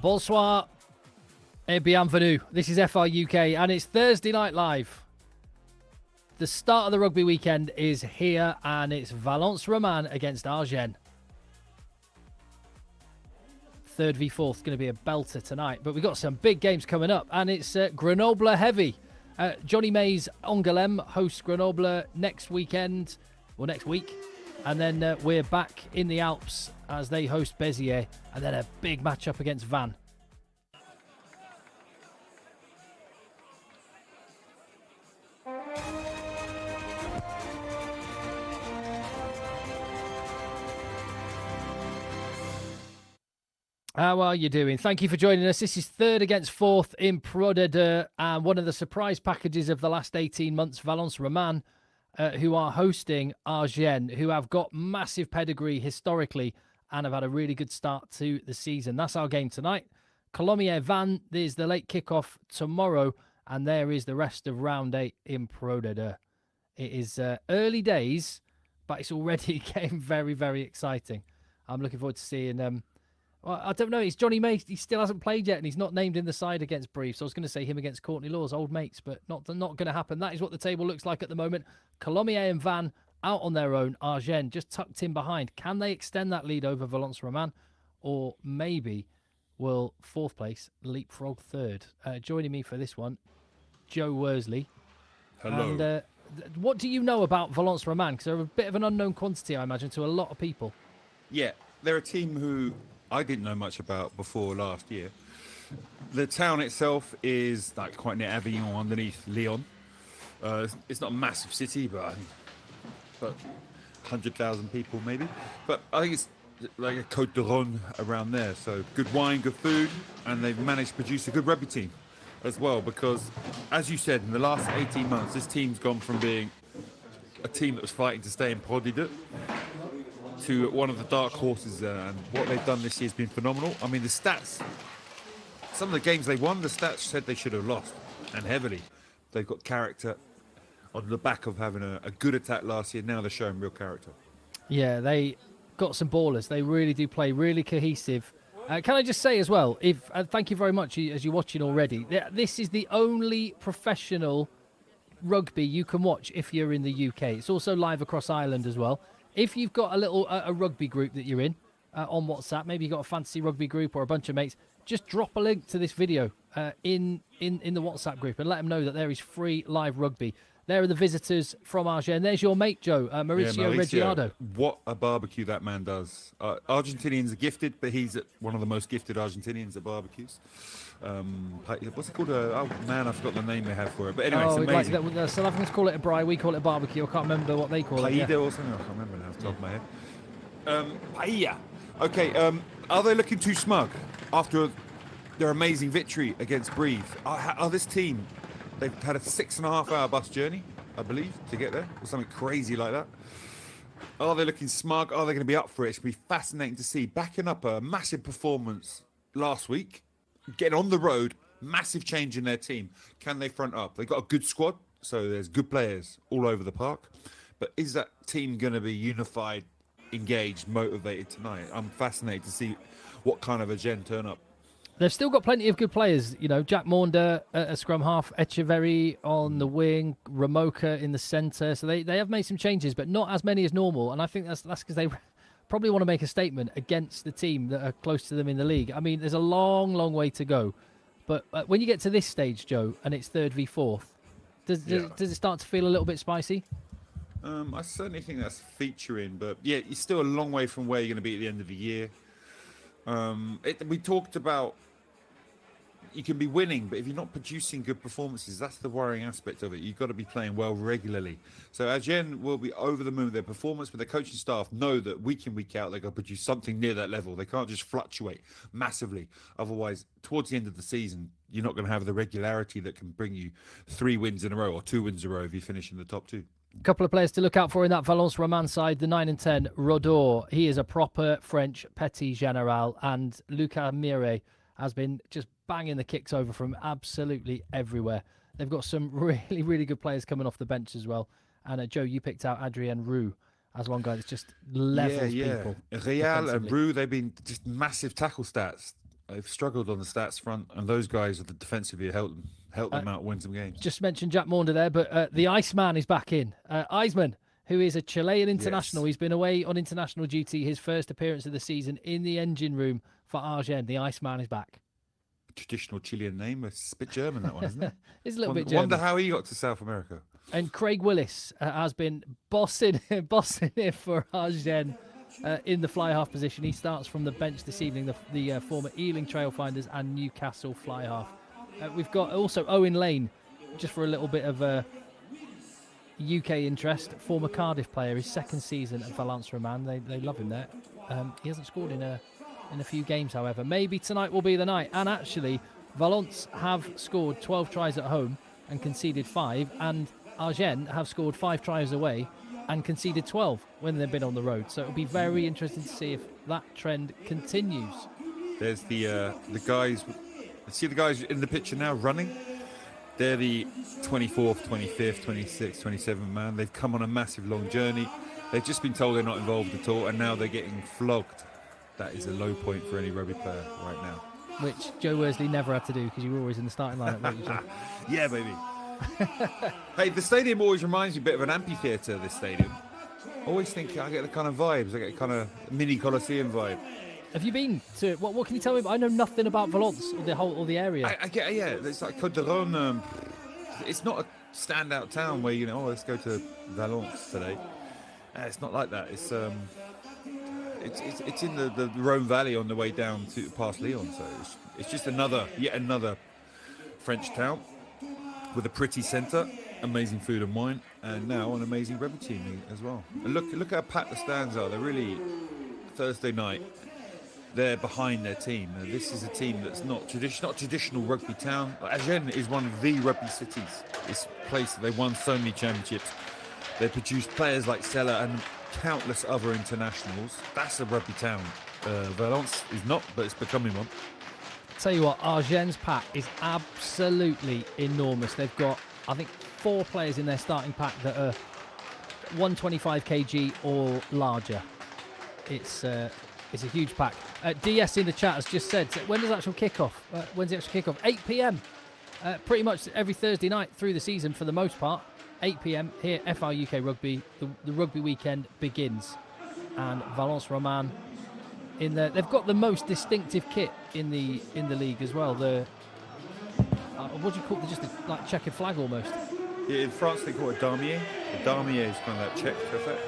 Bonsoir et bienvenue. This is FR UK and it's Thursday Night Live. The start of the rugby weekend is here and it's Valence Romans against Agen. 3rd v 4th going to be a belter tonight, but we've got some big games coming up and it's Grenoble heavy. Johnny May's Angoulême hosts Grenoble next week, and then we're back in the Alps as they host Béziers, and then a big matchup against Vannes. How are you doing? Thank you for joining us. This is 3rd against 4th in Pro D2, and one of the surprise packages of the last 18 months, Valence Romans, who are hosting Agen, who have got massive pedigree historically and have had a really good start to the season. That's our game tonight. Colomiers-Vannes, there's the late kickoff tomorrow, and there is the rest of round 8 in Pro D2. It is early days, but it's already getting very, very exciting. I'm looking forward to seeing... Well, I don't know. It's Johnny May. He still hasn't played yet, and he's not named in the side against Brief. So I was going to say him against Courtney Lawes, old mates, but not going to happen. That is what the table looks like at the moment. Colomiers and Vannes out on their own. Agen just tucked in behind. Can they extend that lead over Valence Romans, or maybe will 4th place leapfrog 3rd? Joining me for this one, Joe Worsley. Hello. And what do you know about Valence Romans? Because they're a bit of an unknown quantity, I imagine, to a lot of people. Yeah, they're a team who I didn't know much about before last year. The town itself is like quite near Avignon, underneath Lyon. It's not a massive city, but 100,000 people maybe. But I think it's like a Côte de Rhône around there. So good wine, good food, and they've managed to produce a good rugby team as well. Because, as you said, in the last 18 months, this team's gone from being a team that was fighting to stay in Pro D2 to one of the dark horses, and what they've done this year has been phenomenal. I mean, the stats, some of the games they won, the stats said they should have lost, and heavily. They've got character on the back of having a good attack last year. Now they're showing real character. Yeah, they got some ballers. They really do play really cohesive. Can I just say as well, thank you very much as you're watching already. This is the only professional rugby you can watch if you're in the UK. It's also live across Ireland as well. If you've got a rugby group that you're in on WhatsApp, maybe you've got a fantasy rugby group or a bunch of mates, just drop a link to this video in the WhatsApp group and let them know that there is free live rugby. There are the visitors from Agen. There's your mate, Joe, Mauricio Reggiardo. What a barbecue that man does. Argentinians are gifted, but he's one of the most gifted Argentinians at barbecues. What's it called? Oh, man, I forgot the name they have for it. But anyway, it's amazing. Like the South Africans call it a braai. We call it a barbecue. I can't remember what they call it. Paella or something? I can't remember now off the top of my head. Paella. Okay, are they looking too smug after their amazing victory against Brief? This team, they've had a 6.5-hour bus journey, I believe, to get there, or something crazy like that. Are they looking smug? Are they going to be up for it? It's going to be fascinating to see. Backing up a massive performance last week, getting on the road, massive change in their team. Can they front up? They've got a good squad, so there's good players all over the park. But is that team going to be unified, engaged, motivated tonight? I'm fascinated to see what kind of a Gen turn up. They've still got plenty of good players. You know, Jack Maunder at scrum half, Echeverry on the wing, Ramoka in the centre. So they have made some changes, but not as many as normal. And I think that's because they probably want to make a statement against the team that are close to them in the league. I mean, there's a long, long way to go. But when you get to this stage, Joe, and it's 3rd v 4th, does it start to feel a little bit spicy? I certainly think that's featuring. But, yeah, you're still a long way from where you're going to be at the end of the year. We talked about you can be winning, but if you're not producing good performances, that's the worrying aspect of it. You've got to be playing well regularly. So Agen will be over the moon with their performance, but their coaching staff know that week in, week out, they've got to produce something near that level. They can't just fluctuate massively. Otherwise, towards the end of the season, you're not going to have the regularity that can bring you 3 wins in a row or 2 wins in a row if you finish in the top 2. A couple of players to look out for in that Valence Romans side, the 9 and 10, Rodor. He is a proper French petit general, and Lucas Mire has been just banging the kicks over from absolutely everywhere. They've got some really, really good players coming off the bench as well. And Joe, you picked out Adrien Roux as one guy that's just levels people. Real and Roux, they've been just massive tackle stats. they've struggled on the stats front, and those guys have defensively helped them out, win some games. Just mentioned Jack Maunder there, but the Iceman is back in. Iceman, who is a Chilean international. Yes. He's been away on international duty. His first appearance of the season in the engine room for Agen. The Iceman is back. Traditional Chilean name. It's a bit German, that one, isn't it? It's a little bit German. Wonder how he got to South America. And Craig Willis has been bossing it for Agen in the fly half position. He starts from the bench this evening, the former Ealing Trailfinders and Newcastle fly half. We've got also Owen Lane, just for a little bit of UK interest, former Cardiff player, his second season at Valence Romans. They love him there. He hasn't scored in a few games, however. Maybe tonight will be the night. And actually, Valence have scored 12 tries at home and conceded 5, and Agen have scored 5 tries away and conceded 12 when they've been on the road. So it'll be very interesting to see if that trend continues. There's the guys. See the guys in the picture now running? They're the 24th, 25th, 26th, 27th man. They've come on a massive long journey. They've just been told they're not involved at all, and now they're getting flogged. That is a low point for any rugby player right now. Which Joe Worsley never had to do because you were always in the starting lineup, weren't you, Joe? Yeah, baby. Hey, the stadium always reminds me a bit of an amphitheatre, this stadium. I always think I get the kind of vibes. I get a kind of mini Colosseum vibe. Have you been to, what can you tell me? I know nothing about Valence or the area. I get, yeah, it's like Côte d'Aron. It's not a standout town where, let's go to Valence today. It's not like that. It's in the Rhone Valley on the way down to past Lyon. So it's just yet another French town with a pretty centre, amazing food and wine, and now an amazing rugby team as well. And look how packed the stands are. They're really, Thursday night, they're behind their team. And this is a team that's not traditional rugby town. Agen is one of the rugby cities. It's a place that they've won so many championships. They produce players like Sella and countless other internationals. That's a rugby town. Valence is not, but it's becoming one. Tell you what, Agen's pack is absolutely enormous. They've got, I think, 4 players in their starting pack that are 125 kg or larger. It's a huge pack. DS in the chat has just said, when does actual kickoff? When's the actual kickoff? 8 p.m. Pretty much every Thursday night through the season for the most part. 8 p.m. here at FR UK Rugby. The rugby weekend begins, and Valence Romans in there. They've got the most distinctive kit in the league as well. The what do you call it? Just like checkered flag almost. Yeah, in France they call it damier. The damier is kind of that check effect.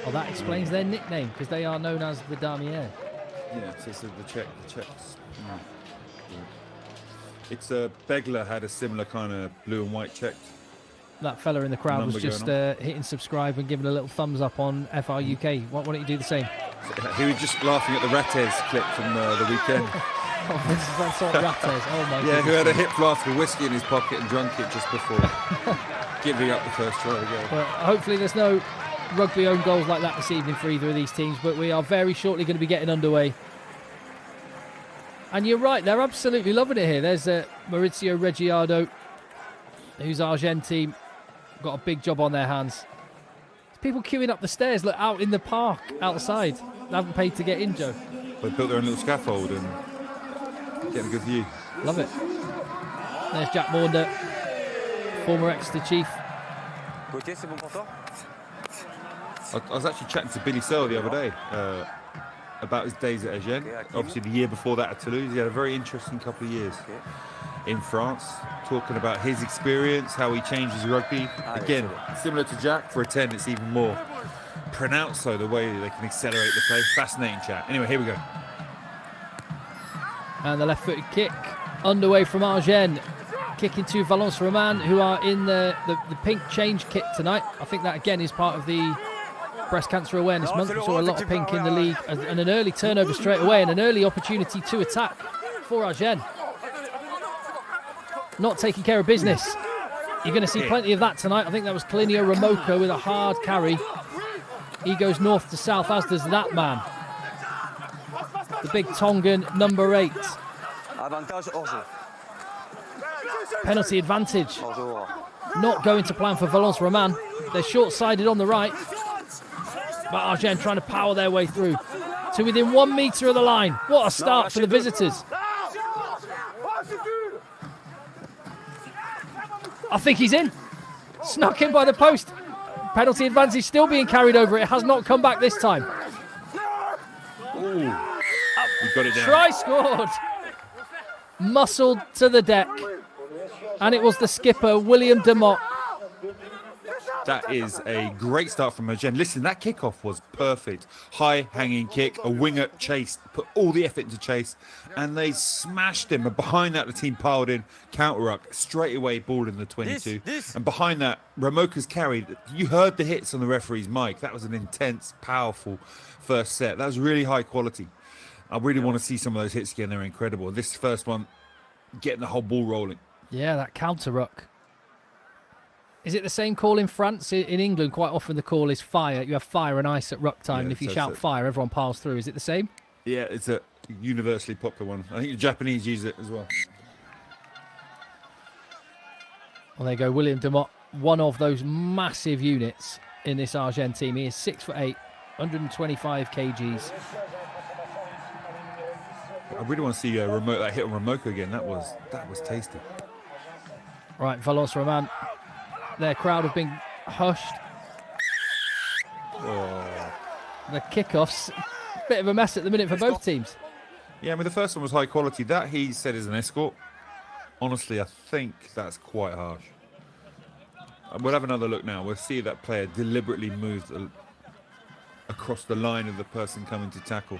Oh, that explains their nickname because they are known as the damier. Yeah, so it's the checks. Yeah. It's Begler had a similar kind of blue and white check. That fella in the crowd was just hitting subscribe and giving a little thumbs up on FR UK. Why don't you do the same? He was just laughing at the Rattez clip from the weekend. That's all Rattez. Oh my god. Yeah, who had a hip flask of whiskey in his pocket and drunk it just before giving up the first try again. Well, hopefully there's no rugby own goals like that this evening for either of these teams, but we are very shortly going to be getting underway. And you're right, they're absolutely loving it here. There's Maurizio Reggiardo, who's Agen team. Got a big job on their hands. There's people queuing up the stairs, look, out in the park, outside. They haven't paid to get in, Joe. They built their own little scaffold and getting a good view. Love it. There's Jack Maunder, former Exeter chief. I was actually chatting to Billy Searle the other day about his days at Agen. Obviously the year before that at Toulouse. He had a very interesting couple of years in France, talking about his experience, how he changes rugby. Again, similar to Jack, for a 10 it's even more pronounced, so the way they can accelerate the play. Fascinating chat. Anyway, here we go. And the left-footed kick underway from Agen. Kicking to Valence Romans, who are in the pink change kit tonight. I think that again is part of the Breast Cancer Awareness Month. We saw a lot of pink in the league, and an early turnover straight away, and an early opportunity to attack for Agen. Not taking care of business. You're going to see plenty of that tonight. I think that was Clinio Ramoko with a hard carry. He goes north to south, as does that man. The big Tongan number 8. Penalty advantage. Not going to plan for Valence Romans. They're short-sided on the right. But Agen trying to power their way through. to within 1 metre of the line. What a start for the visitors. I think he's in. Snuck in by the post. Penalty advantage still being carried over. It has not come back this time. Ooh, we got it down. Try scored. Muscled to the deck. And it was the skipper, William Demott. That is a great start from Agen. Listen, that kickoff was perfect. High hanging kick, a winger chased, put all the effort into chase, and they smashed him. And behind that, the team piled in, counter ruck, straight away ball in the 22. And behind that, Ramoka's carried. You heard the hits on the referee's mic. That was an intense, powerful first set. That was really high quality. I really want to see some of those hits again. They're incredible. This first one, getting the whole ball rolling. Yeah, that counter ruck. Is it the same call in France? In England, quite often the call is fire. You have fire and ice at ruck time, and if you shout fire, everyone piles through. Is it the same? Yeah, it's a universally popular one. I think the Japanese use it as well. Well, there you go. William Demott, one of those massive units in this Agen team. He is 6'8", 125 kgs. I really want to see that hit on Ramoka again. That was tasty. Right, Valence Romans. Their crowd have been hushed. Oh. The kickoff's a bit of a mess at the minute for both teams. Yeah, I mean, the first one was high quality. That he said is an escort. Honestly, I think that's quite harsh. We'll have another look now. We'll see that player deliberately moved across the line of the person coming to tackle.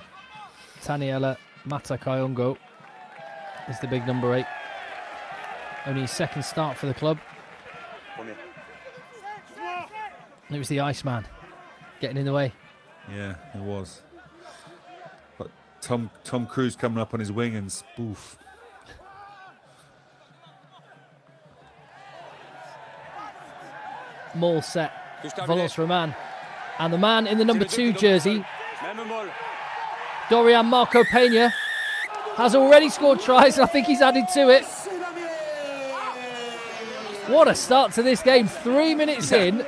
Taniela Matakayongo is the big number 8. Only his second start for the club. It was the Iceman getting in the way. Yeah, it was. But Tom Cruise coming up on his wing and spoof. Maul set, Valence Romans. And the man in the number 2 jersey, Dorian Marco Pena, has already scored tries, and I think he's added to it. What a start to this game. 3 minutes in,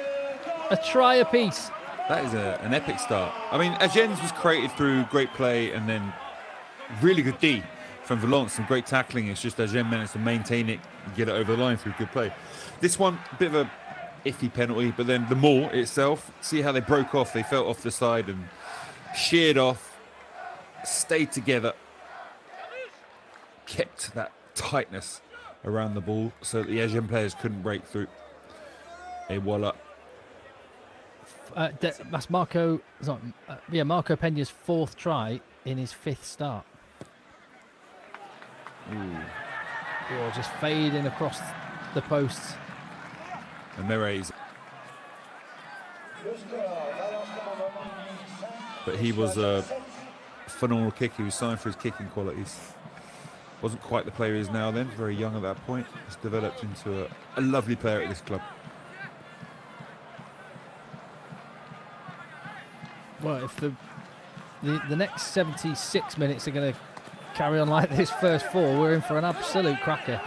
a try apiece. That is an epic start. I mean, Agen's was created through great play and then really good D from Valence, some great tackling. It's just Agen managed to maintain it and get it over the line through good play. This one, a bit of a iffy penalty, but then the maul itself, see how they broke off. They felt off the side and sheared off, stayed together, kept that tightness around the ball so that the Agen players couldn't break through. Et voila. That's Marco Pena's 4th try in his 5th start. Ooh. Just fading across the posts. And Mere's. But he was a phenomenal kicker. He was signed for his kicking qualities. Wasn't quite the player he is now then, very young at that point. He's developed into a lovely player at this club. Well, if the next 76 minutes are going to carry on like this first 4, we're in for an absolute cracker.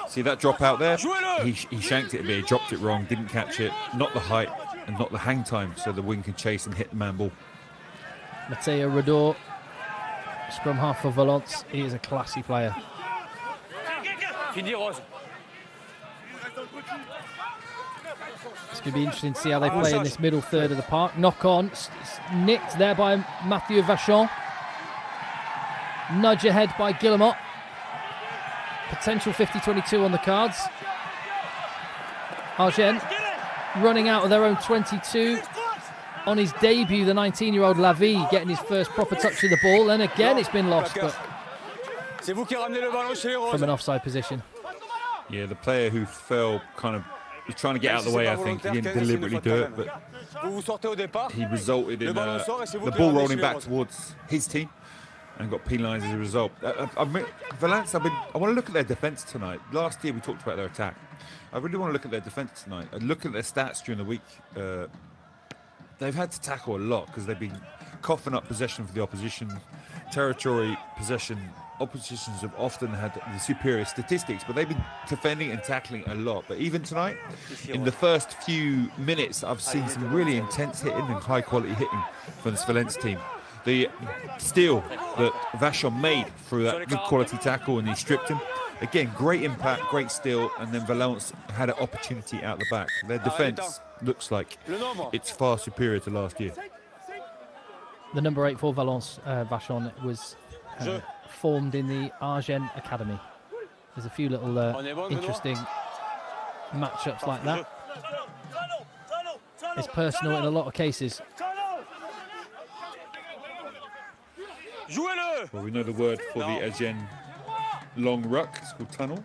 See that drop out there? He shanked it a bit, he dropped it wrong, didn't catch it. Not the height and not the hang time, so the wing can chase and hit the man ball. Mateo Rador, scrum half for Valence. He is a classy player. It's going to be interesting to see how they play in this middle third of the park. Knock on, nicked there by Mathieu Vachon. Nudge ahead by Guillemot. Potential 50-22 on the cards. Agen running out of their own 22. On his debut, the 19-year-old Lavie getting his first proper touch of the ball. And again, it's been lost, but from an offside position. Yeah, the player who fell kind of was trying to get out of the way, I think. He didn't deliberately do it, but he resulted in the ball rolling back towards his team and got penalised as a result. Valence, I want to look at their defence tonight. Last year we talked about their attack. I really want to look at their defence tonight. I look at their stats during the week. They've had to tackle a lot because they've been coughing up possession for the opposition. Territory possession, oppositions have often had the superior statistics, but they've been defending and tackling a lot. But even tonight, in the first few minutes, I've seen some really intense hitting and high quality hitting from this Valence team. The steal that Vachon made through that good quality tackle, and he stripped him. Again, great impact, great steal, and then Valence had an opportunity out the back. Their defence looks like it's far superior to last year. The number 8 for Valence, Vachon, was formed in the Agen Academy. There's a few little interesting matchups like that. It's personal in a lot of cases. Well, we know the word for the Agen long ruck. It's called tunnel.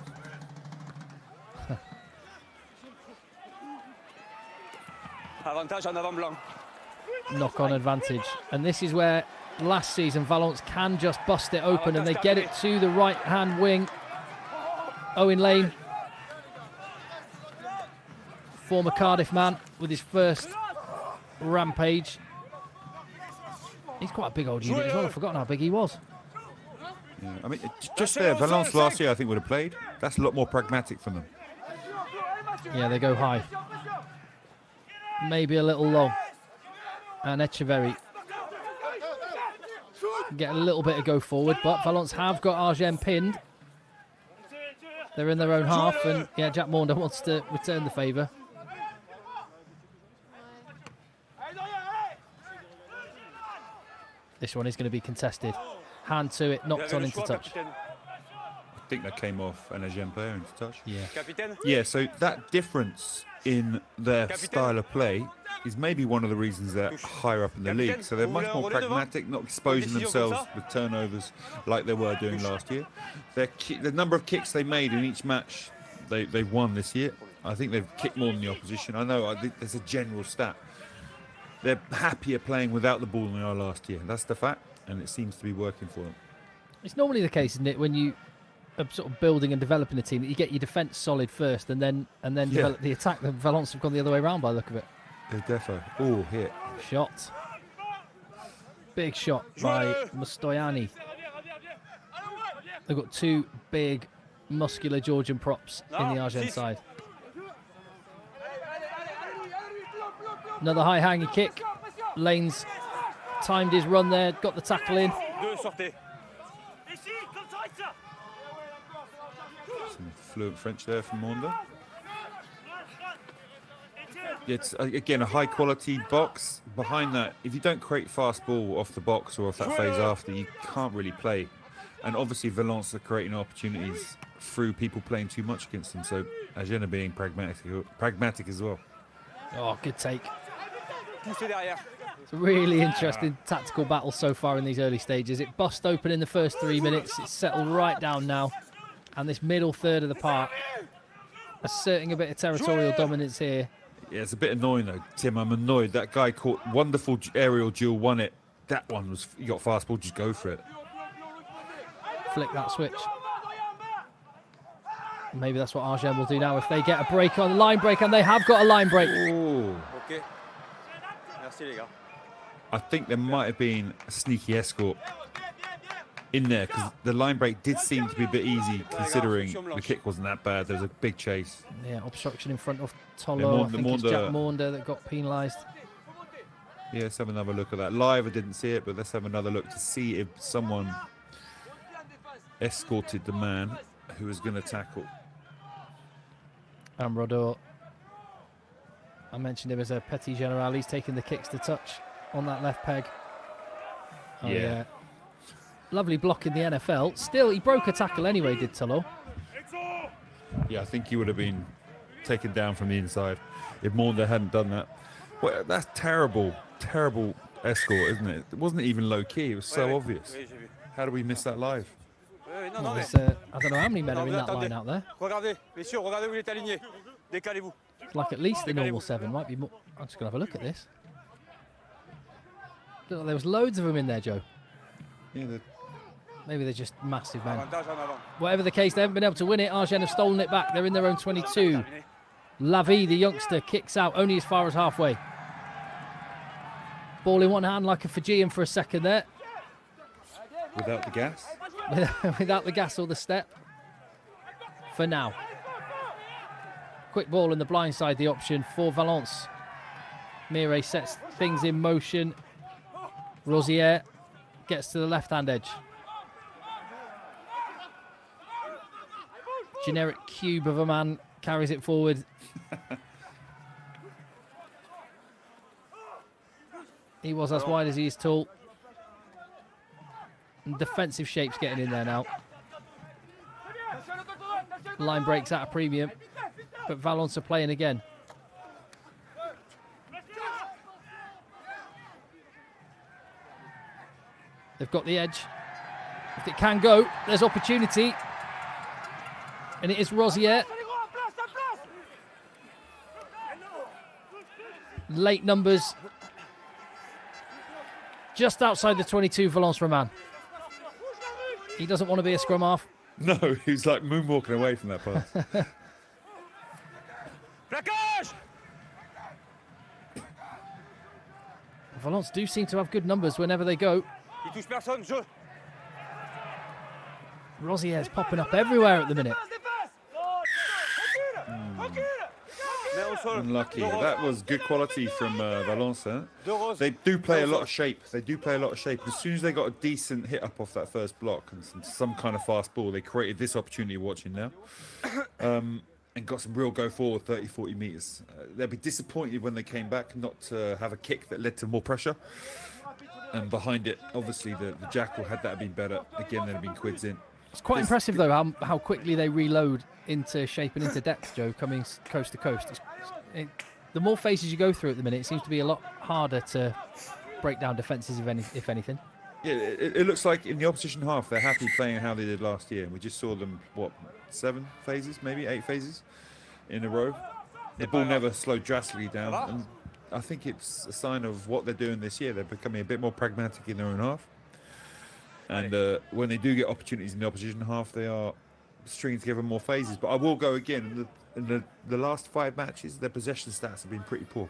Knock-on advantage. And this is where last season Valence can just bust it open, and they get it to the right-hand wing. Owen Lane, former Cardiff man, with his first rampage. He's quite a big old unit as well. I've forgotten how big he was. Yeah, I mean, just there, Valence last year I think would have played. That's a lot more pragmatic from them. Yeah, they go high. Maybe a little long. And Echeverry get a little bit of go forward, but Valence have got Agen pinned. They're in their own half, and yeah, Jack Maunder wants to return the favour. This one is going to be contested. Hand to it, knocked on into touch. I think that came off an Agen player into touch. Yeah. Yeah, so that difference in their style of play is maybe one of the reasons they're higher up in the league. So they're much more pragmatic, not exposing themselves with turnovers like they were doing last year. The number of kicks they made in each match they've won this year, I think they've kicked more than the opposition. I think there's a general stat. They're happier playing without the ball than they are last year. That's the fact, and it seems to be working for them. It's normally the case, isn't it, when you are sort of building and developing a team, that you get your defence solid first and then develop the attack. The Valence have gone the other way around by the look of it. Defo. Oh, hit. Shot. Big shot by Mustoyani. They've got two big, muscular Georgian props in the Agen side. Another high hanging kick. Lane's timed his run there, got the tackle in. Some fluent French there from Maunder. It's again a high quality box. Behind that, if you don't create fast ball off the box or off that phase after, you can't really play. And obviously Valence are creating opportunities through people playing too much against them. So Agen are being pragmatic as well. Oh, good take. It's a really interesting tactical battle so far in these early stages. It bust open in the first 3 minutes. It's settled right down now. And this middle third of the park, asserting a bit of territorial dominance here. Yeah, it's a bit annoying though, Tim. I'm annoyed. That guy caught wonderful aerial duel, won it. That one was, you got fast ball, just go for it. Flick that switch. Maybe that's what Agen will do now if they get a break on line break, and they have got a line break. Ooh. I think there might have been a sneaky escort in there because the line break did seem to be a bit easy considering the kick wasn't that bad. There was a big chase. Yeah, obstruction in front of Tolo. I think it's Jack Maunder that got penalised. Yeah, let's have another look at that. Live, I didn't see it, but let's have another look to see if someone escorted the man who was going to tackle. Amrodor. I mentioned him as a petit general. He's taking the kicks to touch on that left peg. Oh, yeah. Lovely block in the NFL. Still, he broke a tackle anyway, did Tolo? Yeah, I think he would have been taken down from the inside if Maunder hadn't done that. Well, that's terrible, terrible escort, isn't it? It wasn't even low-key. It was so obvious. How do we miss that live? Well, I don't know how many men are in that line out there. It's like at least the normal 7. Might be more. I'm just going to have a look at this. Look, there was loads of them in there, Joe. Yeah, maybe they're just massive men. Whatever the case, they haven't been able to win it. Agen have stolen it back. They're in their own 22. Lavie, the youngster, kicks out only as far as halfway. Ball in one hand like a Fijian for a second there. Without the gas? Without the gas or the step. For now. Quick ball in the blind side, the option for Valence. Mire sets things in motion. Rosier gets to the left-hand edge. Generic cube of a man carries it forward. He was as wide as he is tall. And defensive shape's getting in there now. Line breaks at a premium, but Valence are playing again. They've got the edge. If it can go, there's opportunity. And it is Rosier. Late numbers. Just outside the 22, Valence Romans. He doesn't want to be a scrum half. No, he's like moonwalking away from that pass. Valence do seem to have good numbers whenever they go. Rosier's popping up everywhere at the minute. Unlucky. That was good quality from Valence. They do play a lot of shape. As soon as they got a decent hit up off that first block and some kind of fast ball, they created this opportunity you're watching now. And got some real go forward 30-40 meters. They'd be disappointed when they came back not to have a kick that led to more pressure. And behind it, obviously, the Jackal, had that been better, again, there'd have been quids in. It's quite impressive, though, how quickly they reload into shape and into depth, Joe, coming coast to coast. The more phases you go through at the minute, it seems to be a lot harder to break down defences, if anything. Yeah, it looks like in the opposition half, they're happy playing how they did last year. We just saw them, what, 7 phases, maybe 8 phases in a row. The ball never slowed drastically down. And I think it's a sign of what they're doing this year. They're becoming a bit more pragmatic in their own half. And when they do get opportunities in the opposition half, they are stringing together more phases. But I will go again. In the last 5 matches, their possession stats have been pretty poor.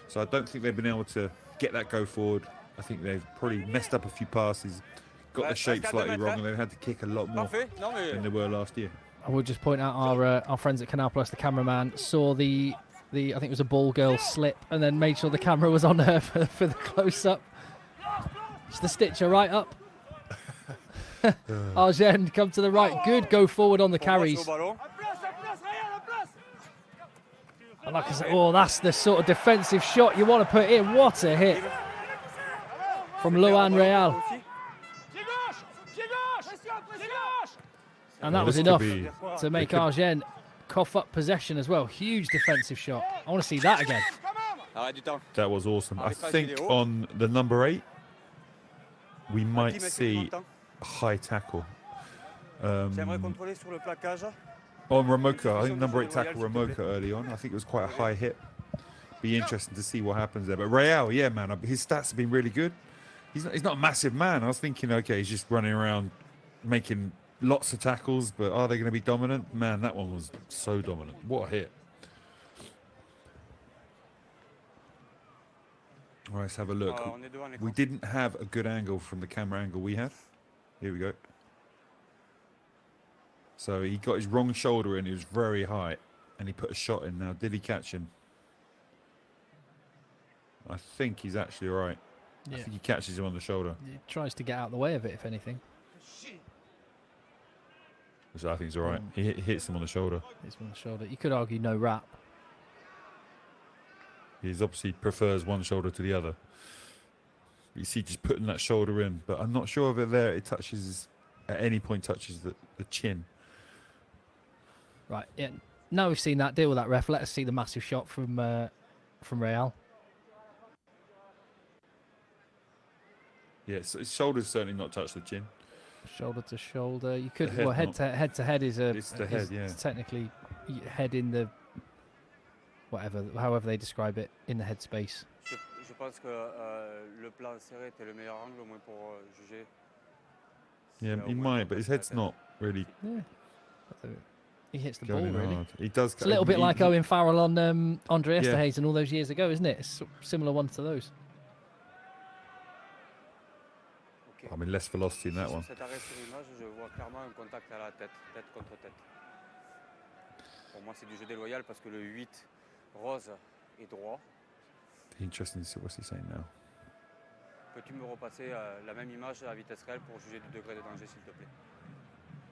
So I don't think they've been able to get that go forward. I think they've probably messed up a few passes, got the shape slightly wrong, and they've had to kick a lot more than they were last year. I will just point out our friends at Canal Plus, the cameraman, saw the I think it was a ball girl slip and then made sure the camera was on her for the close-up. Just the stitcher right up. Agen come to the right. Good go forward on the carries. And like I said, oh, that's the sort of defensive shot you want to put in. What a hit from Luan Real. And that was enough to make Agen cough up possession as well. Huge defensive shot. I want to see that again. That was awesome. I think on the number 8, we might see a high tackle. On Ramoka, I think number 8 tackle Ramoka early on. I think it was quite a high hit. Be interesting to see what happens there. But Real, yeah, man, his stats have been really good. He's not a massive man. I was thinking, okay, he's just running around making lots of tackles, but are they going to be dominant? Man, that one was so dominant. What a hit. All right, let's have a look. We didn't have a good angle from the camera angle we had. Here we go. So he got his wrong shoulder in. He was very high, and he put a shot in. Now, did he catch him? I think he's actually all right. Yeah. I think he catches him on the shoulder. He tries to get out of the way of it, if anything. Which I think is all right. He hits him on the shoulder. Hits him on the shoulder. You could argue no wrap. He obviously prefers one shoulder to the other. You see just putting that shoulder in, but I'm not sure if it touches, at any point touches the chin. Right, yeah. Now we've seen that, deal with that, ref. Let us see the massive shot from Real. Yeah, so his shoulder's certainly not touched the chin. Shoulder to shoulder. You could, well, head to head is a. It's the head, yeah. It's technically head in the, whatever, however they describe it, in the head space. Je pense que le plat serré était le meilleur angle au moins pour juger. Yeah, he might, but his head's not really. Yeah. He hits the ball really. Hard. He does. It's a little bit like Owen Farrell on Andre Esterhuizen all those years ago, isn't it? It's a similar one to those. I mean, less velocity in that one. Cet arrêt sur image, je vois clairement un contact à la tête, tête contre tête. Pour moi, c'est du jeu déloyal parce que le 8 rose est droit. Interesting to see what he's saying now. Peux-tu me repasser la même image à vitesse réelle pour juger du degré de danger, s'il te plaît?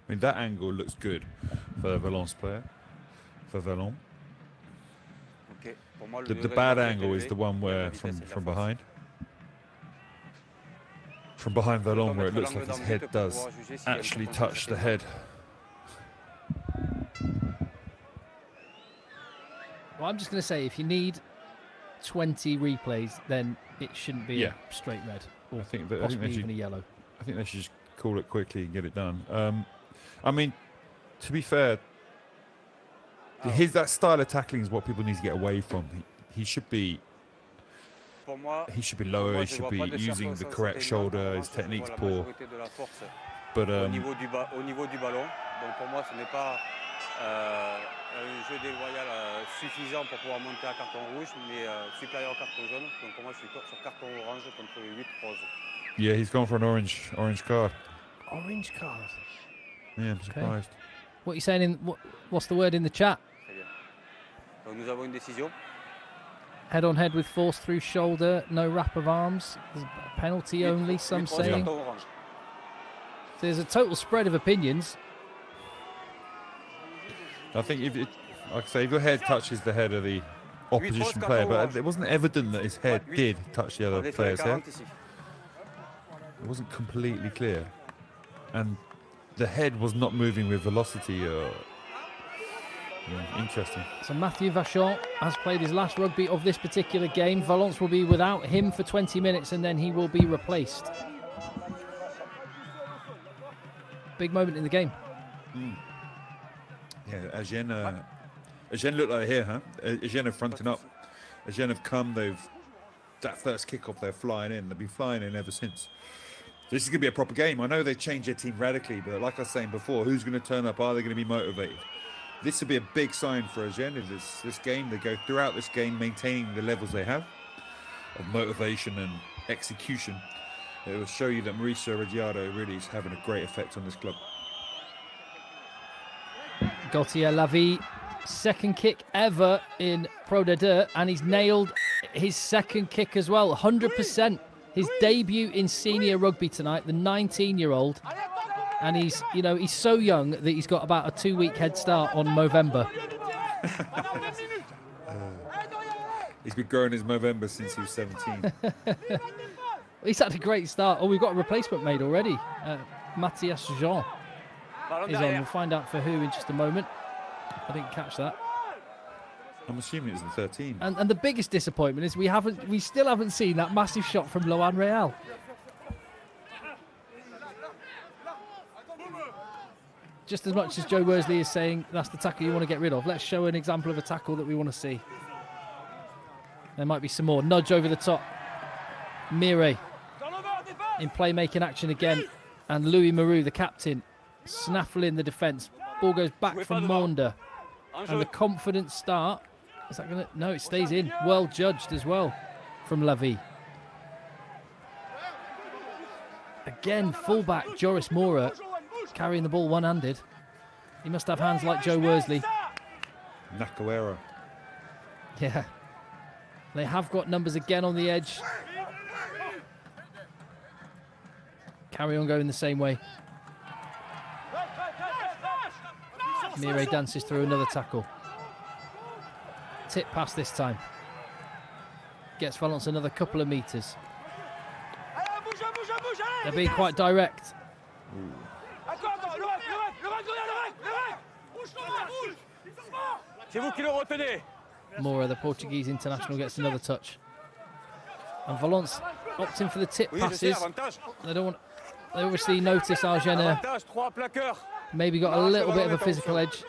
I mean, that angle looks good for the Valence player, for Valence. Ok. Pour moi, le The degré de bad danger est angle is élevé. the one Il y a de la where vitesse et de la from force. behind. From behind Je dois Valence, where it mettre looks l'angle like his d'en head but pour does pouvoir juger s'il y a une actually propension touch the certaine. head. Well, I'm just going to say, if you need 20 replays, then it shouldn't be Yeah. a straight red, or I think they possibly should. even a yellow. I think they should just call it quickly and get it done. I mean, to be fair, that style of tackling is what people need to get away from. He should be. Pour moi, He should be lower. He je should vois be pas de using the circonstance correct atténuante. shoulder. En His revanche, je vois technique's la poor. majorité de la force But au niveau du ballon. Donc pour moi, ce n'est pas un jeu déloyal suffisant pour pouvoir monter à carton rouge, mais supérieur au carton jaune. Donc pour moi, je suis sur carton orange contre 8 roses. yeah, he's gone for an orange card. Orange card. Yeah, I'm surprised. What are you saying in what's the word in the chat? Très bien. Donc nous avons une décision. Head on head with force through shoulder, no wrap of arms. There's a penalty only, some Huit roses, saying. carton orange. There's a total spread of opinions. I think like I say, if your head touches the head of the opposition player, but it wasn't evident that his head did touch the other player's head. It wasn't completely clear, and the head was not moving with velocity. Interesting. So Mathieu Vachon has played his last rugby of this particular game. Valence will be without him for 20 minutes and then he will be replaced. Big moment in the game. Yeah, Agen look like here, huh? Agen are fronting up. Agen have come. That first kickoff, they're flying in. They've been flying in ever since. This is going to be a proper game. I know they changed their team radically, but like I was saying before, who's going to turn up? Are they going to be motivated? This would be a big sign for Agen. If this game, they go throughout this game maintaining the levels they have of motivation and execution. It will show you that Mauricio Ricciardo really is having a great effect on this club. Gauthier Lavie, second kick ever in Pro D2, and he's nailed his second kick as well, 100%. His debut in senior rugby tonight, the 19-year-old. And he's so young that he's got about a 2-week head start on Movember. He's been growing his Movember since he was 17. He's had a great start. Oh, we've got a replacement made already. Matthias Jean is on. We'll find out for who in just a moment. I didn't catch that. I'm assuming it's the 13. And the biggest disappointment is we still haven't seen that massive shot from Loan Real. Just as much as Joe Worsley is saying that's the tackle you want to get rid of, let's show an example of a tackle that we want to see. There might be some more. Nudge over the top. Mire in playmaking action again. And Louis Maroux, the captain, snaffling the defence. Ball goes back from Maunder. And the confident start. Is that going to... No, it stays in. Well judged as well from Lavie. Again, fullback Joris Mora carrying the ball one-handed. He must have hands like Joe Worsley. Nakawera. Yeah. They have got numbers again on the edge. Carry on going the same way. Mire dances through another tackle. Tip pass this time. Gets Valence another couple of metres. They're being quite direct. Mora, the Portuguese international, gets another touch. And Valence opting for the tip passes. They obviously notice Agen maybe got a little bit of a physical edge.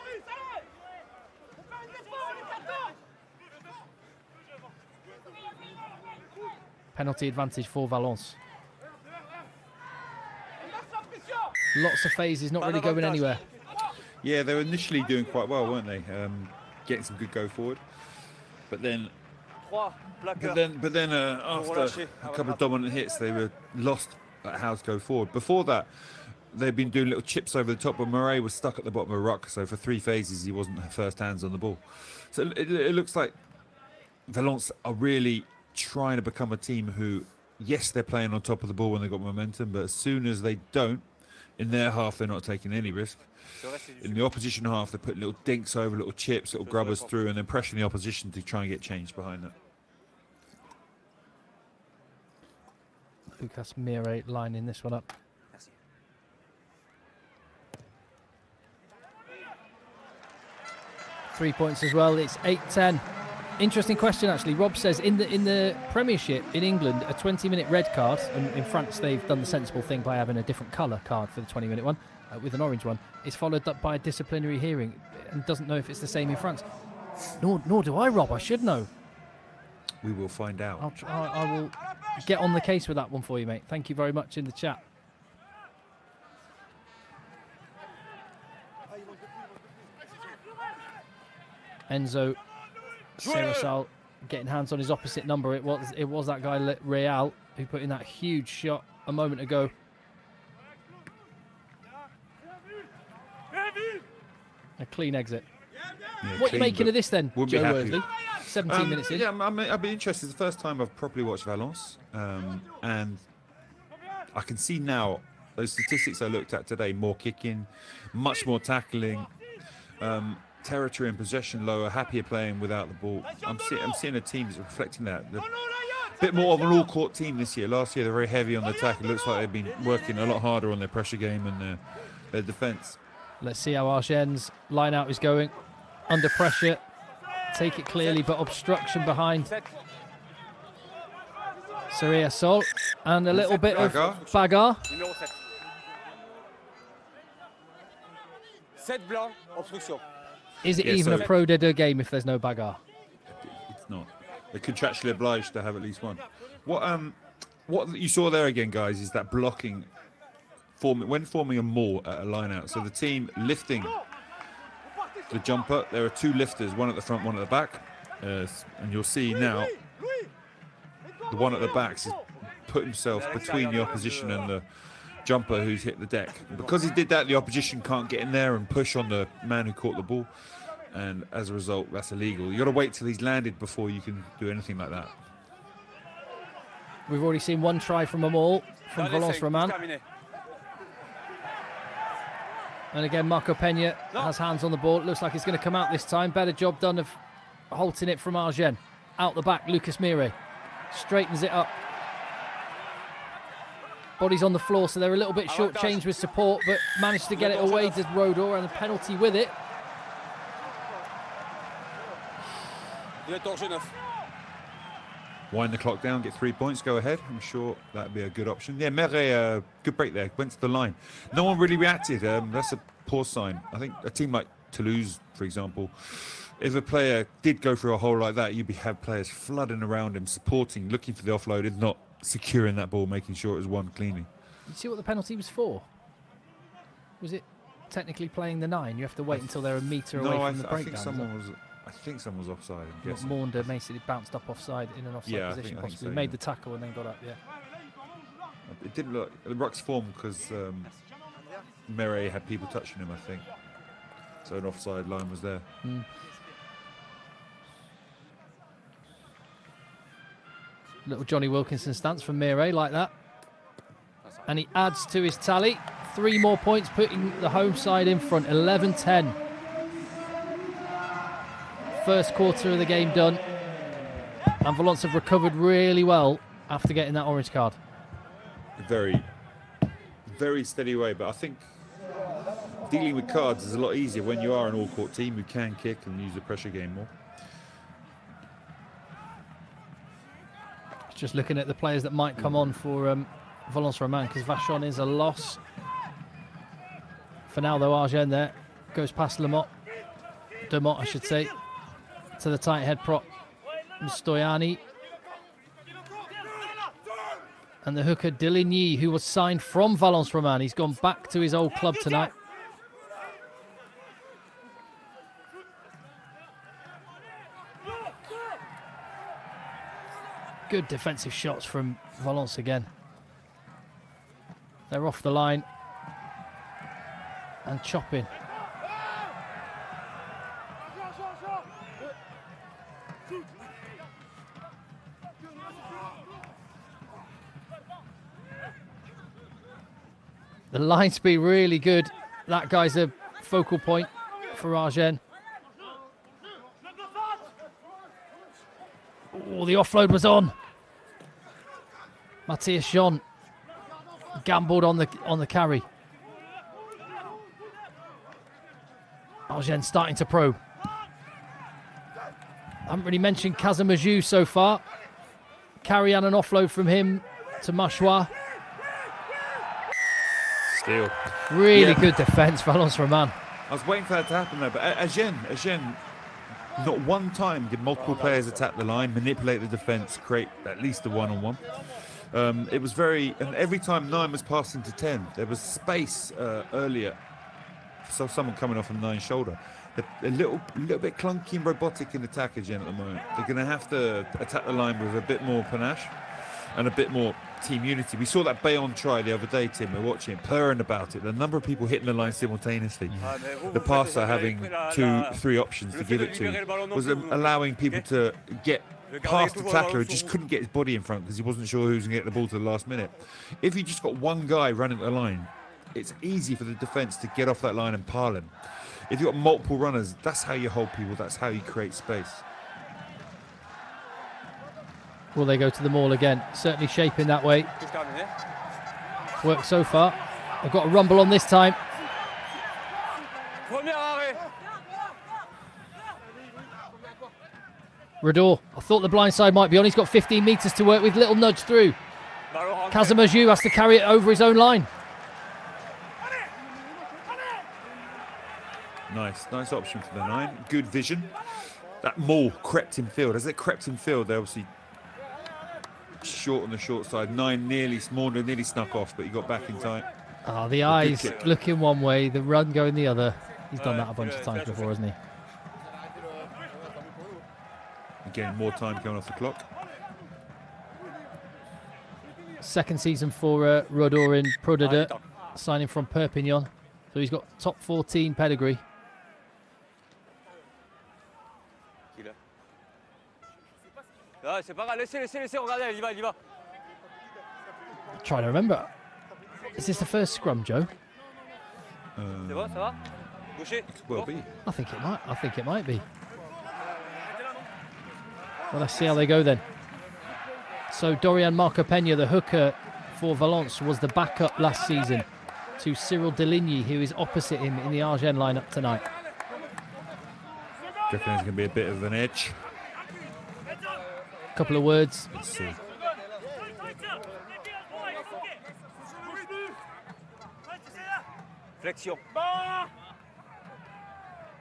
Penalty advantage for Valence. Lots of phases, not really going anywhere. Yeah, they were initially doing quite well, weren't they? Getting some good go forward, but then after a couple of dominant hits, they were lost at how to go forward. Before that, they'd been doing little chips over the top, but Murray was stuck at the bottom of a ruck. So for 3 phases, he wasn't first hands on the ball. So it looks like Valence are really trying to become a team who yes, they're playing on top of the ball when they've got momentum, but as soon as they don't, in their half, they're not taking any risk. In the opposition half, they put little dinks over, little chips, little grubbers through, and then pressuring the opposition to try and get change behind that. Lucas Mire lining this one up. 3 points as well. It's 8-10. Interesting question, actually. Rob says in the Premiership in England, a 20-minute red card, and in France they've done the sensible thing by having a different colour card for the 20-minute one, with an orange one. It's followed up by a disciplinary hearing, and doesn't know if it's the same in France. Nor do I, Rob. I should know. We will find out. I will get on the case with that one for you, mate. Thank you very much in the chat. Enzo Cerasal getting hands on his opposite number. It was that guy Real who put in that huge shot a moment ago. A clean exit. Yeah, what are you making of this then, Joe Worsley? 17 minutes in. Yeah, I'd be interested. It's the first time I've properly watched Valence, and I can see now those statistics I looked at today: more kicking, much more tackling, territory and possession lower, happier playing without the ball. I'm seeing a team that's reflecting that. A bit more of an all-court team this year. Last year they're very heavy on the attack. It looks like they've been working a lot harder on their pressure game and their defence. Let's see how Agen's line-out is going. Under pressure, take it clearly, but obstruction behind. Saria Sol, and a little bit of bagarre. Is it even a Pro D2 game if there's no bagarre? It's not. They're contractually obliged to have at least one. What you saw there again, guys, is that blocking when forming a maul at a line-out. So the team lifting the jumper, there are two lifters, one at the front, one at the back. And you'll see now the one at the back has put himself between the opposition and the jumper who's hit the deck. And because he did that, the opposition can't get in there and push on the man who caught the ball. And as a result, that's illegal. You've got to wait till he's landed before you can do anything like that. We've already seen one try from a maul from Valence Romans. And again, Marco Pena has hands on the ball. It looks like it's going to come out this time. Better job done of halting it from Agen. Out the back, Lucas Mire straightens it up. Body's on the floor, so they're a little bit short-changed with support, but managed to get it away to Rodor, and a penalty with it. Wind the clock down, get 3 points, go ahead. I'm sure that'd be a good option. Yeah, Mire, good break there, went to the line. No one really reacted. That's a poor sign. I think a team like Toulouse, for example, if a player did go through a hole like that, you'd have players flooding around him, supporting, looking for the offload, if not securing that ball, making sure it was won cleanly. You see what the penalty was for? Was it technically playing the 9? You have to wait until they're a metre away from the breakdown. I think someone was offside. Maunder basically bounced up offside in an offside position, possibly. Made the tackle and then got up, yeah. It didn't look... The ruck's formed because Mire had people touching him, I think. So an offside line was there. Little Johnny Wilkinson stance from Mire like that. And he adds to his tally. 3 more points, putting the home side in front, 11-10. First quarter of the game done. And Valence have recovered really well after getting that orange card. Very, very steady way, but I think dealing with cards is a lot easier when you are an all-court team who can kick and use the pressure game more. Just looking at the players that might come on for Valence Romans, because Vachon is a loss. For now, though, Agen there goes past Demott, I should say, to the tight head prop, Stoyani. And the hooker, Deligny, who was signed from Valence Romans. He's gone back to his old club tonight. Good defensive shots from Valence again. They're off the line and chopping. The line speed really good. That guy's a focal point for Agen. Oh, the offload was on. Matthias Jean gambled on the carry. Agen starting to probe. I haven't really mentioned Kazamaju so far. Carry and an offload from him to Machua. Steal. Really good defence, Valence Roman. I was waiting for that to happen though, but Agen, not one time did multiple players attack the line, manipulate the defence, create at least a one-on-one. It was and every time 9 was passing to 10, there was space earlier. So someone coming off a 9 shoulder. They're a little bit clunky and robotic in attack again at the moment. They're going to have to attack the line with a bit more panache and a bit more team unity. We saw that Bayonne try the other day, Tim. We're watching it, purring about it. The number of people hitting the line simultaneously. The passer having 2-3 options to give it to was allowing people to get past the tackler who just couldn't get his body in front because he wasn't sure who was going to get the ball to the last minute. If you just got one guy running the line, it's easy for the defence to get off that line and pile him. If you've got multiple runners, that's how you hold people, that's how you create space. Will they go to the maul again? Certainly shaping that way. Worked so far. I've got a rumble on this time. Rador, I thought the blind side might be on. He's got 15 metres to work with. Little nudge through. Kazamaju has to carry it over his own line. Nice option for the 9. Good vision. That maul crept in field. As it crept in field, they obviously short on the short side. 9 nearly snuck off, but he got back in time. Oh, the eyes looking one way, the run going the other. He's done that a bunch of times before, hasn't he? Again, more time coming off the clock. Second season for Rodor in Pro D2, signing from Perpignan. So he's got top 14 pedigree. Trying to remember. Is this the first scrum, Joe? Will be. I think it might be. Well, let's see how they go then. So Dorian Marco Peña, the hooker for Valence, was the backup last season to Cyril Deligny, who is opposite him in the Agen lineup tonight. Do you reckon there's going to be a bit of an edge? Couple of words. Let's see.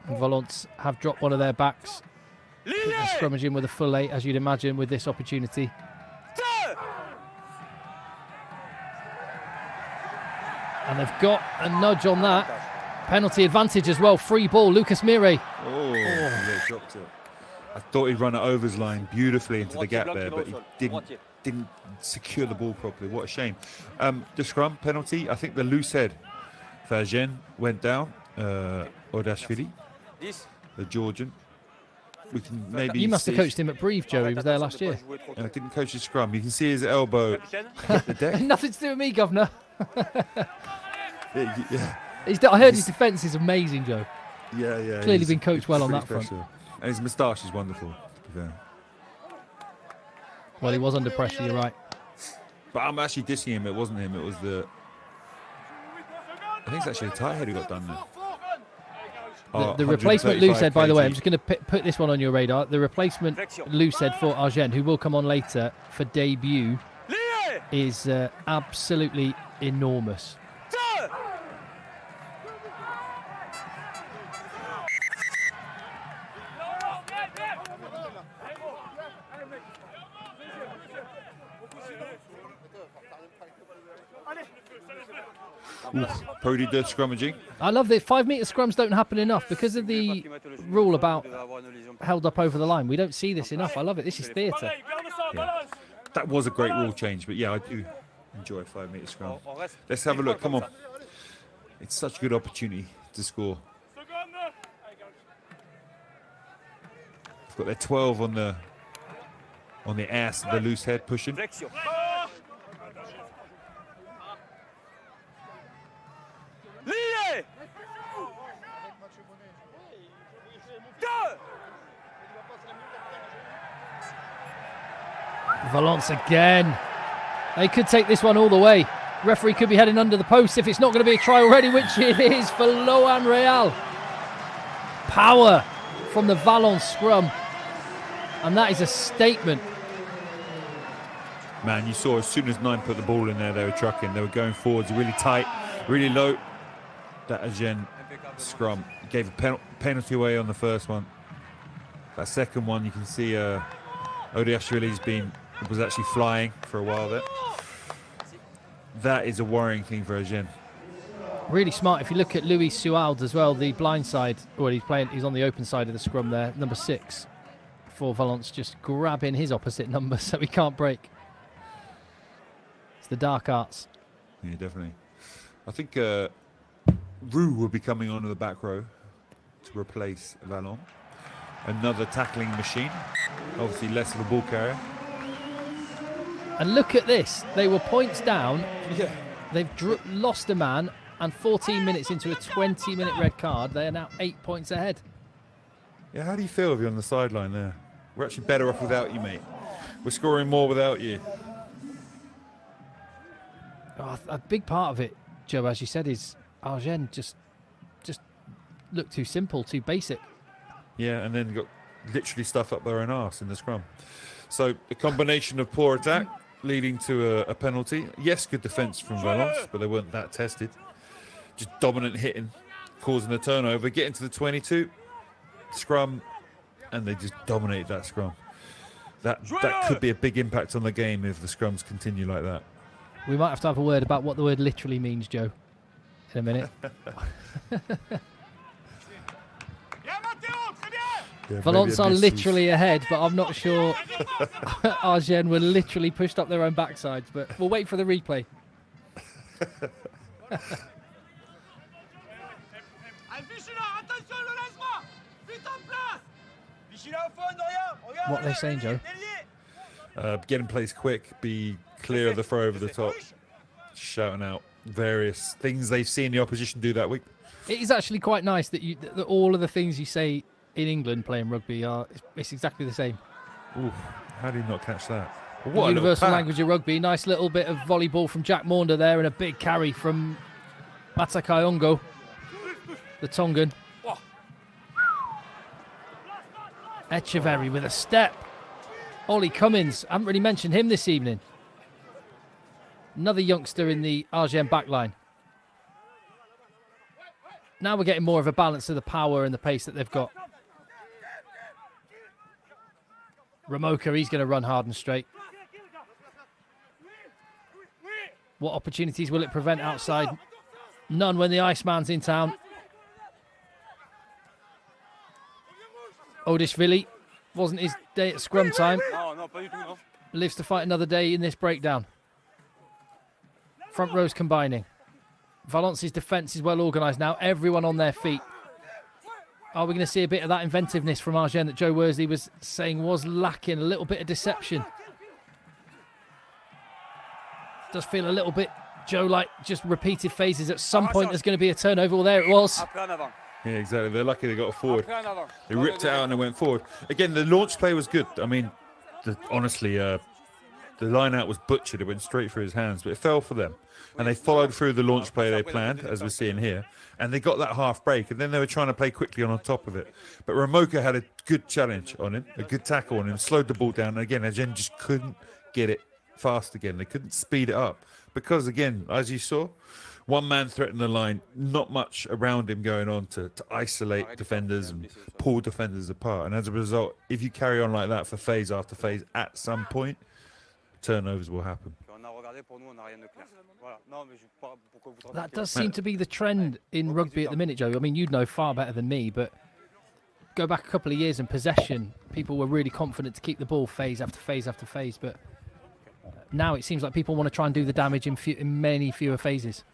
Valence have dropped one of their backs. They're scrummaging with a full 8, as you'd imagine, with this opportunity. And they've got a nudge on that. Penalty advantage as well. Free ball, Lucas Mire. Oh, yeah, dropped it. I thought he'd run it over his line beautifully into the gap there, but he didn't secure the ball properly. What a shame. The scrum penalty, I think the loose head for Agen went down. Odashvili, the Georgian. We can maybe. You must have coached him at Brive, Joe. He was there last year. And I didn't coach his scrum. You can see his elbow hit the deck. Nothing to do with me, Governor. Yeah. I heard his defence is amazing, Joe. Yeah. Clearly been coached well on that front. And his moustache is wonderful. Yeah. Well, he was under pressure, you're right. But I'm actually dissing him. It wasn't him. It was the... I think it's actually the tight head who got done there. The replacement loose head, by the way, I'm just going to put this one on your radar. The replacement loose head for Agen, who will come on later for debut, is absolutely enormous. Pro D2 scrummaging. I love that 5 metre scrums don't happen enough because of the rule about held up over the line. We don't see this enough. I love it. This is theatre. Yeah. That was a great rule change, but yeah, I do enjoy a 5 metre scrum. Let's have a look. Come on. It's such a good opportunity to score. They've got their 12 on the ass, the loose head pushing. Valence again. They could take this one all the way. Referee could be heading under the post if it's not going to be a try already, which it is for Loan Real. Power from the Valence scrum. And that is a statement. Man, you saw as soon as 9 put the ball in there, they were trucking. They were going forwards really tight, really low. That Agen scrum gave a penalty away on the first one. That second one, you can see Odiashvili's was actually flying for a while there. That is a worrying thing for Agen. Really smart. If you look at Louis Suald as well, the blind side, well, he's on the open side of the scrum there, number 6 for Valence, just grabbing his opposite number so he can't break. It's the dark arts. Yeah, definitely. I think Roux will be coming onto the back row to replace Valence. Another tackling machine. Obviously less of a ball carrier. And look at this. They were points down. Yeah. They've lost a man, and 14 minutes into a 20-minute red card, they are now 8 points ahead. Yeah, how do you feel if you're on the sideline there? We're actually better off without you, mate. We're scoring more without you. Oh, a big part of it, Joe, as you said, is Agen just looked too simple, too basic. Yeah, and then got literally stuff up their own arse in the scrum. So a combination of poor attack leading to a penalty. Yes, good defence from Valence, but they weren't that tested. Just dominant hitting, causing a turnover. Get into the 22, scrum, and they just dominate that scrum. That could be a big impact on the game if the scrums continue like that. We might have to have a word about what the word literally means, Joe, in a minute. Yeah, Valence are literally ahead, but I'm not sure Agen were literally pushed up their own backsides, but we'll wait for the replay. What are they saying, Joe? Get in place quick, be clear of the throw over the top, shouting out various things they've seen the opposition do that week. It is actually quite nice that that all of the things you say in England playing rugby it's exactly the same. Ooh, how do you not catch that? What universal language of rugby. Nice little bit of volleyball from Jack Maunder there, and a big carry from Matakai Ongo, the Tongan. Echeverry with a step. Ollie Cummins, I haven't really mentioned him this evening. Another youngster in the Agen backline. Now we're getting more of a balance of the power and the pace that they've got. Ramoka, he's going to run hard and straight. What opportunities will it prevent outside? None when the Iceman's in town. Odishvili, wasn't his day at scrum time. Lives to fight another day in this breakdown. Front rows combining. Valence's defence is well organised now. Everyone on their feet. Are we going to see a bit of that inventiveness from Agen that Joe Worsley was saying was lacking? A little bit of deception. Does feel a little bit, Joe, like just repeated phases. At some point there's going to be a turnover. Well, there it was. Yeah, exactly. They're lucky they got forward. They ripped it out and they went forward. Again, the launch play was good. I mean, honestly, the line out was butchered. It went straight through his hands, but it fell for them. And they followed through the launch play they planned, as we're seeing here. And they got that half break, and then they were trying to play quickly on top of it. But Ramoka had a good challenge on him, a good tackle on him, slowed the ball down. And again, Agen just couldn't get it fast again. They couldn't speed it up. Because, again, as you saw, one man threatened the line, not much around him going on to isolate defenders and pull defenders apart. And as a result, if you carry on like that for phase after phase, at some point, turnovers will happen. That does seem to be the trend in rugby at the minute, Joe. I mean, you'd know far better than me, but go back a couple of years in possession, people were really confident to keep the ball phase after phase after phase. But now it seems like people want to try and do the damage in many fewer phases.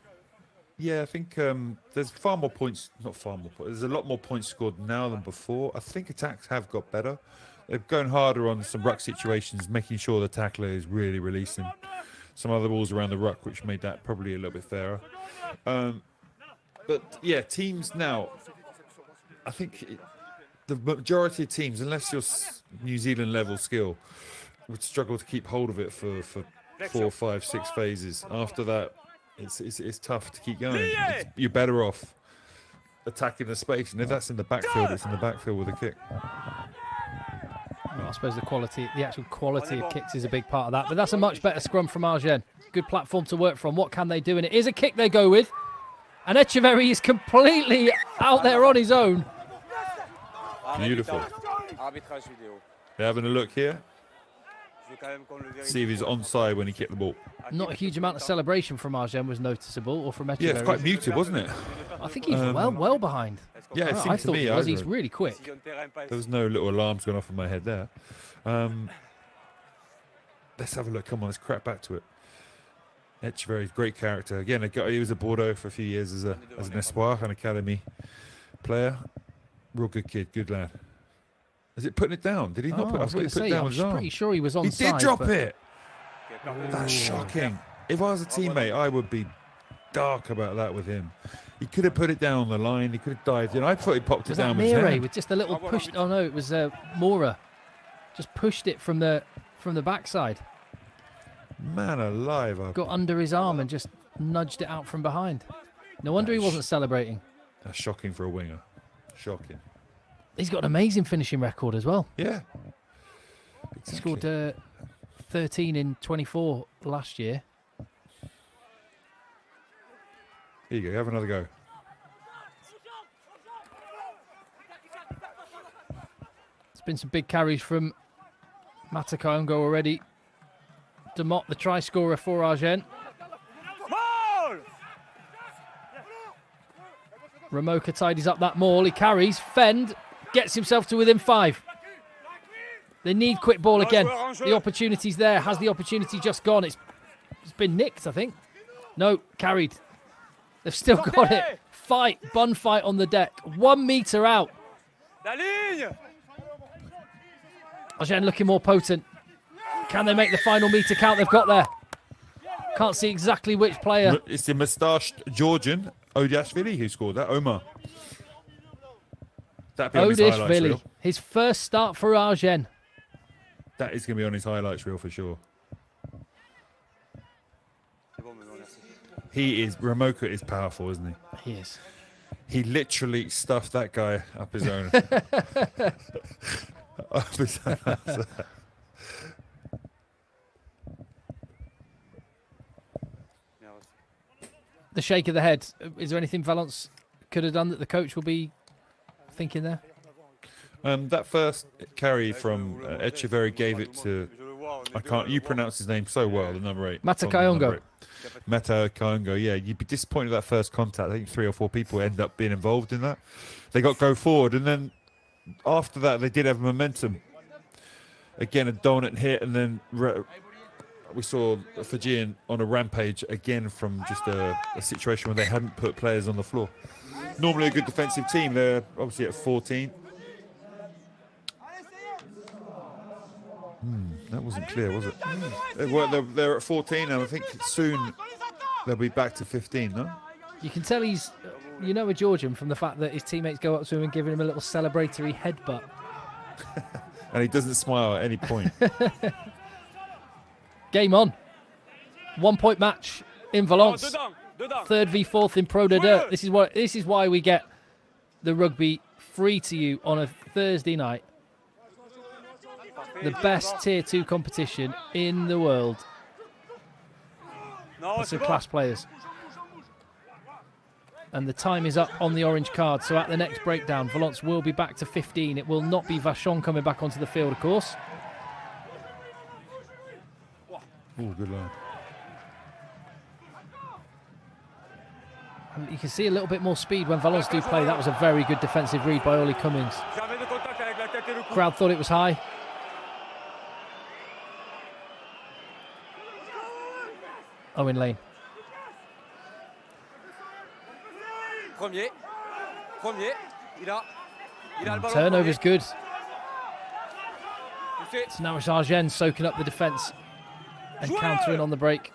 Yeah, I think there's far more points, not far more points, there's a lot more points scored now than before. I think attacks have got better. They're going harder on some ruck situations, making sure the tackler is really releasing some other balls around the ruck, which made that probably a little bit fairer. But yeah, teams now, I think the majority of teams, unless you're New Zealand level skill, would struggle to keep hold of it for 4, 5, 6 phases. After that, it's tough to keep going. You're better off attacking the space, and if that's in the backfield, it's in the backfield with a kick. Well, I suppose the actual quality of kicks is a big part of that. But that's a much better scrum from Agen. Good platform to work from. What can they do? And it is a kick they go with. And Echeverry is completely out there on his own. Beautiful. They're having a look here. See if he's onside when he kicked the ball. Not a huge amount of celebration from Agen was noticeable, or from Echeverry. Yeah, it's quite muted, wasn't it? I think he's well behind. Yeah, it I seemed to thought me. he was. He's really quick. There was no little alarms going off in my head there. Let's have a look. Come on, let's crack back to it. Echeverry's great character. Again, he was at Bordeaux for a few years as an espoir, an academy player. Real good kid, good lad. Is it putting it down? Did he not put it? I thought he put it down with his arm. Pretty sure he was onside. He did drop it. That's shocking. If I was a teammate, I would be dark about that with him. He could have put it down on the line. He could have dived in. I thought he popped it down with his hand. With just a little push. Oh no, it was Mora. Just pushed it from the backside. Man alive. Got under his arm and just nudged it out from behind. No wonder he wasn't celebrating. That's shocking for a winger. Shocking. He's got an amazing finishing record as well. Yeah. Exactly. He scored 13 in 24 last year. Here you go. Have another go. There's been some big carries from Matakaongo already. Demott, the try scorer for Agen. Ramoka tidies up that maul. He carries. Fend gets himself to within 5. They need quick ball again. The opportunity's there. Has the opportunity just gone? It's been nicked, I think. No, carried. They've still got it. Fight, bun fight on the deck. 1 metre out. Agen looking more potent. Can they make the final metre count they've got there? Can't see exactly which player. It's the moustached Georgian, Odiashvili, who scored that. Omar. That'd be on his highlights reel. His first start for Agen. That is going to be on his highlights reel for sure. Ramoka is powerful, isn't he? He is. He literally stuffed that guy up his own. Up his own. The shake of the head. Is there anything Valence could have done that the coach will be thinking there? That first carry from Echeverry gave it to, you pronounce his name so well, the number 8. Matakaongo. Matakaongo, yeah. You'd be disappointed with that first contact. I think 3 or 4 people end up being involved in that. They got go forward, and then after that, they did have momentum. Again, a donut hit, and then we saw Fijian on a rampage again from just a situation where they hadn't put players on the floor. Normally a good defensive team. They're obviously at 14. That wasn't clear, was it? They're at 14, and I think soon they'll be back to 15, no? You can tell he's, a Georgian from the fact that his teammates go up to him and give him a little celebratory headbutt. And he doesn't smile at any point. Game on. 1 point match in Valence. 3rd v 4th in Pro de Deux. This is why we get the rugby free to you on a Thursday night. The best tier 2 competition in the world. That's some class players. And the time is up on the orange card. So at the next breakdown, Valence will be back to 15. It will not be Vachon coming back onto the field, of course. Oh, good line. And you can see a little bit more speed when Valence do play. That was a very good defensive read by Ollie Cummins. Crowd thought it was high. Owen Lane. Turnover's good. So now it's Agen soaking up the defence and countering on the break.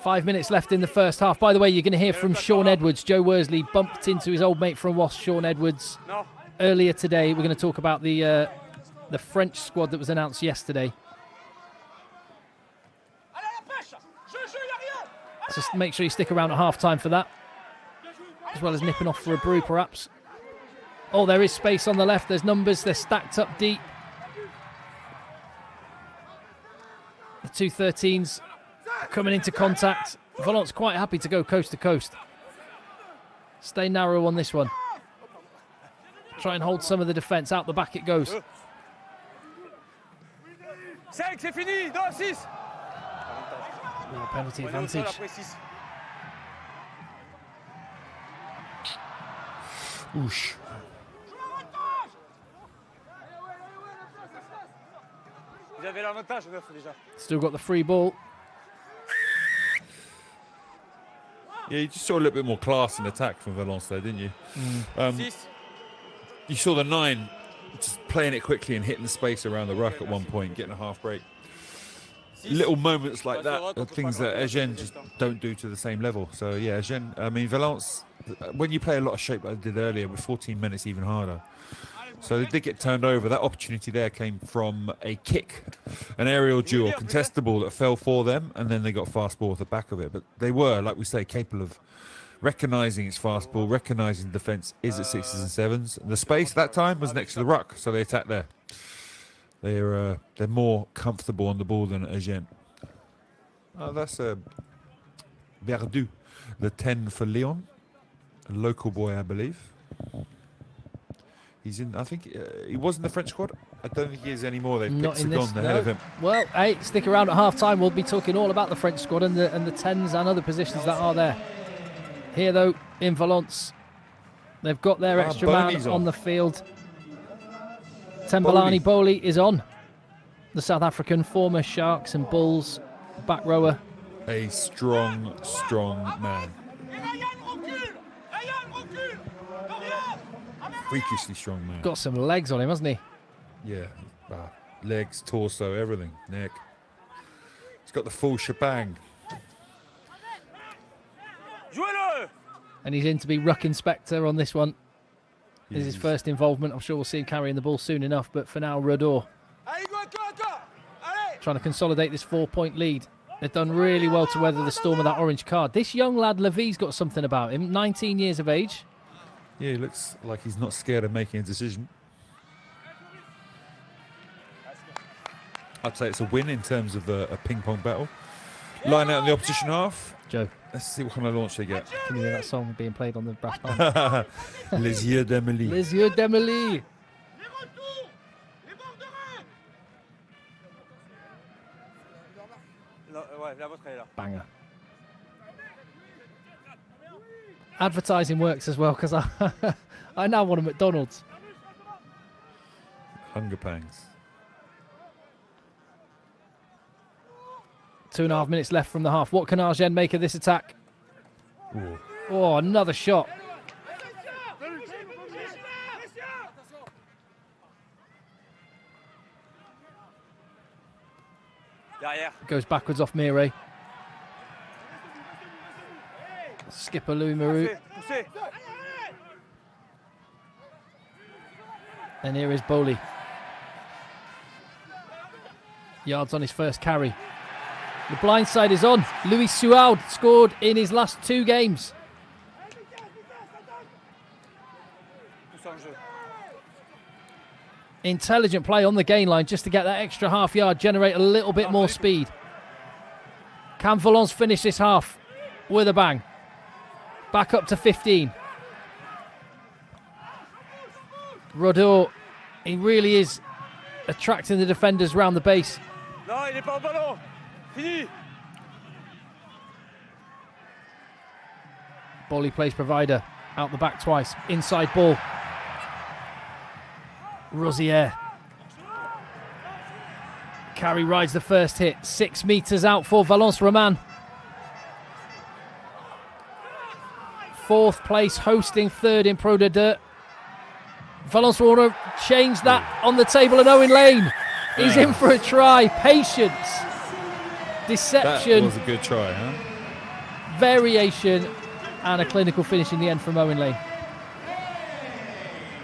Five minutes left in the first half. By the way, you're going to hear from Sean Edwards. Joe Worsley bumped into his old mate from Wasps, Sean Edwards, earlier today. We're going to talk about the French squad that was announced yesterday. Just make sure you stick around at half-time for that, as well as nipping off for a brew, perhaps. Oh, there is space on the left. There's numbers. They're stacked up deep. The two 13s coming into contact. Valence quite happy to go coast to coast. Stay narrow on this one. Try and hold some of the defence. Out the back it goes. 5, c'est fini, 2, 6. Penalty advantage. Oosh. Vous avez l'avantage, 9 déjà. Still got the free ball. Yeah, you just saw a little bit more class in attack from Valence there, didn't you? You saw the 9 just playing it quickly and hitting the space around the ruck at one point, getting a half break. Little moments like that are things that Agen just don't do to the same level. So, yeah, Agen, I mean, Valence, when you play a lot of shape like I did earlier, with 14 minutes even harder. So they did get turned over. That opportunity there came from a kick, an aerial duel, contestable that fell for them, and then they got fast ball at the back of it. But they were, like we say, capable of recognising its fast ball, recognising the defence is at 6s and 7s. The space that time was next to the ruck, so they attacked there. They're more comfortable on the ball than Agen. Oh, that's Verdu, the 10 for Lyon, a local boy, I believe. He's in. I think he was in the French squad. I don't think he is anymore. They've picked Sagon ahead of him. Well, hey, stick around at half-time. We'll be talking all about the French squad and the 10s and other positions that are there. Here, though, in Valence, they've got their extra man on the field. Tembelani Boli is on. The South African, former Sharks and Bulls back rower. A strong, strong man. Freakishly strong man. Got some legs on him, hasn't he? Yeah. Legs, torso, everything. Neck. He's got the full shebang. And he's in to be ruck inspector on this one. This is his first involvement. I'm sure we'll see him carrying the ball soon enough. But for now, Rodor trying to consolidate this 4-point lead. They've done really well to weather the storm of that orange card. This young lad, Levy's got something about him. 19 years of age. Yeah, he looks like he's not scared of making a decision. I'd say it's a win in terms of a ping-pong battle. Line out in the opposition half. Joe, let's see what kind of launch they get. Can you hear that song being played on the brass band? Les yeux d'Emily. Les yeux d'Emily. Banger. Advertising works as well because I now want a McDonald's. Hunger pangs. 2.5 minutes left from the half. What can Agen make of this attack? Ooh. Oh, another shot. Goes backwards off Mire. Skipper Louis Maroux. And here is Boli. Yards on his first carry. The blind side is on. Louis Suaud scored in his last 2 games. Intelligent play on the gain line just to get that extra half yard, generate a little bit more speed. Can Valence finish this half with a bang? Back up to 15. Rodor, he really is attracting the defenders round the base. Non, il est pas au ballon. Fini. Boli plays provider. Out the back twice. Inside ball. Rosier. Carry rides the first hit. 6 metres out for Valence Romans. 4th place, hosting 3rd in Pro D2. Valence want to change that on the table, and Owen Lane is in for a try. Patience. Deception. That was a good try, huh? Variation and a clinical finish in the end from Owen Lane.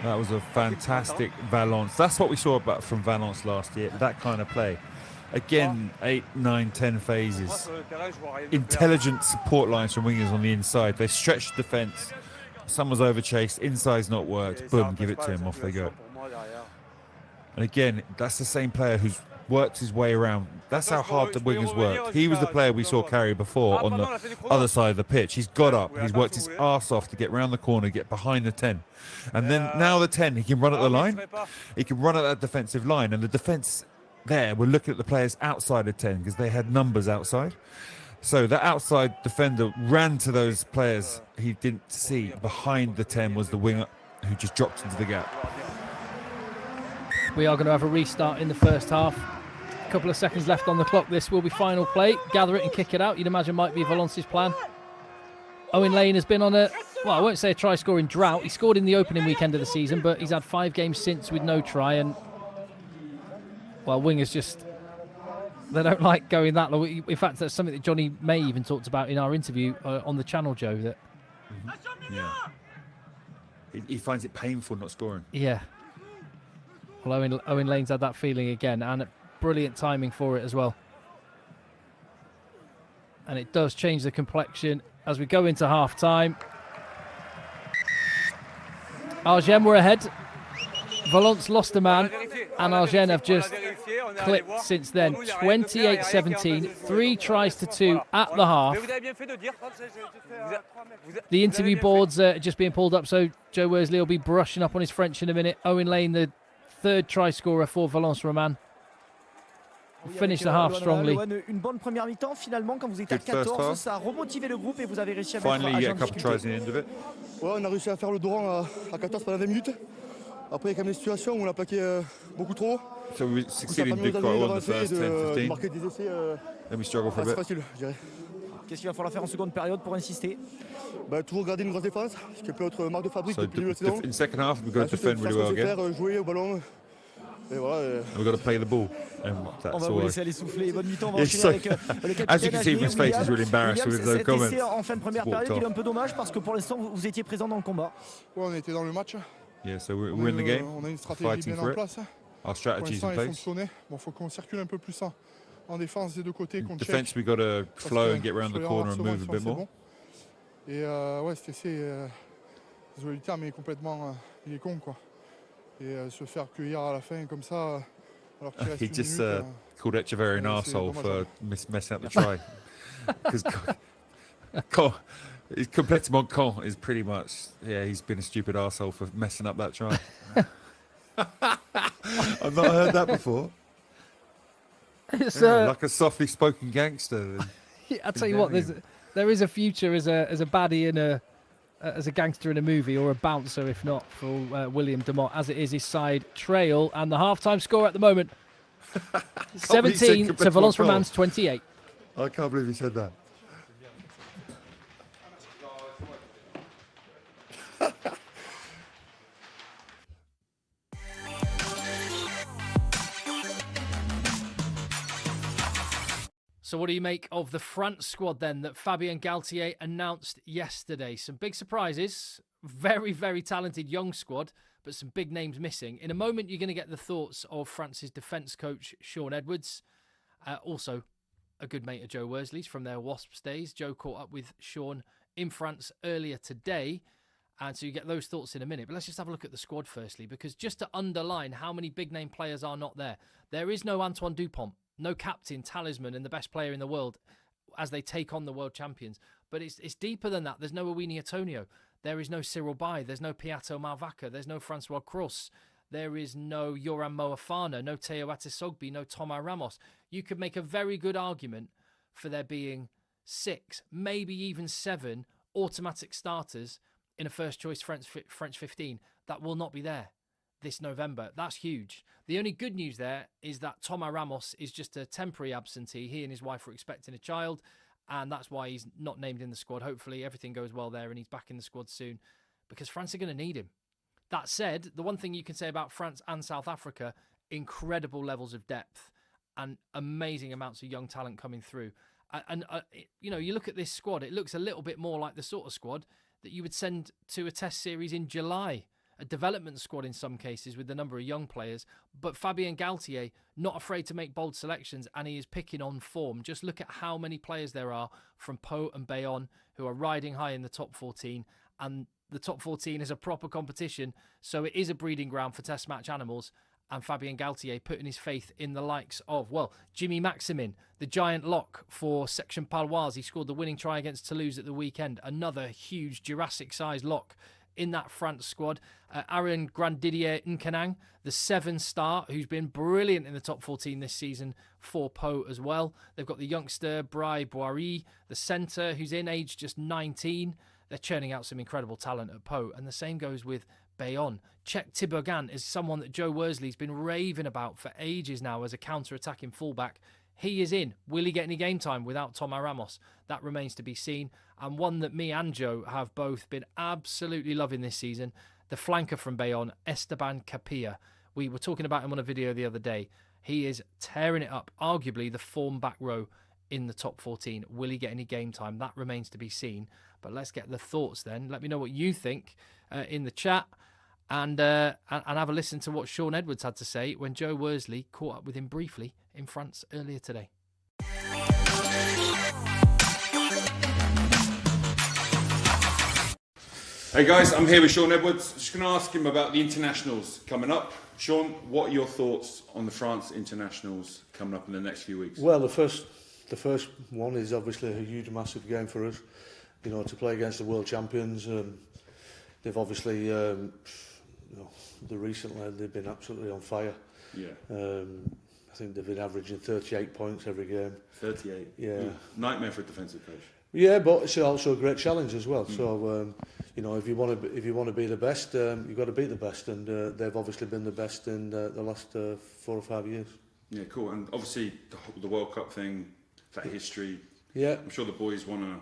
That was a fantastic Valence. That's what we saw from Valence last year, that kind of play. Again, 8, 9, 10 phases. Intelligent support lines from wingers on the inside. They stretched the defence. Someone's overchased. Inside's not worked. Boom, give it to him. Off they go. And again, that's the same player who's worked his way around. That's how hard the wingers work. He was the player we saw carry before on the other side of the pitch. He's got up. He's worked his arse off to get round the corner, get behind the 10. And then now the 10, he can run at the line. He can run at that defensive line. And the defence there, we're looking at the players outside the 10 because they had numbers outside. So the outside defender ran to those players he didn't see. Behind the 10 was the winger who just dropped into the gap. We are going to have a restart in the first half. A couple of seconds left on the clock. This will be final play. Gather it and kick it out. You'd imagine might be Valence's plan. Owen Lane has been on a, well, I won't say a try-scoring drought. He scored in the opening weekend of the season, but he's had 5 games since with no try. And, well, wingers just, they don't like going that low. In fact, that's something that Johnny May even talked about in our interview on the channel, Joe. That Yeah. He finds it painful not scoring. Yeah. Well, Owen Lane's had that feeling again, and brilliant timing for it as well. And it does change the complexion as we go into half-time. Agen were ahead. Valence lost a man, and Agen have just clipped since then. 28-17, 3 tries to 2 at the half. The interview boards are just being pulled up, so Joe Worsley will be brushing up on his French in a minute. Owen Lane, the 3rd try scorer for Valence Romans. Finish the half strongly. Une bonne première mi-temps finalement quand vous étiez à 14, ça a remotivé le groupe et vous avez réussi à mettre Finally, you get a Agen en couple tries difficulté. in the end of it. Ouais, on a réussi à faire le dos rang à 14 pendant 20 minutes. Après, il y a quand même des situations où on a plaqué beaucoup trop. So we Ça a succeeded in permis doing aux quite well in the d'avancer et first 10, de 15. marquer des essais Then we struggled for a assez bit. faciles, je dirais. Qu'est-ce qu'il va falloir faire en seconde période pour insister? Bah, toujours garder une grosse défense, ce qui peut être marque de fabrique So depuis le début de la saison. in second half, we've got to Ensuite, defend faire really well ce qu'on sait again. faire, jouer au ballon. Et voilà. And we've got to play the ball. And On that's va vous all. laisser aller souffler. Bonne mi-temps, on va Yeah, enchaîner so- avec le capitaine As you can see, Agen, his face is really embarrassed with no cet comments. essai en fin de première Just walked période, il est off. un peu dommage parce que pour l'instant, vous étiez présent dans le combat. Ouais, on était dans le match. Yeah, so we're in the game, On a une stratégie fighting bien for en it. place. Our Pour strategy's l'instant, in elle place. fonctionnait. Bon, il faut qu'on circule un peu plus en défense des deux côtés, qu'on check. Defense, we've got to Parce flow que and get round the sur les corner and move a renversements, bit c'est more. bon. Et ouais, cet essai, désolé du terme, mais complètement, il est con, quoi. Et se faire cueillir à la fin comme ça, alors qu'il reste He une just minute. called Echeverry an c'est arsehole for dommageable. messing up the try. Because complètement con is pretty much, yeah, he's been a stupid arsehole for messing up that try. I've not heard that before. It's, Yeah, like a softly spoken gangster. I'll tell you what, there is a future as a baddie in as a gangster in a movie, or a bouncer if not, for William Demott, as it is his side trail. And the half-time score at the moment, believe he said 17 to complètement Valence con. Romans 28. I can't believe he said that. So what do you make of the France squad then that Fabien Galtier announced yesterday? Some big surprises, very, very talented young squad, but some big names missing. In a moment, you're going to get the thoughts of France's defence coach, Sean Edwards. Also, a good mate of Joe Worsley's from their Wasps days. Joe caught up with Sean in France earlier today. And so you get those thoughts in a minute. But let's just have a look at the squad firstly, because just to underline how many big name players are not there. There is no Antoine Dupont, no captain, talisman, and the best player in the world as they take on the world champions. But it's deeper than that. There's no Owini Atonio. There is no Cyril Bay. There's no Piato Malvaca. There's no Francois Cross. There is no Yoram Moafana, no Teo Atisogbi, no Thomas Ramos. You could make a very good argument for there being 6, maybe even 7 automatic starters in a first-choice French 15 that will not be there this November. That's huge. The only good news there is that Thomas Ramos is just a temporary absentee. He and his wife were expecting a child, and that's why he's not named in the squad. Hopefully everything goes well there and he's back in the squad soon, because France are going to need him. That said, the one thing you can say about France and South Africa, incredible levels of depth and amazing amounts of young talent coming through. And you know, you look at this squad, it looks a little bit more like the sort of squad that you would send to a test series in July a development squad in some cases with the number of young players. But Fabien Galtier, not afraid to make bold selections, and he is picking on form. Just look at how many players there are from Pau and Bayonne who are riding high in the top 14, and the top 14 is a proper competition, so it is a breeding ground for test match animals. And Fabien Galtier putting his faith in the likes of, well, Jimmy Maximin, the giant lock for Section Paloise. He scored the winning try against Toulouse at the weekend. Another huge Jurassic-sized lock in that France squad. Aaron Grandidier Nkanang, the 7-star, who's been brilliant in the top 14 this season for Pau as well. They've got the youngster Brai Boiry, the centre, who's in age just 19. They're churning out some incredible talent at Pau. And the same goes with Bayonne. Czech Thibaut is someone that Joe Worsley's been raving about for ages now as a counter-attacking fullback. He is in. Will he get any game time without Thomas Ramos? That remains to be seen. And one that me and Joe have both been absolutely loving this season, the flanker from Bayonne, Esteban Capilla. We were talking about him on a video the other day. He is tearing it up, arguably the form back row in the top 14. Will he get any game time? That remains to be seen. But let's get the thoughts then. Let me know what you think in the chat. And have a listen to what Sean Edwards had to say when Joe Worsley caught up with him briefly in France earlier today. Hey guys, I'm here with Sean Edwards. Just going to ask him about the internationals coming up. Sean, what are your thoughts on the France internationals coming up in the next few weeks? Well, the first one is obviously a huge, massive game for us. You know, to play against the world champions. They've obviously, recently they've been absolutely on fire. Yeah. I think they've been averaging 38 points every game. 38. Yeah. Nightmare for a defensive coach. Yeah, but it's also a great challenge as well. So, if you want to be the best, you've got to beat the best, and they've obviously been the best in the last 4 or 5 years. Yeah, cool. And obviously the World Cup thing, that history. Yeah. I'm sure the boys want to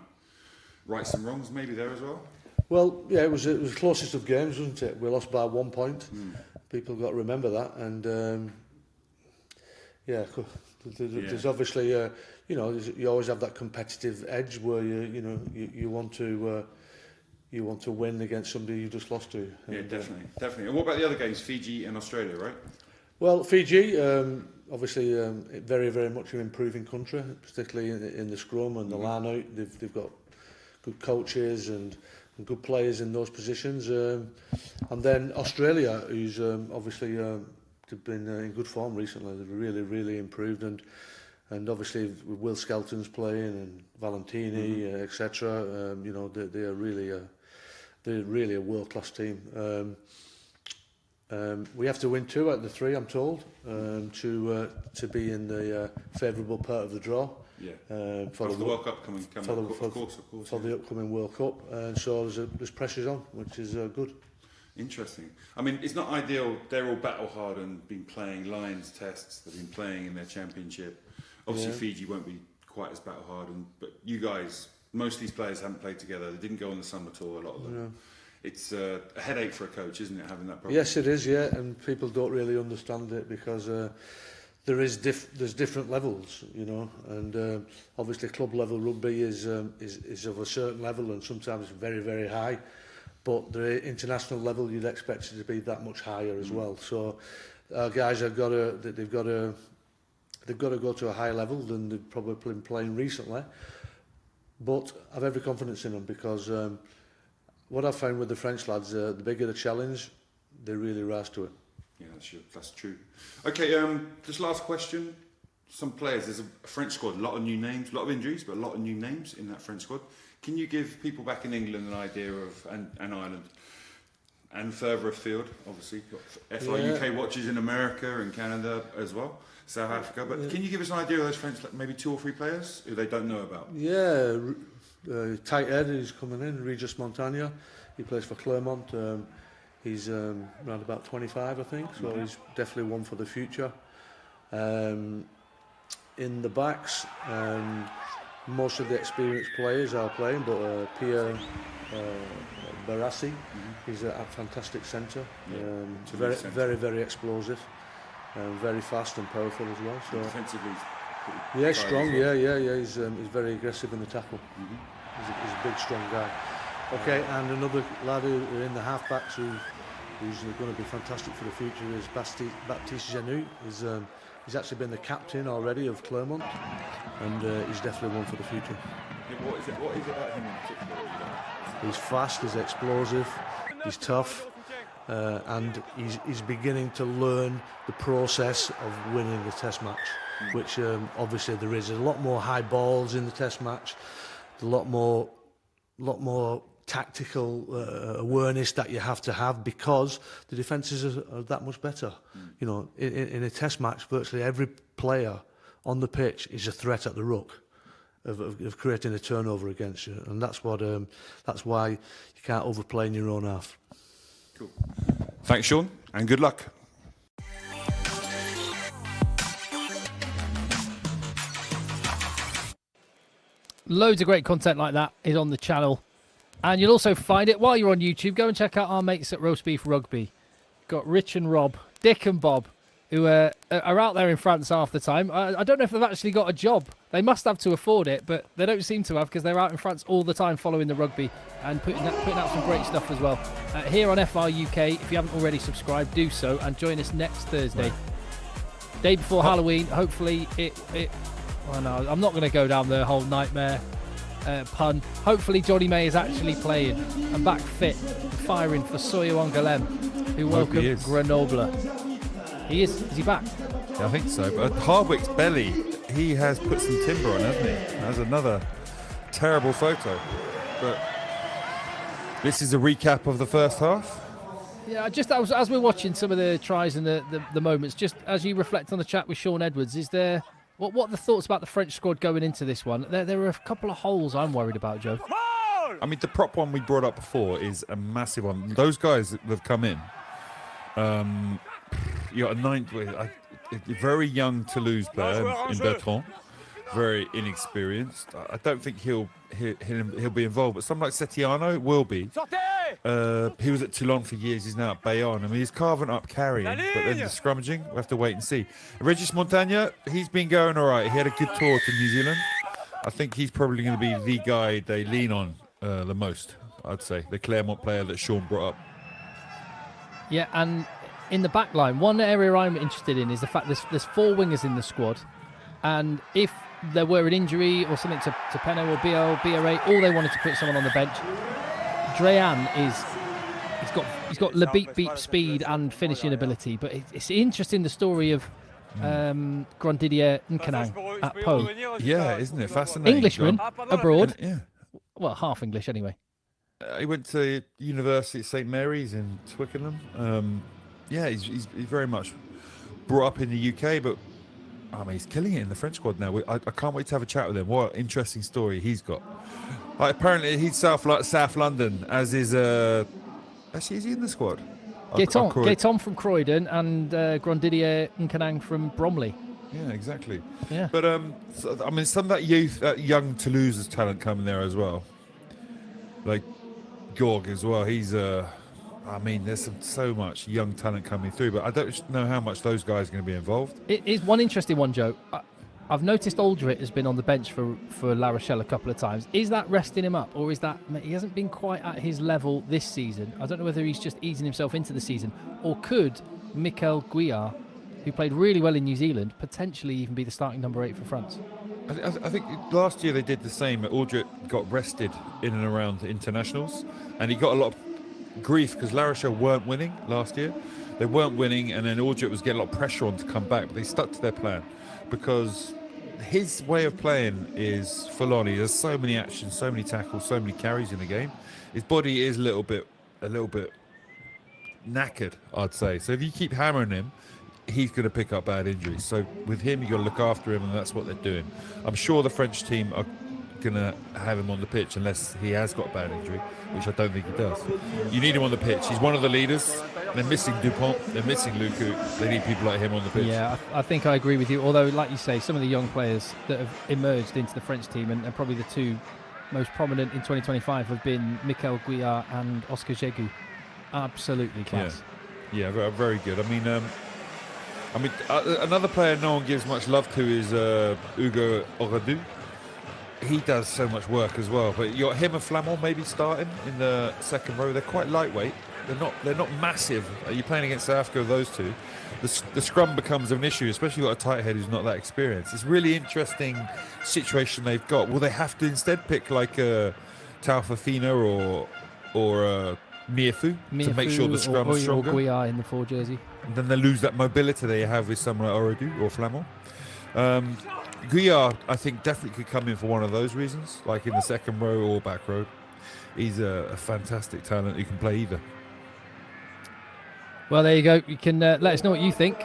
right some wrongs maybe there as well. Well, yeah, it was the closest of games, wasn't it? We lost by 1 point. People got to remember that, and there's obviously you always have that competitive edge where you want to win against somebody you just lost to. Yeah, definitely. And what about the other games, Fiji and Australia, right? Well, Fiji, obviously, very, very much an improving country, particularly in the scrum and the line out. They've got good coaches and good players in those positions. And then Australia, who's obviously been in good form recently. They've really, really improved. And obviously with Will Skelton's playing and Valentini, etc. They're really a world-class team. We have to win 2 out of the 3, I'm told, to be in the favourable part of the draw. Yeah. For the World Cup coming of course. For the upcoming World Cup, and so there's pressures on, which is good. Interesting. I mean, it's not ideal. They're all battle hard and been playing Lions tests. They've been playing in their championship. Obviously, Fiji won't be quite as battle hard, but you guys, most of these players haven't played together. They didn't go on the summer tour. A lot of them. Yeah. It's a headache for a coach, isn't it, having that problem? Yes, it is. Yeah, and people don't really understand it because there's different levels, and obviously club level rugby is of a certain level and sometimes very, very high. But the international level, you'd expect it to be that much higher as well. So our guys they've got to go to a higher level than they've probably been playing recently. But I've every confidence in them because what I've found with the French lads, the bigger the challenge, they really rise to it. Yeah, that's true. Okay, just last question. Some players, there's a French squad, a lot of new names, a lot of injuries, but a lot of new names in that French squad. Can you give people back in England an idea of, and Ireland, and further afield, obviously, FI UK watches in America and Canada as well, South Africa, but can you give us an idea of those French, maybe 2 or 3 players who they don't know about? Yeah, tight head is coming in, Regis Montagna, he plays for Clermont, he's around about 25 I think, so he's definitely one for the future. In the backs, most of the experienced players are playing, but Pierre Barassi, he's a fantastic centre, very, very explosive, very fast and powerful as well. So defensively, strong. He's very aggressive in the tackle. He's a big, strong guy. Okay, and another lad who in the half-backs who who's going to be fantastic for the future, is Baptiste Janut. He's actually been the captain already of Clermont, and he's definitely one for the future. What is it about him in particular? He's fast, he's explosive, he's tough, and he's beginning to learn the process of winning a test match, which obviously there is a lot more high balls in the test match, a lot more tactical awareness that you have to have, because the defences are that much better. You know, in a test match, virtually every player on the pitch is a threat at the ruck of creating a turnover against you, and that's why you can't overplay in your own half. Cool. Thanks, Sean, and good luck. Loads of great content like that is on the channel. And you'll also find it while you're on YouTube. Go and check out our mates at Roast Beef Rugby. Got Rich and Rob, Dick and Bob, who are out there in France half the time. I don't know if they've actually got a job. They must have to afford it, but they don't seem to have, because they're out in France all the time following the rugby and putting out some great stuff as well. Here on FR UK, if you haven't already subscribed, do so and join us next Thursday. Right. Day before Halloween. Hopefully oh no, I'm not going to go down the whole nightmare pun. Hopefully Johnny May is actually playing and back fit, firing for Soyo Angoulême, who welcomed Grenoble. He is. Is he back? Yeah, I think so. But Hardwick's belly, he has put some timber on, hasn't he? That's another terrible photo. But this is a recap of the first half. Yeah, just as we're watching some of the tries and the moments, just as you reflect on the chat with Sean Edwards, is there... What are the thoughts about the French squad going into this one? There are a couple of holes I'm worried about, Joe. I mean, the prop one we brought up before is a massive one. Those guys that have come in, you got a very young Toulouse player in Bertrand, very inexperienced. I don't think he'll be involved, but someone like Setiano will be. He was at Toulon for years. He's now at Bayonne. I mean, he's carving up carrying, but then the scrummaging, we'll have to wait and see. Regis Montagna, he's been going all right. He had a good tour to New Zealand. I think he's probably going to be the guy they lean on the most, I'd say. The Clermont player that Sean brought up. Yeah, and in the back line, one area I'm interested in is the fact there's 4 wingers in the squad, and if there were an injury or something to Penno or BRA, all they wanted to put someone on the bench. Dreyan he's got Le Beat speed and finishing ability, but it's interesting, the story of Grandidier Nkanang at Po. Yeah, isn't it fascinating? Englishman abroad. Yeah. Well, half English anyway. He went to University at St Mary's in Twickenham. Yeah, he's very much brought up in the UK, but I mean, he's killing it in the French squad now. I can't wait to have a chat with him. What an interesting story he's got. Apparently, he's South London, as is... actually, is he in the squad? Gaetan from Croydon and Grandidier Nkanang from Bromley. Yeah, exactly. Yeah. But, I mean, some of that youth, young Toulouse's talent coming there as well. Like Gorg as well. He's... I mean, there's so much young talent coming through, but I don't know how much those guys are going to be involved. It is one interesting one, Joe. I've noticed Aldrit has been on the bench for La Rochelle a couple of times. Is that resting him up, or is that he hasn't been quite at his level this season? I don't know whether he's just easing himself into the season, or could Mikel Guillard, who played really well in New Zealand, potentially even be the starting number 8 for France? I think last year they did the same. Aldrit got rested in and around the internationals, and he got a lot of grief because La Rochelle weren't winning last year. They weren't winning, and then Aldrit was getting a lot of pressure on to come back, but they stuck to their plan because his way of playing is full on. He has so many actions, so many tackles, so many carries in the game. His body is a little bit knackered, I'd say. So if you keep hammering him, he's going to pick up bad injuries. So with him, you've got to look after him, and that's what they're doing. I'm sure the French team are going to have him on the pitch unless he has got a bad injury, which I don't think he does. You need him on the pitch. He's one of the leaders. They're missing Dupont. They're missing Lucu. They need people like him on the pitch. Yeah, I think I agree with you. Although, like you say, some of the young players that have emerged into the French team, and probably the 2 most prominent in 2025 have been Mikel Guillard and Oscar Jegu. Absolutely class. Yeah, very good. I mean, another player no one gives much love to is Hugo Oradou. He does so much work as well, but you got him and Flamand maybe starting in the second row. They're quite lightweight. they're not massive. You're playing against South Africa with those two. The scrum becomes an issue, especially got a tight head who's not that experienced. It's a really interesting situation they've got. Will they have to instead pick like a Taufafina or Miefu to make sure the scrum is stronger? Or Guiar in the 4 jersey. And then they lose that mobility they have with someone like Orodu or Flamand. Guiar, I think, definitely could come in for one of those reasons, like in the second row or back row. He's a fantastic talent who can play either. Well, there you go. You can let us know what you think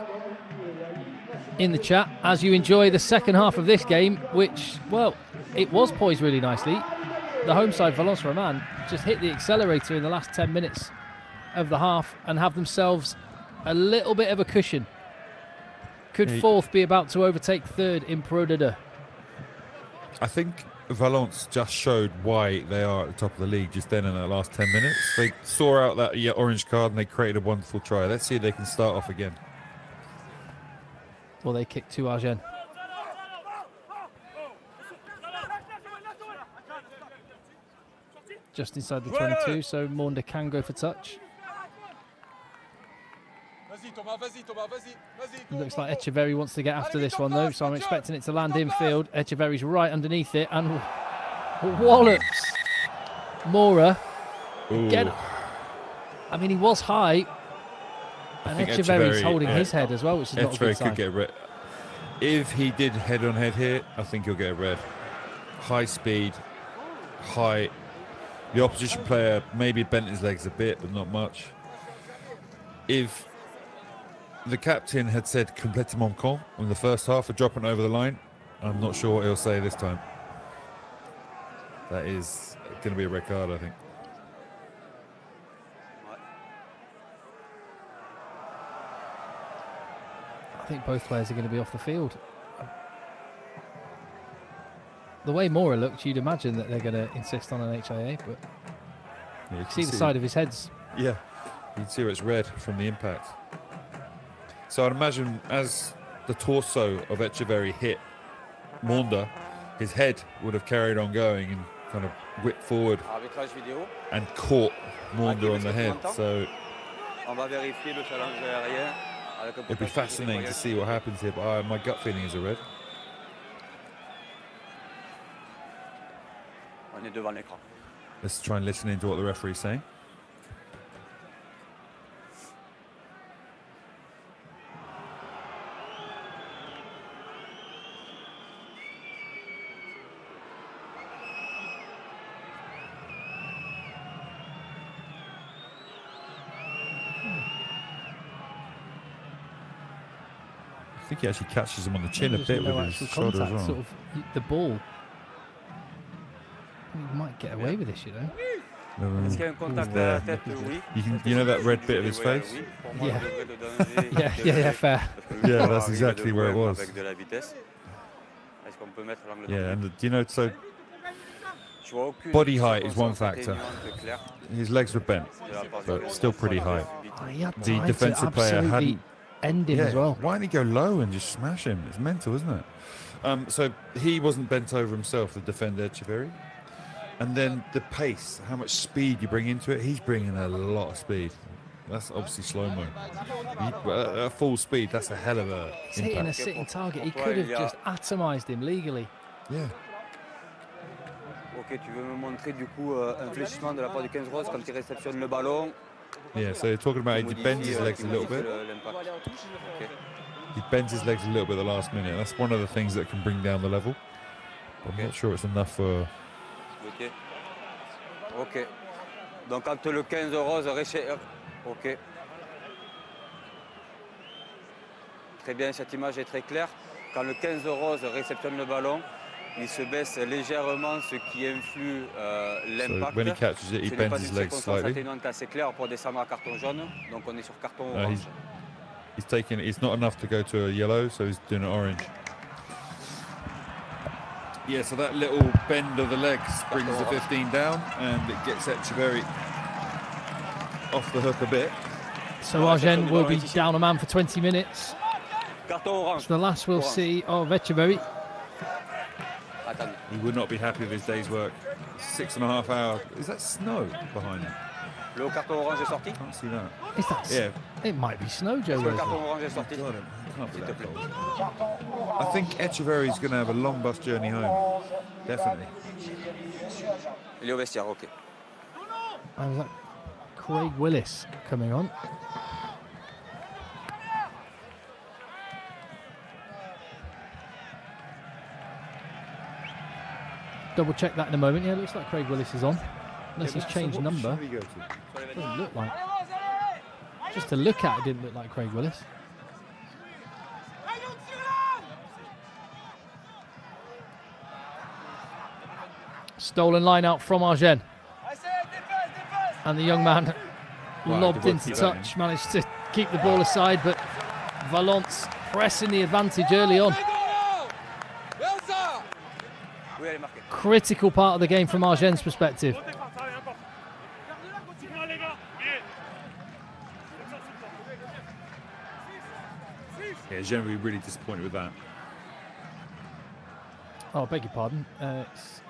in the chat as you enjoy the second half of this game, which, well, it was poised really nicely. The home side, Valence Romans, just hit the accelerator in the last 10 minutes of the half and have themselves a little bit of a cushion. Could fourth be about to overtake third in Pro D2? I think Valence just showed why they are at the top of the league just then in the last 10 minutes. They saw out that orange card and they created a wonderful try. Let's see if they can start off again. Well, they kicked to Agen. Just inside the 22, so Maunda can go for touch. Looks like Echeverry wants to get after this one though, so I'm expecting it to land infield. Echeverry's right underneath it and wallops Mora. Again, I mean, he was high, and Echeverry's holding his head as well, which is not a good sign. Could get a red. If he did head-on-head here, I think he'll get a red. High speed, height. The opposition player maybe bent his legs a bit, but not much. If the captain had said complètement con in the first half for dropping over the line, I'm not sure what he'll say this time. That is going to be a red card, I think. I think both players are going to be off the field. The way Mora looked, you'd imagine that they're going to insist on an HIA, but Yeah, you see the side of his head's. Yeah, you can see where it's red from the impact. So I'd imagine as the torso of Echeverry hit Maunda, his head would have carried on going and kind of whipped forward and caught Maunda on the head. So it'd be fascinating to see what happens here, but my gut feeling is a red. Let's try and listen into what the referee's saying. I think he actually catches him on the chin a bit with his shoulder as well. Sort of the ball. He might get away with this, you know. You know that red bit of his face? Yeah, fair. Yeah, that's exactly where it was. Yeah, and you know, so body height is one factor. His legs were bent, but still pretty high. The defensive player hadn't end him as well. Why didn't he go low and just smash him? It's mental, isn't it? So he wasn't bent over himself, the defender Echeverry. And then the pace, how much speed you bring into it. He's bringing a lot of speed. That's obviously slow-mo. At full speed, that's a hell of a He's hitting a sitting target. He could have just atomized him legally. Yeah. Ok, tu veux me montrer du coup un fléchissement de la part du 15 rose quand il réceptionne le ballon. Yeah, so you're talking about he bends his legs a little bit. He bends his legs a little bit at the last minute. That's one of the things that can bring down the level. I'm not sure it's enough for... Ok. Donc quand le 15 rose ok. Très bien, cette image est très claire. Quand le 15 rose réceptionne le ballon, il se baisse légèrement, ce qui influe l'impact. So when he catches it, he bends his legs slightly. C'est assez clair pour descendre à carton jaune. Donc on est sur carton orange. It's not enough to go to a yellow, so he's doing an orange. Yeah, so that little bend of the legs brings the 15 down, and it gets Echeverry off the hook a bit. So Agen will be down a man for 20 minutes. So the last we'll see of Echeverry. He would not be happy with his day's work. 6.5 hours. Is that snow behind him? Le carton orange est sorti. Can't see that. Is that? Yeah. It might be snow, Joe. Est-ce que le Leslie. carton orange est sorti? God, it can't be S'il te that plaît. cold. I think Echeverry's going to have a long bus journey home. Definitely. Il est au vestiaire, ok. And was that Craig Willis coming on? Double check that in a moment. Yeah, it looks like Craig Willis is on. Unless he's changed So what number. should we go to? Doesn't look like. Just to look at it, didn't look like Craig Willis. Stolen line out from Agen. And the young man lobbed into touch, managed to keep the ball aside, but Valence pressing the advantage early on. Critical part of the game from Agen's perspective. Yeah, generally really disappointed with that. Oh, beg your pardon. It's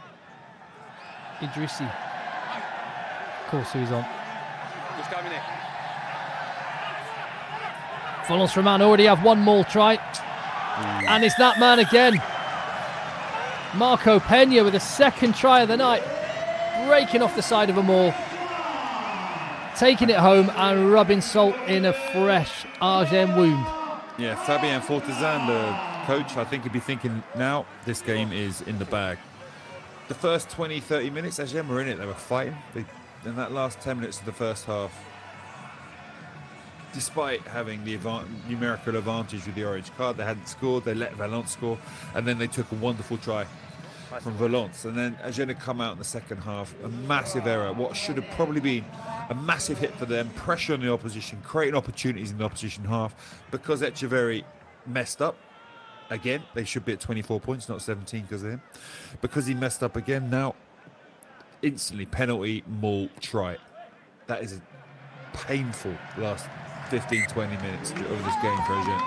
Idrissi. Of course, who's on. Valence Romans already have one more try. And it's that man again. Marco Pena with a second try of the night. Breaking off the side of a maul. Taking it home and rubbing salt in a fresh Agen wound. Yeah, Fabien Fortezan, the coach, I think he'd be thinking now this game is in the bag. The first 20, 30 minutes, Agen were in it. They were fighting. In that last 10 minutes of the first half, despite having the numerical advantage with the orange card, they hadn't scored. They let Valence score, and then they took a wonderful try from Valence. And then Agen had come out in the second half, a massive error. What should have probably been a massive hit for them, pressure on the opposition, creating opportunities in the opposition half. Because Echeverry messed up again, they should be at 24 points, not 17 because of him. Because he messed up again, now instantly penalty, maul, try. That is a painful last 15, 20 minutes of this game for Agen.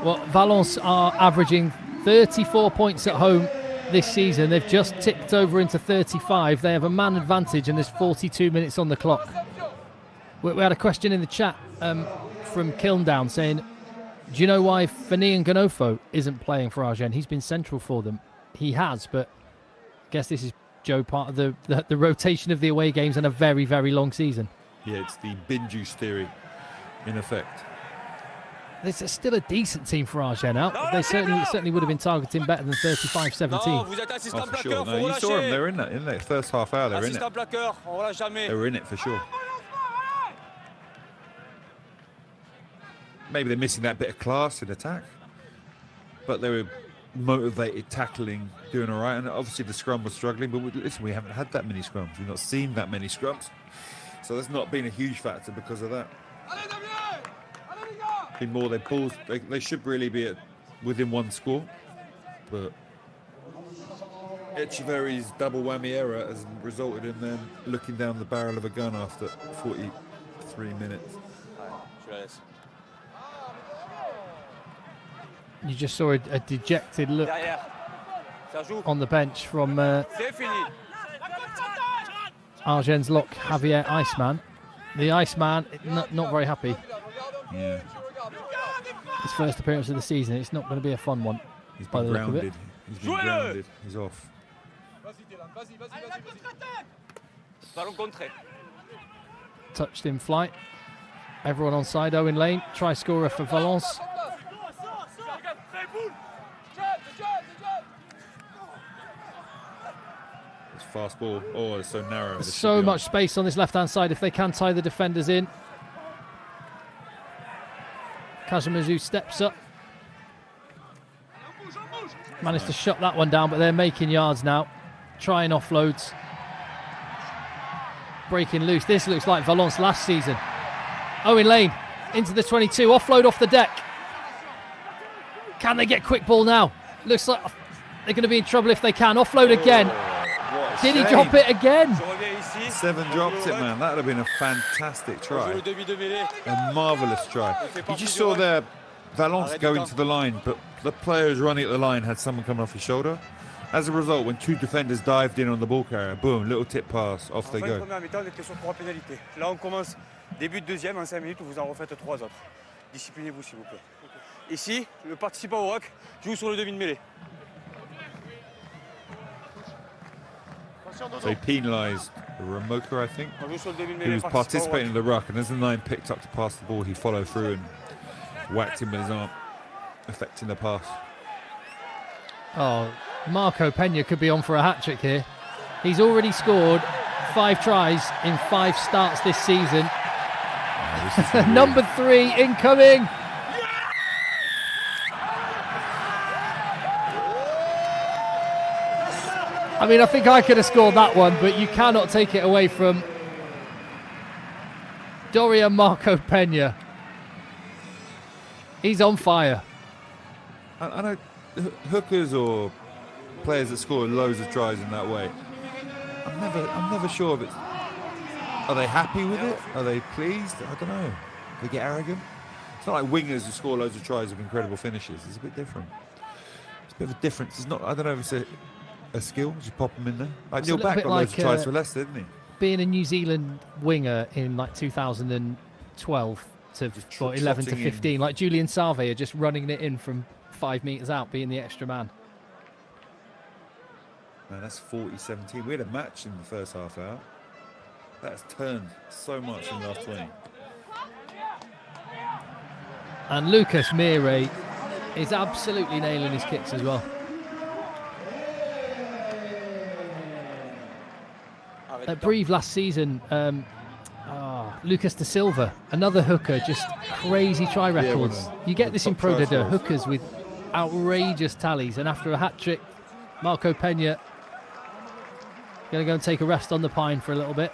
Well, Valence are averaging 34 points at home this season. They've just ticked over into 35. They have a man advantage and there's 42 minutes on the clock. We had a question in the chat from Kilndown saying, do you know why Fani Ganofo isn't playing for Agen? He's been central for them. He has, but I guess this is, Joe, part of the rotation of the away games and a very, very long season. Yeah, it's the bin juice theory in effect. There's still a decent team for Agen out. They certainly would have been targeting better than 35-17. Oh, for sure. No, you saw them. They were in that first half hour. They were in it. They were in it for sure. Maybe they're missing that bit of class in attack, but they were motivated, tackling, doing all right. And obviously the scrum was struggling, but listen, we haven't had that many scrums. We've not seen that many scrums. So that's not been a huge factor because of that. Been more their balls. They should really be within one score, but Echeverry's double whammy error has resulted in them looking down the barrel of a gun after 43 minutes. You just saw a dejected look on the bench from Agen's lock, Javier Iceman. The Iceman, not very happy. Yeah. His first appearance of the season. It's not going to be a fun one. He's been grounded. He's been grounded. He's off. Touched in flight. Everyone on side. Owen Lane, try scorer for Valence. It's fast ball. Oh, it's so narrow. There's so much space on this left-hand side if they can tie the defenders in. Kazamazu steps up. Managed to shut that one down, but they're making yards now. Trying offloads. Breaking loose. This looks like Valence last season. Owen Lane into the 22. Offload off the deck. Can they get quick ball now? Looks like they're going to be in trouble if they can. Offload again. Did he drop it again? 7 drops it, man. That would have been a fantastic try. A marvellous try. You just saw there Valence going to the line, but the players running at the line had someone coming off his shoulder. As a result, when 2 defenders dived in on the ball carrier, boom, little tip pass, off they go. Première mi-temps, on était sur 3 pénalités. Là, on commence début de deuxième, en 5 minutes, vous en refaites 3 autres. Disciplinez-vous, s'il vous plaît. Ici, le participant au rock joue sur le demi-de-mêlée. So he penalised Ramoka, I think, who was participating in the ruck, and as the 9 picked up to pass the ball, he followed through and whacked him with his arm, affecting the pass. Oh, Marco Pena could be on for a hat-trick here. He's already scored 5 tries in 5 starts this season. Oh, Number 3 incoming. I mean, I think I could have scored that one, but you cannot take it away from Dorian Marco Pena. He's on fire. I know hookers or players that score loads of tries in that way, I'm never sure of it. Are they happy with it? Are they pleased? I don't know. They get arrogant. It's not like wingers who score loads of tries with incredible finishes. It's a bit different. It's a bit of a difference. It's not. I don't know if it's a skill. Just pop them in there. Like Neil Back got loads of tries for Leicester, didn't he? Being a New Zealand winger in like 2012 to 11 to 15, in. Like Julian Sarve are just running it in from 5 metres out, being the extra man. Man, that's 40-17. We had a match in the first half hour. That's turned so much in the last 20. And Lucas Mire is absolutely nailing his kicks as well. At Brive last season, Lucas da Silva, another hooker, just crazy try records. You get this in Pro D2, hookers with outrageous tallies, and after a hat-trick, Marco Pena going to go and take a rest on the pine for a little bit.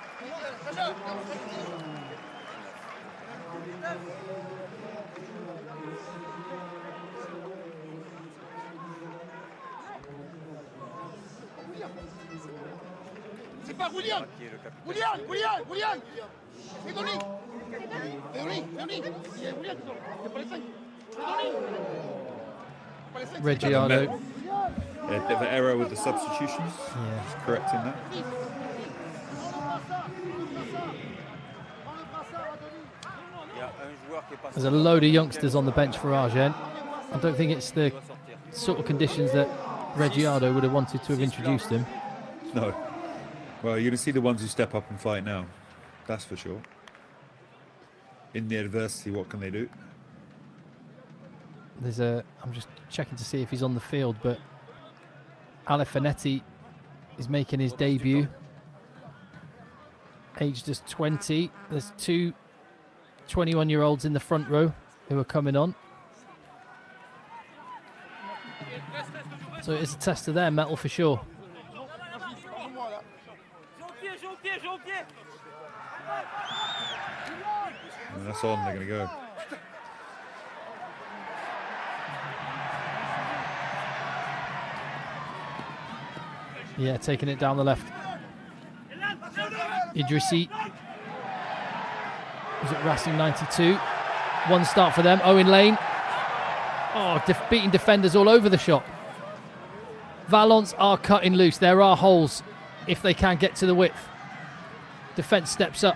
Reggiano. Yeah, a bit of an error with the substitutions. Yeah. Just correcting that. There's a load of youngsters on the bench for Agen. I don't think it's the sort of conditions that Reggiano would have wanted to have introduced him. No. Well, you're going to see the ones who step up and fight now. That's for sure. In the adversity, what can they do? I'm just checking to see if he's on the field, but Ale Fanetti is making his debut. Aged as 20. There's 2 21-year-olds in the front row who are coming on. So it's a test of their mettle for sure. And that's on, they're going to go. Yeah, taking it down the left. Idrissi. Was it Racing 92? One start for them. Owen Lane. Oh, beating defenders all over the shop. Valence are cutting loose. There are holes if they can get to the width. Defence steps up.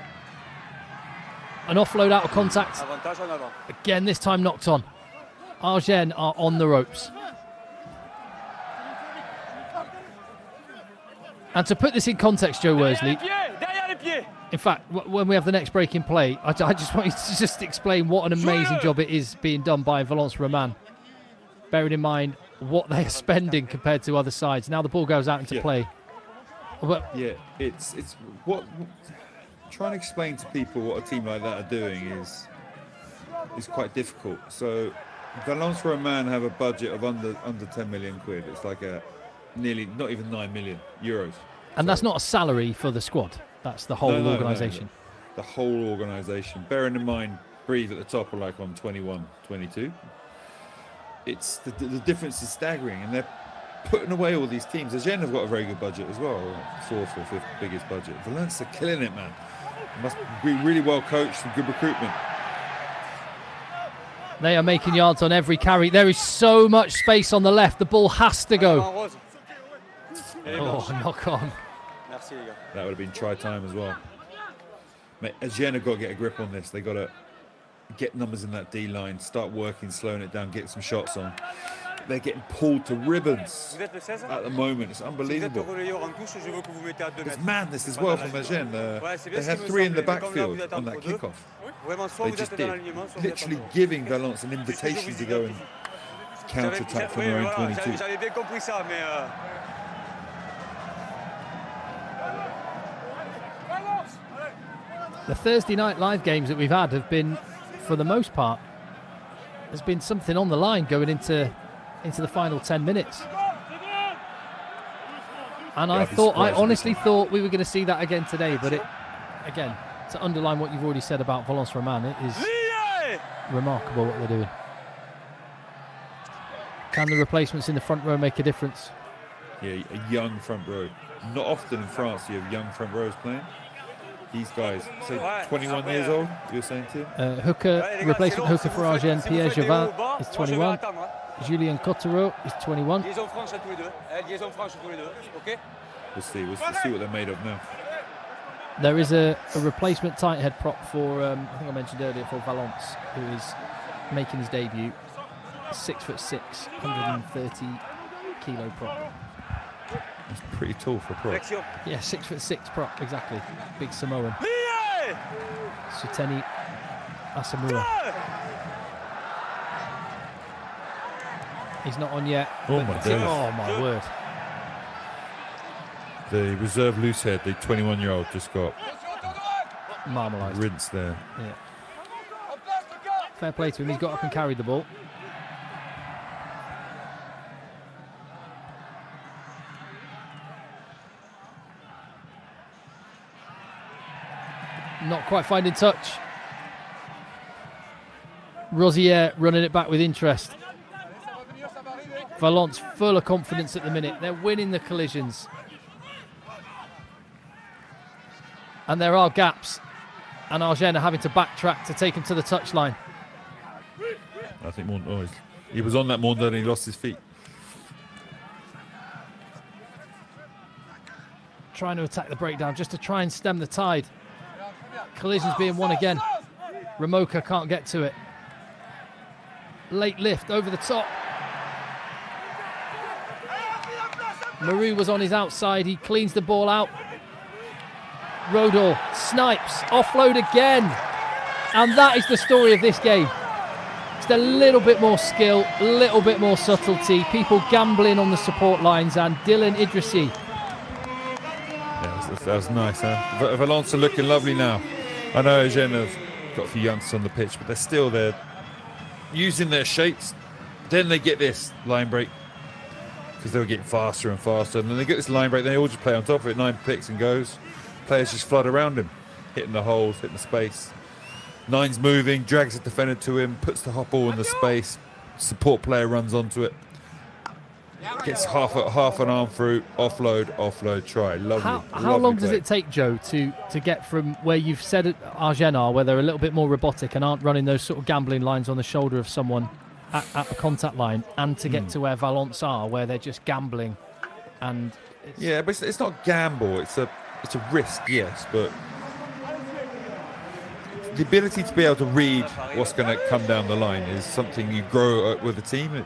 An offload out of contact. Again, this time knocked on. Agen are on the ropes. And to put this in context, Joe Worsley, in fact, when we have the next break in play, I just want you to just explain what an amazing job it is being done by Valence Romans, bearing in mind what they are spending compared to other sides. Now the ball goes out into play. Yeah, it's what trying to explain to people what a team like that are doing is quite difficult. So Valence Romans have a budget of under 10 million quid. It's like a nearly not even 9 million euros. And that's not a salary for the squad. That's the whole organisation. No. The whole organisation. Bearing in mind, Brive at the top are like on 21, 22. It's the difference is staggering, and they're putting away all these teams. Agen have got a very good budget as well, 4th or 5th biggest budget. Valence are killing it, man. Must be really well coached and good recruitment. They are making yards on every carry. There is so much space on the left. The ball has to go. Oh, knock on. Merci les gars. That would have been try time as well. Mate, Agen have got to get a grip on this. They got to get numbers in that D line, start working, slowing it down, get some shots on. They're getting pulled to ribbons at the moment. It's unbelievable. There's madness as well from Agen. They had 3 in the backfield on that kickoff. They just did. Literally giving Valence an invitation to go and counter-attack from their own 22. The Thursday night live games that we've had have been, for the most part, there's been something on the line going into the final 10 minutes. And I honestly thought we were going to see that again today, but again, to underline what you've already said about Valence Romans, it is remarkable what they're doing. Can the replacements in the front row make a difference? Yeah, a young front row. Not often in France you have young front rows playing. These guys, so 21 years old, you're saying, Tim? Replacement hooker for Agen, Pierre Javin is 21. Julien Cottereau is 21. We'll see what they're made of now. There is a replacement tight head prop for, I think I mentioned earlier, for Valence, who is making his debut. 6'6", 130 kilo prop. That's pretty tall for a prop. Yeah, 6'6" prop, exactly. Big Samoan. Suteni Asamoah. He's not on yet. Oh my goodness. Oh my word. The reserve loose head, the 21-year-old, just got Marmalised. rinsed there. Yeah. Fair play to him. He's got up and carried the ball. Not quite finding touch. Rosier running it back with interest. Valence full of confidence at the minute. They're winning the collisions. And there are gaps. And Agen are having to backtrack to take him to the touchline. I think he was on that Monda and he lost his feet. Trying to attack the breakdown just to try and stem the tide. Collisions being won again. Ramoka can't get to it. Late lift over the top. Maru was on his outside. He cleans the ball out. Rodol snipes. Offload again. And that is the story of this game. Just a little bit more skill, a little bit more subtlety. People gambling on the support lines, and Dylan Idrissi. Yeah, that was nice, huh? Valence are looking lovely now. I know Agen have got a few youngsters on the pitch, but they're using their shapes. Then they get this line break, because they were getting faster and faster. And then they get this line break, they all just play on top of it. 9 picks and goes. Players just flood around him, hitting the holes, hitting the space. 9's moving, drags the defender to him, puts the hot ball in the space. Support player runs onto it. Gets half an arm through, offload, try. Lovely. How long does it take, Joe, to get from where you've said Agen are, where they're a little bit more robotic and aren't running those sort of gambling lines on the shoulder of someone at the contact line, and to get to where Valence are, where they're just gambling? And yeah, but it's not gamble. It's a risk, yes, but the ability to be able to read what's going to come down the line is something you grow with a team.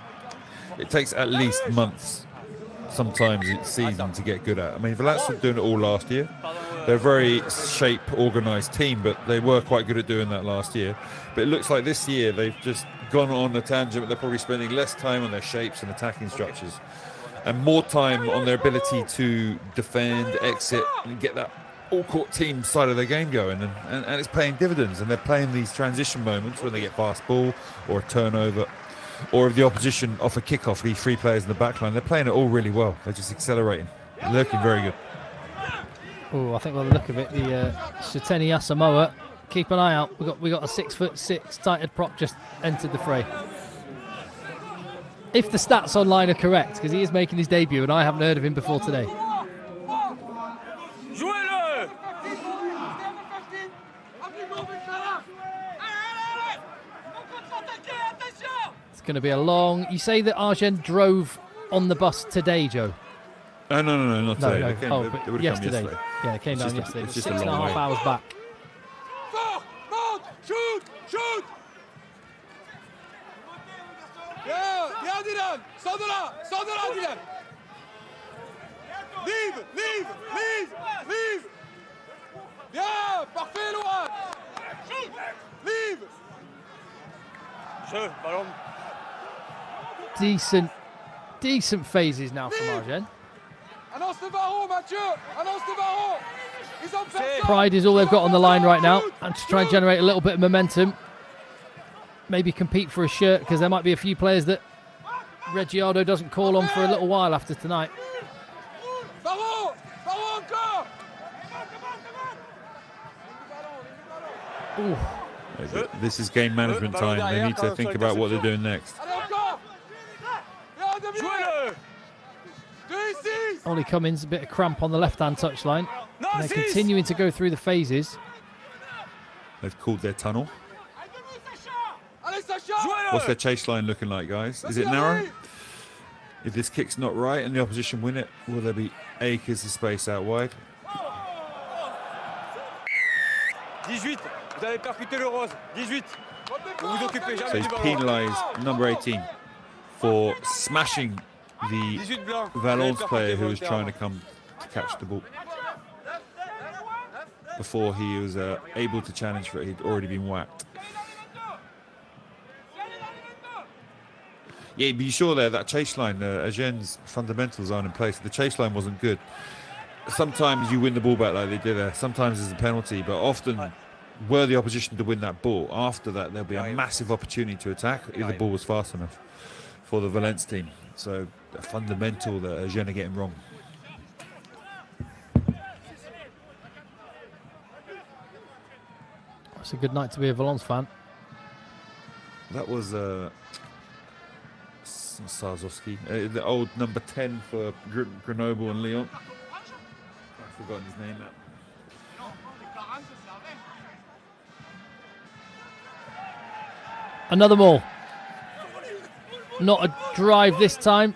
It takes at least months, sometimes it's season, to get good at. I mean, Valence were doing it all last year. They're a very organised team, but they were quite good at doing that last year. But it looks like this year they've just gone on a tangent, but they're probably spending less time on their shapes and attacking structures and more time on their ability to defend, exit, and get that all-court team side of their game going. And it's paying dividends, and they're playing these transition moments when they get fast ball or a turnover, or if the opposition off a kickoff, these 3 players in the back line, they're playing it all really well. They're just accelerating. They're looking very good. Oh, I think by the look of it, the Suteni Asamoah, keep an eye out. We got a 6'6" tight head prop just entered the fray. If the stats online are correct, because he is making his debut and I haven't heard of him before today. It's going to be a long... You say that Agen drove on the bus today, Joe? Oh, no, not today. No. They came, Oh, they but would've come yesterday. Yeah, they came down yesterday. It's just 6.5 hours back. Shoot! Viens Dylan! Sors de là Dylan! Vive! Viens! Parfait Laurent! Vive! Jeu, ballon. Decent phases now from Agen. Annonce le baron, Mathieu! Annonce le baron! Ils ont personne! Pride is all they've got on the line right now, and to try and generate a little bit of momentum. Maybe compete for a shirt, because there might be a few players that Reggiardo doesn't call on for a little while after tonight. Baron encore! Ooh. This is game management time. They need to think about what they're doing next. Ollie Cummins, a bit of cramp on the left-hand touchline. And they're continuing to go through the phases. They've called their tunnel. What's their chase line looking like, guys? Is it narrow? If this kick's not right and the opposition win it, will there be acres of space out wide? 18, vous avez percuté le rose. 18, vous vous occupez So jamais he's du ballon. penalised number 18 for smashing the 18 blanc. Valence player who was trying to come to catch the ball. Before he was able to challenge for it, he'd already been whacked. Yeah, but you saw there that chase line, Agen's fundamentals aren't in place. The chase line wasn't good. Sometimes you win the ball back like they did there. Sometimes there's a penalty, but often were the opposition to win that ball, after that there'll be a massive opportunity to attack if the ball was fast enough for the Valence team. So a fundamental that Agen are getting wrong. It's a good night to be a Valence fan. That was Sarzowski, the old number 10 for Grenoble and Lyon. I've forgotten his name now. Another maul. Not a drive this time.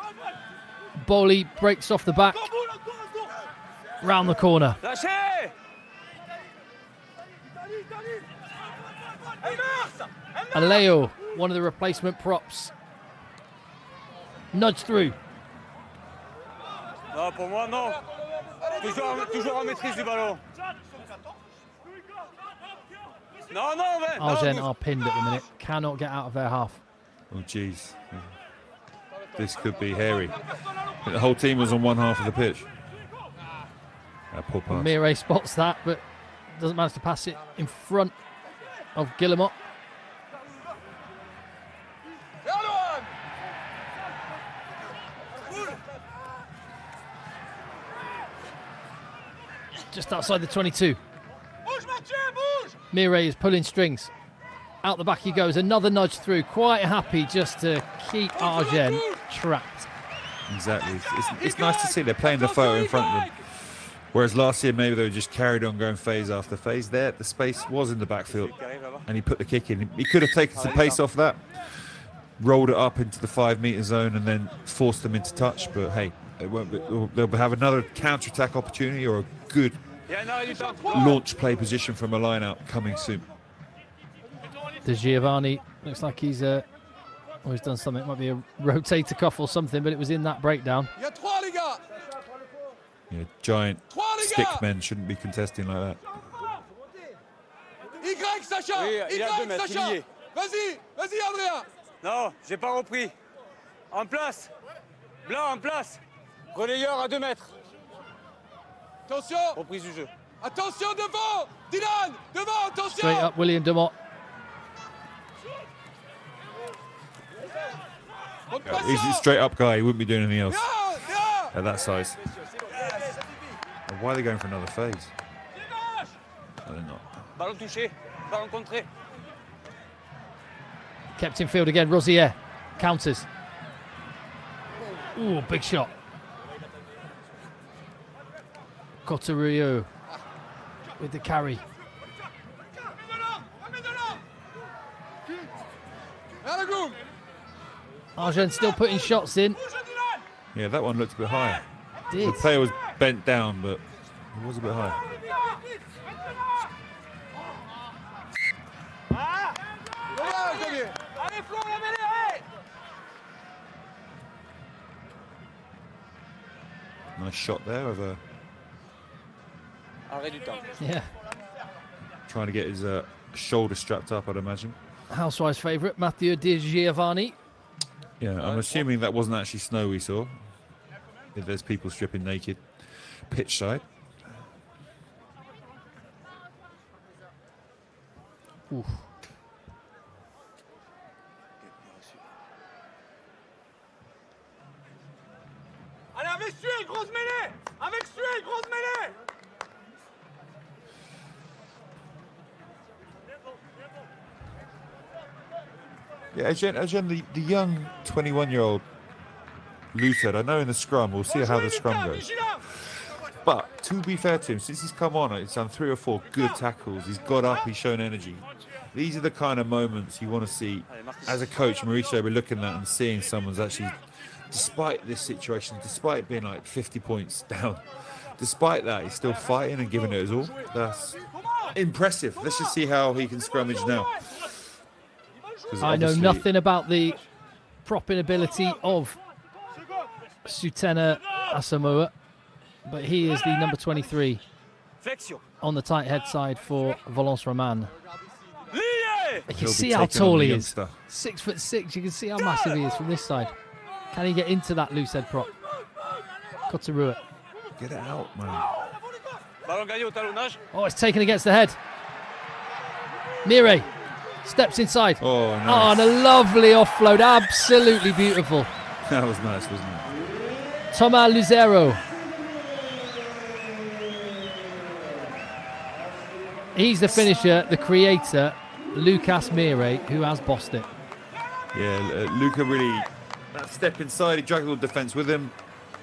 Bowley breaks off the back. Round the corner. Lâchez! Aleo, one of the replacement props. Nudge through. Non, pour moi, non. Toujours en maîtrise du ballon. Non, Agen are pinned at the minute. Cannot get out of their half. Oh, jeez. This could be hairy. The whole team was on one half of the pitch. Poor pass. Mire spots that, but doesn't manage to pass it in front of Guillemot. Just outside the 22. Mire is pulling strings. Out the back he goes. Another nudge through. Quite happy just to keep Agen trapped. Exactly. It's nice to see they're playing the photo in front of them. Whereas last year, maybe they were just carried on going phase after phase. There, the space was in the backfield, and he put the kick in. He could have taken some pace off that, rolled it up into the 5 metre zone, and then forced them into touch. But hey, it won't be, they'll have another counter-attack opportunity or a good launch play position from a line-out coming soon. De Giovanni looks like he's done something. It might be a rotator cuff or something, but it was in that breakdown. Yeah, giant stick men shouldn't be contesting like that. Y, Sacha! Y, Sacha! Vas-y, Adrien! Non, j'ai pas repris. En place. Blanc, en place. Relayeur à 2 mètres. Attention! Reprise du jeu. Attention devant! Dylan! Devant, attention! Straight up, William Demott. He's a straight up guy. He wouldn't be doing anything else at that size. And why are they going for another phase? No, they're not. Ballon touché. Ballon contré. Kept in field again. Rosier counters. Ooh, big shot. Couturier with the carry. Agen still putting shots in. Yeah, that one looked a bit higher. did. The player was bent down, but it was a bit high. Nice shot there of Yeah. trying to get his shoulder strapped up, I'd imagine. Housewives' favourite, Mathieu Di Giovanni. Yeah, I'm assuming that wasn't actually snow we saw. If there's people stripping naked pitch side. Oof. Allez, avec celui, grosse mêlée. Avec celui, grosse mêlée. Yeah, Agen, the young 21-year-old Lucid, I know in the scrum, we'll see how the scrum goes. But to be fair to him, since he's come on, he's done 3 or 4 good tackles. He's got up, he's shown energy. These are the kind of moments you want to see as a coach. Mauricio, we're looking at and seeing someone's actually, despite this situation, despite being like 50 points down, despite that, he's still fighting and giving it his all. That's impressive. Let's just see how he can scrummage now. I know nothing about the propping ability of Sutena Asamoah, but he is the number 23 on the tight head side for Valence Romans. You can see how tall he is. 6'6". You can see how massive he is from this side. Can he get into that loose head prop? Cotarua. Get it out, man. Oh, it's taken against the head. Mire steps inside. Oh, nice. Oh, and a lovely offload. Absolutely beautiful. That was nice, wasn't it? Thomas Luzero. He's the finisher, the creator, Lucas Mire, who has bossed it. Yeah, Luca really, that step inside, he dragged all the defence with him,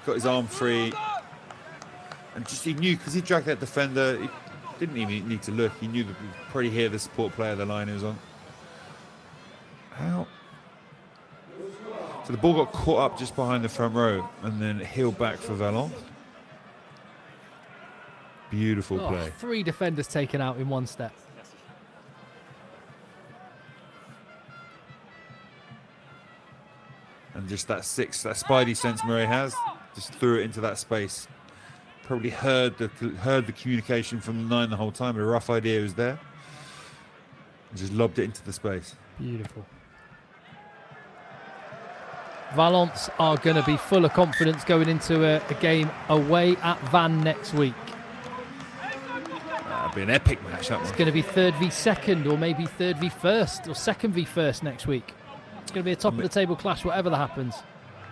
got his arm free, and just he knew, because he dragged that defender, he didn't even need to look, he knew that he'd probably hear the support player the line he was on. How? So the ball got caught up just behind the front row and then heeled back for Valence. Beautiful play. 3 defenders taken out in one step. And just that spidey sense Murray has, just threw it into that space. Probably heard the communication from the 9 the whole time, but a rough idea was there. And just lobbed it into the space. Beautiful. Valence are going to be full of confidence going into a game away at Vannes next week. That'll be an epic match, that one. It's going to be 3rd v 2nd, or maybe 3rd v 1st, or 2nd v 1st next week. It's going to be a top of the table clash, whatever that happens.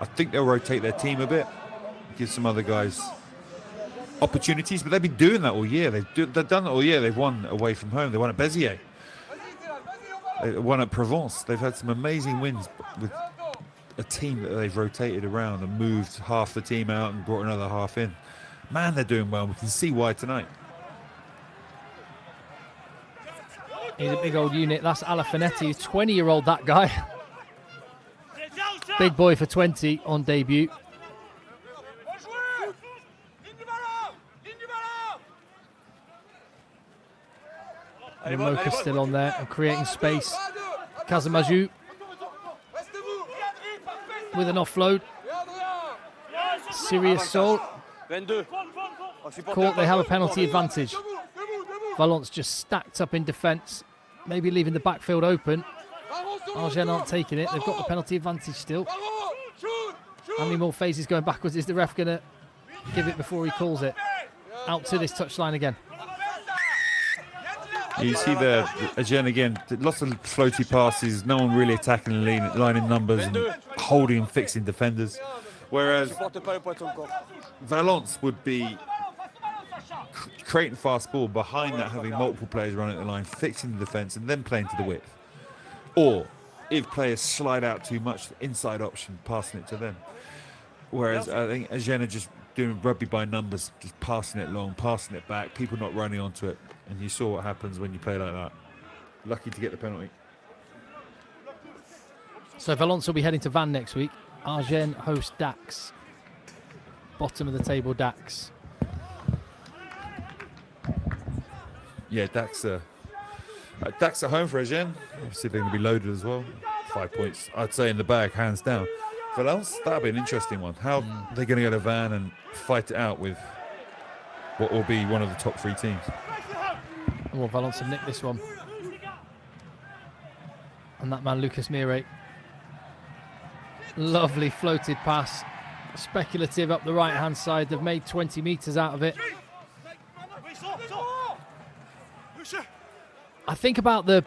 I think they'll rotate their team a bit, give some other guys opportunities, but they've been doing that all year. They've done it all year. They've won away from home. They won at Béziers. They won at Provence. They've had some amazing wins with a team that they've rotated around and moved half the team out and brought another half in. Man, they're doing well. We can see why tonight. He's a big old unit. That's Alafinetti, 20-year-old, that guy. Big boy for 20 on debut. And Mocha's still on there and creating space. Kazamaju with an offload. Serious Soul caught. They have a penalty advantage. Valence just stacked up in defence, maybe leaving the backfield open. Agen aren't taking it. They've got the penalty advantage still. How many more phases going backwards? Is the ref going to give it before he calls it? Out to this touchline again. You see there, Agen again, lots of floaty passes, no one really attacking the line in numbers and holding and fixing defenders. Whereas Valence would be creating fast ball, behind that having multiple players running at the line, fixing the defence and then playing to the width. Or if players slide out too much, inside option, passing it to them. Whereas I think Agen are just doing rugby by numbers, just passing it long, passing it back, people not running onto it. And you saw what happens when you play like that. Lucky to get the penalty. So Valence will be heading to Vannes next week. Agen host Dax. bottom of the table Dax. Yeah, Dax at home for Agen. Obviously, they're going to be loaded as well. 5 points, I'd say, in the bag, hands down. Valence, that'll be an interesting one. How they're going to go to Van and fight it out with what will be one of the top 3 teams. Oh, Valence have nicked this one. And that man, Lucas Mire. Lovely floated pass. Speculative up the right-hand side. They've made 20 metres out of it. I think about the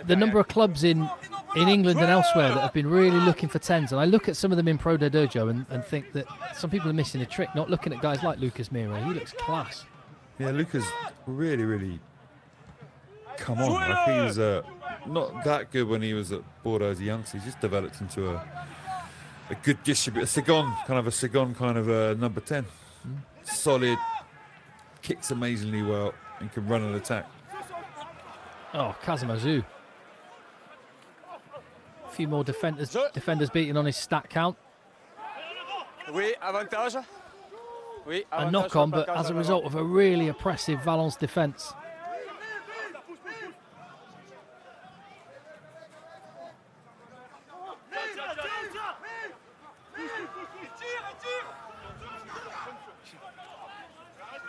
number of clubs in England and elsewhere that have been really looking for 10s, and I look at some of them in Pro de Dojo and think that some people are missing a trick, not looking at guys like Lucas Mire. He looks class. Yeah, Lucas really, really come on. Like, he was not that good when he was at Bordeaux as a youngster. He just developed into a good distributor, kind of number 10. Solid, kicks amazingly well, and can run an attack. Oh, Kazumazu. A few more defenders beaten on his stat count. Oui, avantage. Oui, A knock on, but as a result of a really oppressive Valence defence.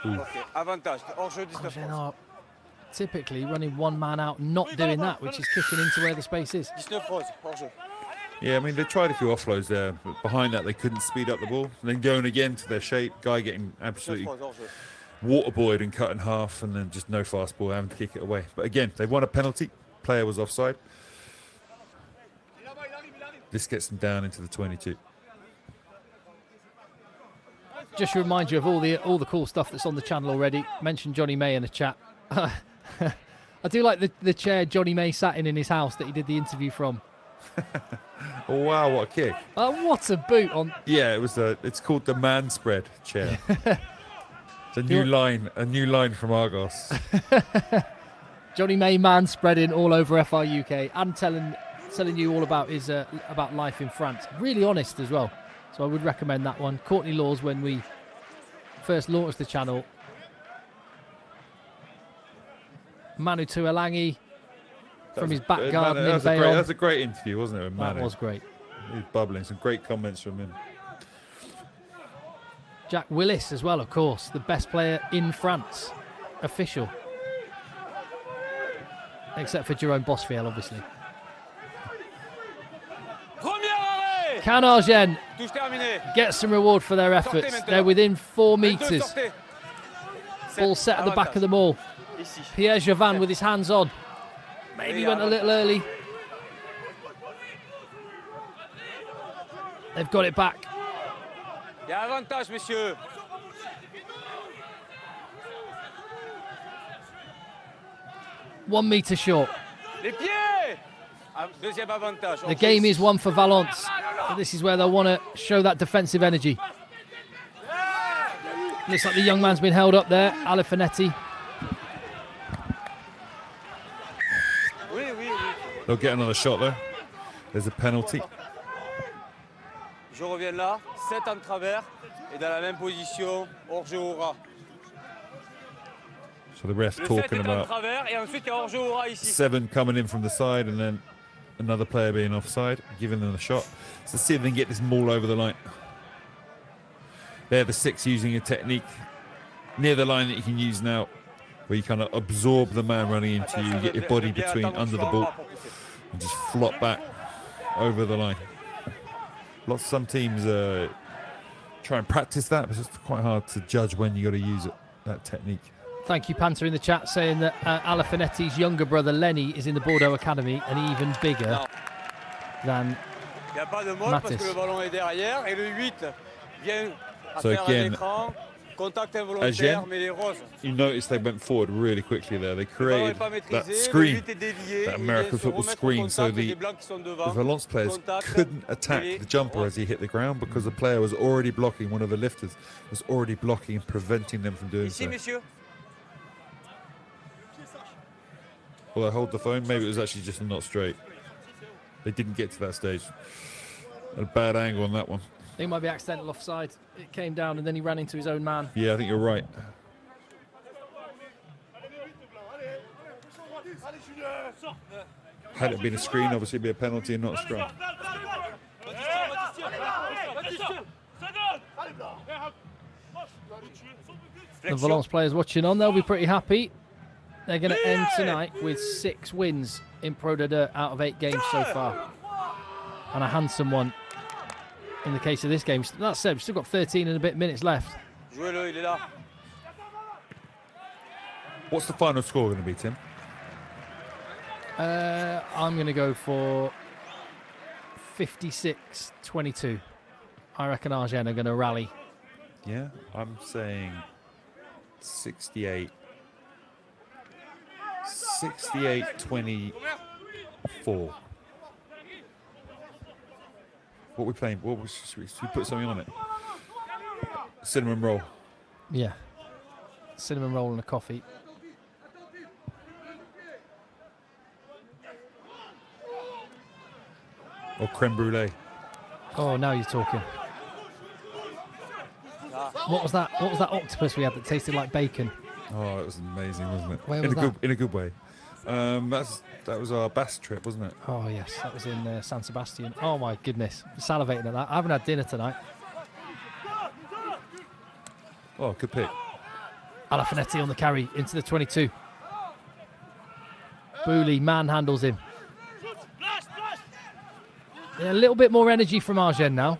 Okay, avantage. Hors-jeu 19 Agen are typically running one man out, not doing that, which is kicking into where the space is. 19 hors-jeu. Yeah, I mean, they tried a few offloads there, but behind that, they couldn't speed up the ball. And then going again to their shape, guy getting absolutely waterboarded and cut in half, and then just no fast ball, having to kick it away. But again, they won a penalty. Player was offside. This gets them down into the 22. Just to remind you of all the cool stuff that's on the channel already. Mentioned Johnny May in the chat. I do like the chair Johnny May sat in his house that he did the interview from. Oh, wow, what a kick. What a boot on. Yeah, it's called the man spread chair. It's a new line from Argos. Johnny May man spreading all over FR UK and telling you all about his about life in France. Really honest as well. So I would recommend that one. Courtney Laws, when we first launched the channel. Manu Tuolangi from his back garden in Bayonne. That's a great interview, wasn't it, with Manu? That was great. He was bubbling. Some great comments from him. Jack Willis as well, of course. The best player in France. Official. Except for Jerome Bosfiel, obviously. Can Agen get some reward for their efforts? They're within 4 metres. Ball set at the back of the maul. Pierre Javan with his hands on. Maybe went a little early. They've got it back. Il y a avantage, messieurs. 1 metre short. Les pieds. Deuxième avantage. The game is one for Valence. But this is where they'll want to show that defensive energy. Looks like the young man's been held up there, Alifinetti. They'll get another shot though. There's a penalty. Je reviens là, 7 en travers et dans la même position, hors-jeu au ras. So the ref talking about 7 coming in from the side and then another player being offside, giving them a shot. So let's see if they can get this maul over the line. They're the 6 using a technique near the line that you can use now, where you kind of absorb the man running into you, get your body between under the ball, and just flop back over the line. Some teams try and practice that, but it's quite hard to judge when you got to use it, that technique. Thank you, Panther, in the chat, saying that Alafinetti's younger brother Lenny is in the Bordeaux Academy and even bigger than Mattis. So again, Agen, you notice they went forward really quickly there. They created that screen, that American football screen, so the Valence players couldn't attack the jumper as he hit the ground because the player was already blocking, one of the lifters was already blocking and preventing them from doing so. Well, I hold the phone, maybe it was actually just not straight. They didn't get to that stage. A bad angle on that one. He might be accidental offside. It came down and then he ran into his own man. Yeah, I think you're right. Had it been a screen, obviously it'd be a penalty and not a scrum. The Valence players watching on, they'll be pretty happy. They're going to end tonight with 6 wins in Pro de Deux out of 8 games so far. And a handsome one in the case of this game. That said, we've still got 13 and a bit minutes left. What's the final score going to be, Tim? I'm going to go for 56-22. I reckon Agen are going to rally. Yeah, I'm saying 68. 68-24. What we playing? Should we put something on it? Cinnamon roll. Yeah. Cinnamon roll and a coffee. Or creme brulee. Oh, now you're talking. What was that? What was that octopus we had that tasted like bacon? Oh, it was amazing, wasn't it? Where was that? In a good way. That was our Bass trip, wasn't it? Oh yes, that was in San Sebastian. Oh my goodness, I'm salivating at that. I haven't had dinner tonight. Oh, good pick. Alafinetti on the carry into the 22. Booley manhandles him. Yeah, a little bit more energy from Agen now.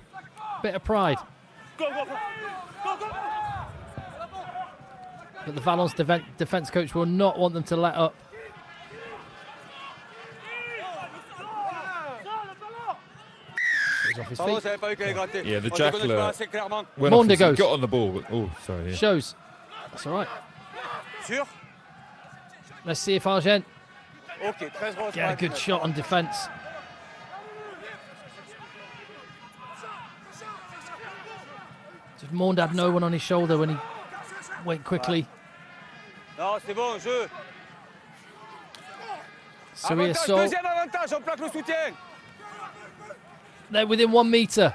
Bit of pride. But the Valence defence coach will not want them to let up. He's off his feet. Yeah, the jackler. Monde goes. Got on the ball. But, oh, sorry. Yeah. Shows. That's all right. Let's see if Agen get a good shot on defence. Just Monde had no one on his shoulder when he went quickly. Saria Sol. They're within 1 metre.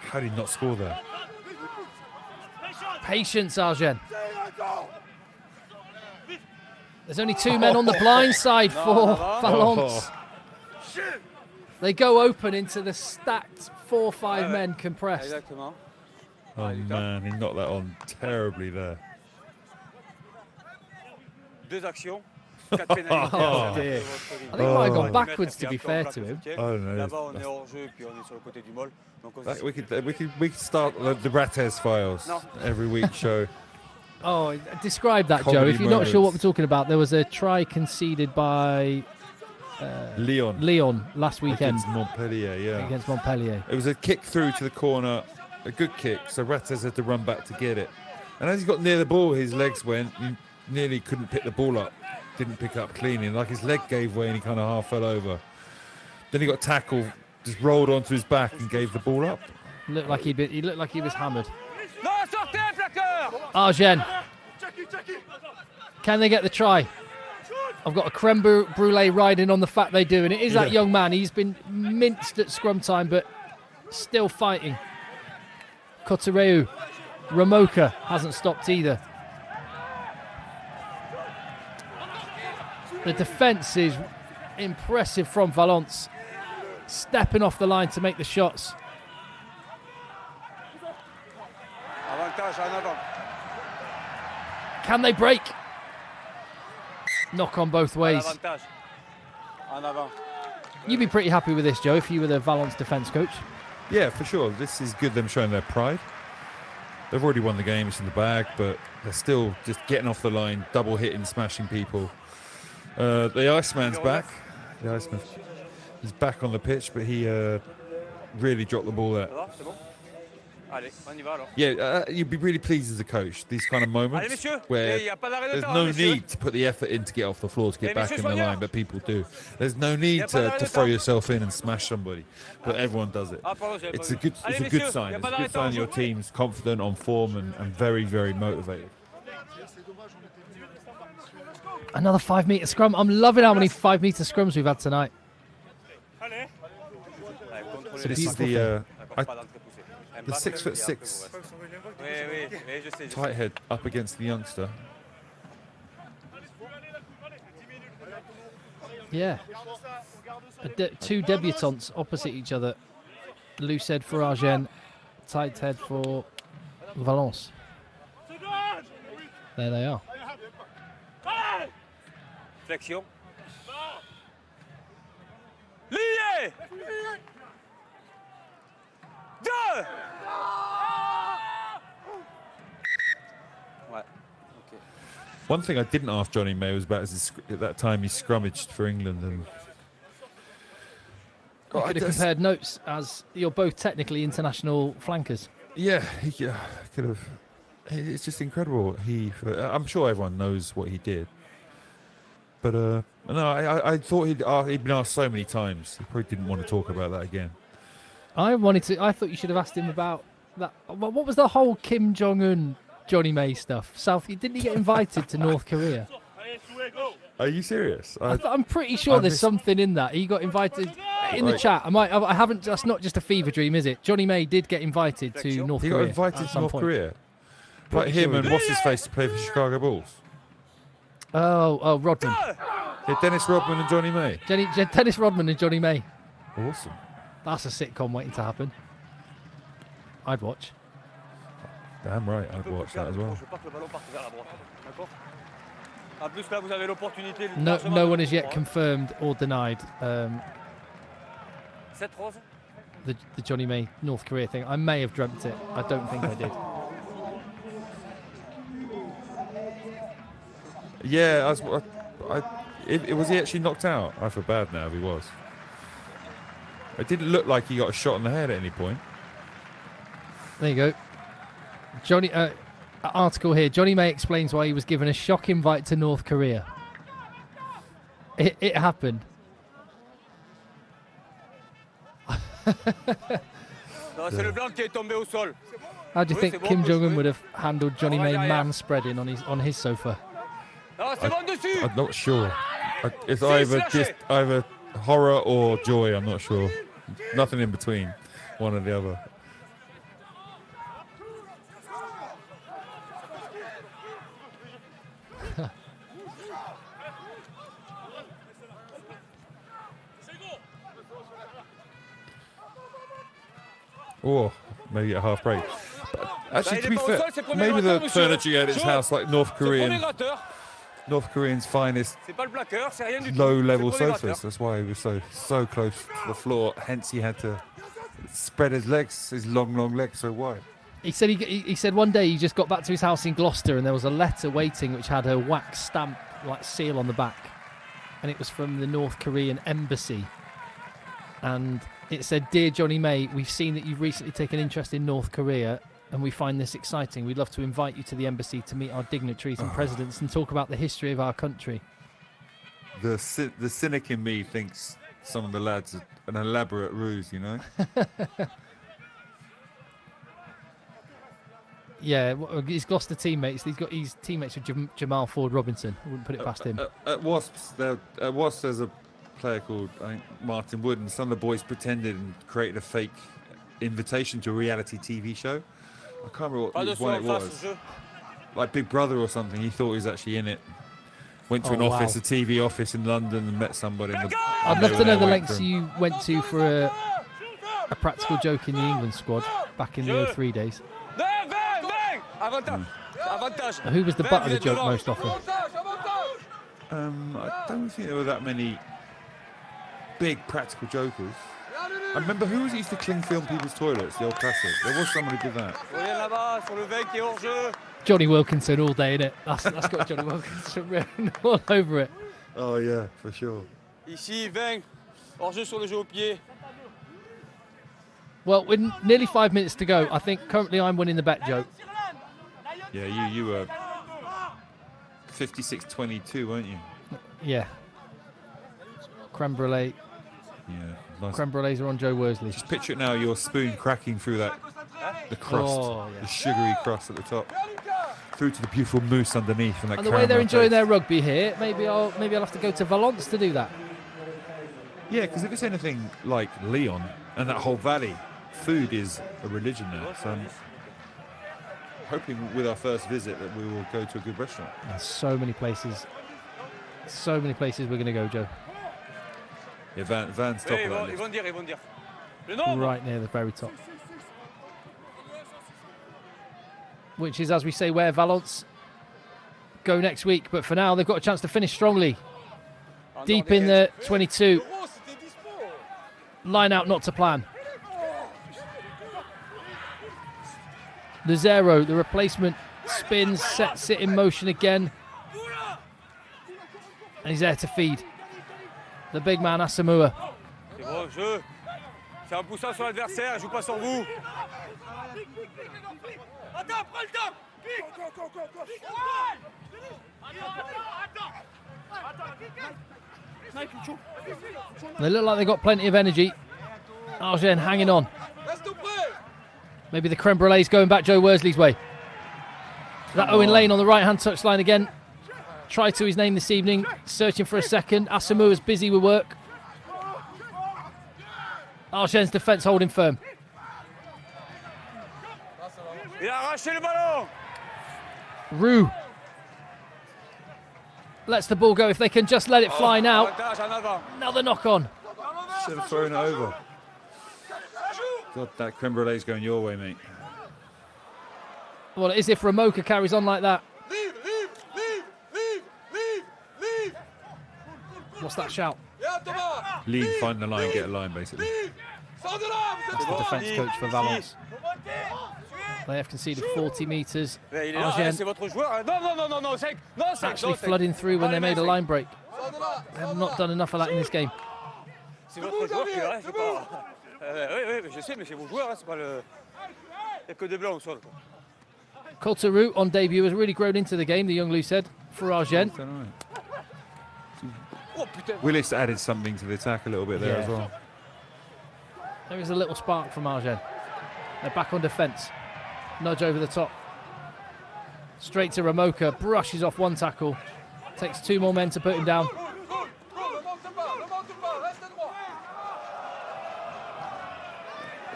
How did he not score there? Patience, Agen. There's only 2 men on the blind side for Valence. They go open into the stacked 4-5 men compressed. Oh man, he knocked that on terribly there. Oh dear. I think he might have gone backwards, to be fair to him. Oh no. We could start the Rates files every week show. Oh, describe that, Comedy Joe. If you're moments. not sure what we're talking about, there was a try conceded by Lyon last weekend against Montpellier. Yeah, against Montpellier. it was a kick through to the corner, a good kick. So Rates had to run back to get it, and as he got near the ball, his legs went. He nearly couldn't pick the ball up. Didn't pick it up cleanly. Like his leg gave way and he kind of half fell over. Then he got tackled, just rolled onto his back and gave the ball up. Looked like he looked like he was hammered. Agen. Can they get the try? I've got a creme brulee riding on the fact they do, and it is that young man. He's been minced at scrum time, but still fighting. Cotareu. Ramoka hasn't stopped either. The defence is impressive from Valence. Stepping off the line to make the shots. Can they break? Knock on both ways. You'd be pretty happy with this, Joe, if you were the Valence defence coach. Yeah, for sure. This is good, them showing their pride. They've already won the game, it's in the bag, but they're still just getting off the line, double hitting, smashing people. The Iceman's back. The Iceman is back on the pitch, but he really dropped the ball there. Yeah, you'd be really pleased as a coach, these kind of moments where there's no need to put the effort in to get off the floor to get back in the line, but people do. There's no need to throw yourself in and smash somebody, but everyone does it. It's a good sign. It's a good sign your team's confident, on form, and very, very motivated. Another 5 metre scrum. I'm loving how many 5 metre scrums we've had tonight. So this is the The 6'6" tight head up against the youngster. Yeah. Two debutants opposite each other. Loose head for Agen, tight head for Valence. There they are. Flexion. Lié. Deux. Ouais. Okay. One thing I didn't ask Johnny May was about at that time he scrummaged for England, and You could have compared notes, as you're both technically international flankers. yeah, he could have. It's just incredible. I'm sure everyone knows what he did, but no, I thought he'd been asked so many times. He probably didn't want to talk about that again. I thought you should have asked him about that. What was the whole Kim Jong-un, Johnny May stuff? Didn't he get invited to North Korea? Are you serious? I'm pretty sure there's something in that. He got invited in the chat. I haven't. That's not just a fever dream, is it? Johnny May did get invited to North Korea. He got invited to North Korea. Like him and what's his face to play for Chicago Bulls. Oh, Rodman. Yeah, Dennis Rodman and Johnny May. Dennis Rodman and Johnny May. Awesome. That's a sitcom waiting to happen. I'd watch. Damn right, I'd watch that as well. No one has yet confirmed or denied the Johnny May North Korea thing. I may have dreamt it. I don't think I did. Yeah, was he actually knocked out? I feel bad now if he was. It didn't look like he got a shot in the head at any point. There you go. Johnny, article here. Johnny May explains why he was given a shock invite to North Korea. It happened. How do you think Kim Jong-un would have handled Johnny May man-spreading on his sofa? I'm not sure. It's either horror or joy. I'm not sure. Nothing in between, one or the other. Oh, maybe a half break. But actually, to be fair, maybe the furniture at his house, like North Korean's finest low-level sofas. That's why he was so close to the floor. Hence, he had to spread his legs, his long legs, so wide. He said he said one day he just got back to his house in Gloucester and there was a letter waiting which had a wax stamp, like seal on the back, and it was from the North Korean embassy. And it said, "Dear Johnny May, we've seen that you've recently taken interest in North Korea, and we find this exciting. We'd love to invite you to the embassy to meet our dignitaries and presidents and talk about the history of our country." The cynic in me thinks some of the lads are an elaborate ruse, you know? Yeah, his Gloucester teammates. He's teammates with Jamal Ford Robinson. I wouldn't put it past him. At Wasps, there's a player called Martin Wood, and some of the boys pretended and created a fake invitation to a reality TV show. I can't remember what one it was. Like Big Brother or something. He thought he was actually in it. Went to an office, a TV office in London, and met somebody. I'd love to know the lengths you went to for a practical joke in the England squad back in the 03 days. Who was the butt of the joke most often? I don't think there were that many big practical jokers. I remember who was used to cling film people's toilets, the old classic. There was someone who did that. Johnny Wilkinson all day, innit? That's got Johnny Wilkinson written all over it. Oh yeah, for sure. Ici 20, hors-jeu sur le jeu au pied. Well, with nearly 5 minutes to go, I think currently I'm winning the bet, Joe. Yeah, you were 56-22, weren't you? Yeah. Creme brulee. Yeah, nice. Creme brulees are on Joe Worsley. Just picture it now, your spoon cracking through the crust, the sugary crust at the top, through to the beautiful mousse underneath. And the way they're enjoying their rugby here, maybe I'll have to go to Valence to do that. Yeah, because if it's anything like Lyon and that whole valley, food is a religion now. So I'm hoping with our first visit that we will go to a good restaurant. There's so many places. So many places we're going to go, Joe. Yeah, Van's top of that list. Ils vont dire. Le nombre. Right near the very top. Which is, as we say, where Valence go next week. But for now, they've got a chance to finish strongly. Deep in the 22. Line out, not to plan. The 0, the replacement, spins, sets it in motion again. And he's there to feed. The big man, Asamoah. C'est bon jeu. C'est un poussant sur l'adversaire, joue pas sur vous. They look like they've got plenty of energy. Agen hanging on. Maybe the creme brulee's going back Joe Worsley's way. That Owen Lane on the right-hand touchline again. Try to his name this evening, searching for a second. Asamoah's busy with work. Agen's defence holding firm. Il a arraché le ballon. Roux lets the ball go. If they can just let it fly now. Another knock on. Should have thrown it over. God, that creme brulee's going your way, mate. Well, it is if Ramoka carries on like that. What's that shout? Leave, find the line, get a line, basically. That's the defence coach for Valence. They have conceded 40 metres. Agen actually flooding through when they made a line break. They have not done enough of that in this game. C'est votre joueur qui est pas. Oui, je sais, mais c'est vos joueurs, c'est pas le. Il n'y a que des blancs au sol. Colter on debut has really grown into the game, the young Lou said, for Agen. Willis added something to the attack a little bit there as well. There is a little spark from Agen. They're back on defence. Nudge over the top. Straight to Ramoka. Brushes off one tackle. Takes 2 more men to put him down.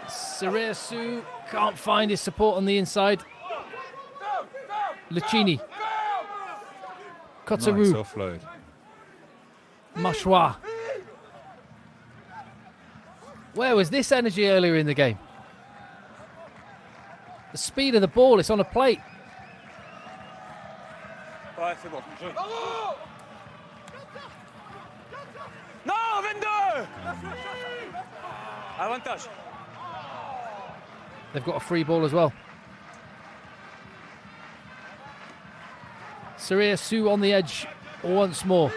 Siriasu can't find his support on the inside. Lucchini. Kotaru. Nice offload. Mashwa. Where was this energy earlier in the game? The speed of the ball, it's on a plate. Ouais, c'est bon. Non, 22. Avantage. They've got a free ball as well. Siriasu on the edge once more.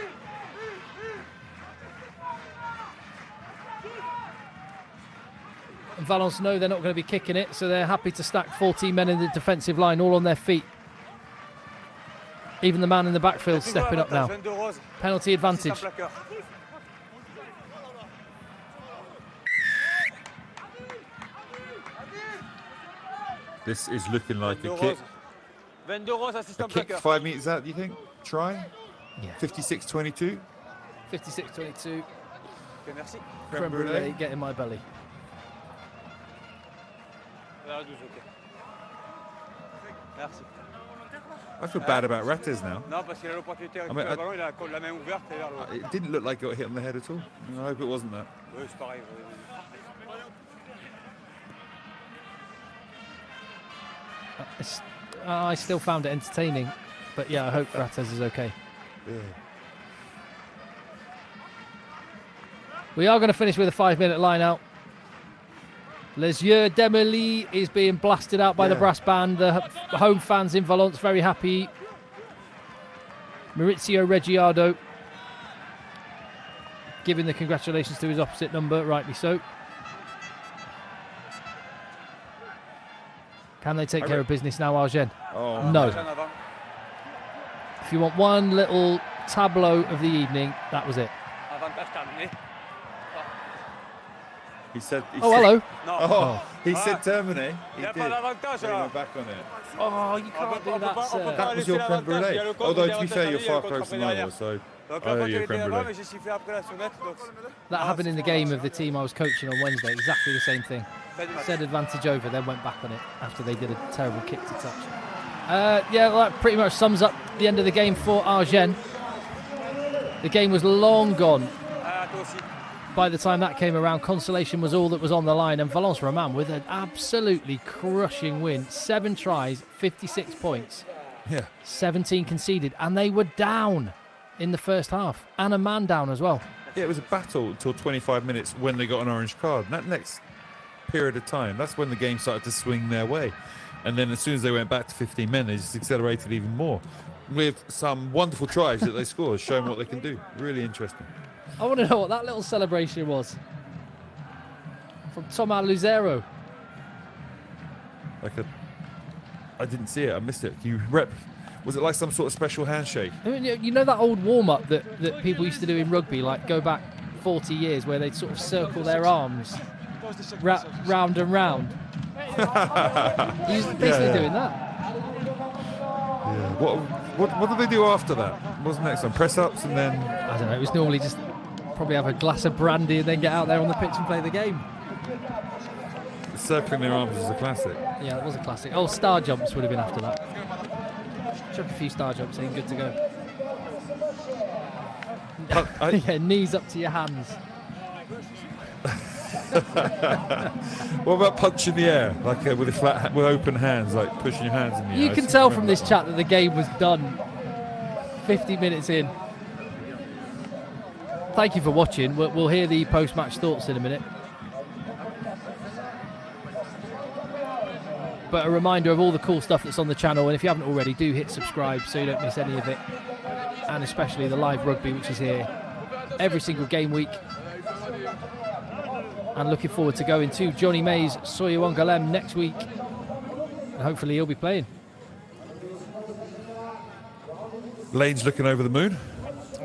And Valence know they're not going to be kicking it, so they're happy to stack 14 men in the defensive line, all on their feet. Even the man in the backfield stepping up now. Penalty advantage. This is looking like a kick. A kick 5 metres out, do you think? Try? Yeah. 56-22. 56-22. Merci. Creme brulee, get in my belly. Merci. I feel bad about Rattez now. Non, parce qu'il a l'opportunité de récupérer le ballon, il a la main ouverte et vers le haut. It didn't look like it got hit on the head at all. I hope it wasn't that. Oui, c'est pareil. I still found it entertaining, but yeah, I hope Rattez is okay. Yeah. We are going to finish with a 5-minute line out. Les Yeux d'Emily is being blasted out by the brass band. The home fans in Valence very happy. Maurizio Reggiardo giving the congratulations to his opposite number, rightly so. Can they take care of business now, Agen? Oh, no. If you want one little tableau of the evening, that was it. He said. Hello. He said terminate. He did. pas d'avantage He là. went back on it. Oh, you can't do that, sir. That was your creme brulee. Although to be fair, you're far closer than I was, so Donc I la owe faute you a elle était creme là-bas, brulee. mais j'ai sifflé après la sonnette. Donc That happened in the game of the team I was coaching on Wednesday. Exactly the same thing. fin du match. Said advantage over, then went back on it after they did a terrible kick to touch. Yeah, well, that pretty much sums up the end of the game for Agen. The game was long gone. Ah, toi aussi. By the time that came around, consolation was all that was on the line, and Valence Romans with an absolutely crushing win. 7 tries, 56 points, Yeah. 17 conceded, and they were down in the first half, and a man down as well. Yeah, it was a battle until 25 minutes when they got an orange card. And that next period of time, that's when the game started to swing their way. And then as soon as they went back to 15 men, they just accelerated even more. With some wonderful tries that they scored, showing what they can do. Really interesting. I want to know what that little celebration was from Tomás Lucero. I didn't see it. I missed it. Can you was it like some sort of special handshake? I mean, you know that old warm-up that people used to do in rugby, like go back 40 years, where they'd sort of circle their arms round and round? He's basically doing that. Yeah. What did they do after that? What was the next one? Press ups and then. I don't know. It was normally just probably have a glass of brandy and then get out there on the pitch and play the game. Circling their arms is a classic. Yeah, that was a classic. Oh, star jumps would have been after that. Chuck a few star jumps in, good to go. Yeah, knees up to your hands. What about punch in the air, like with open hands, like pushing your hands in the air? You can tell from this chat that the game was done 50 minutes in. Thank you for watching. We'll hear the post-match thoughts in a minute. But a reminder of all the cool stuff that's on the channel, and if you haven't already, do hit subscribe so you don't miss any of it, and especially the live rugby, which is here every single game week. And looking forward to going to Johnny May's Soyo Angoulême next week, and hopefully he'll be playing. Lane's looking over the moon.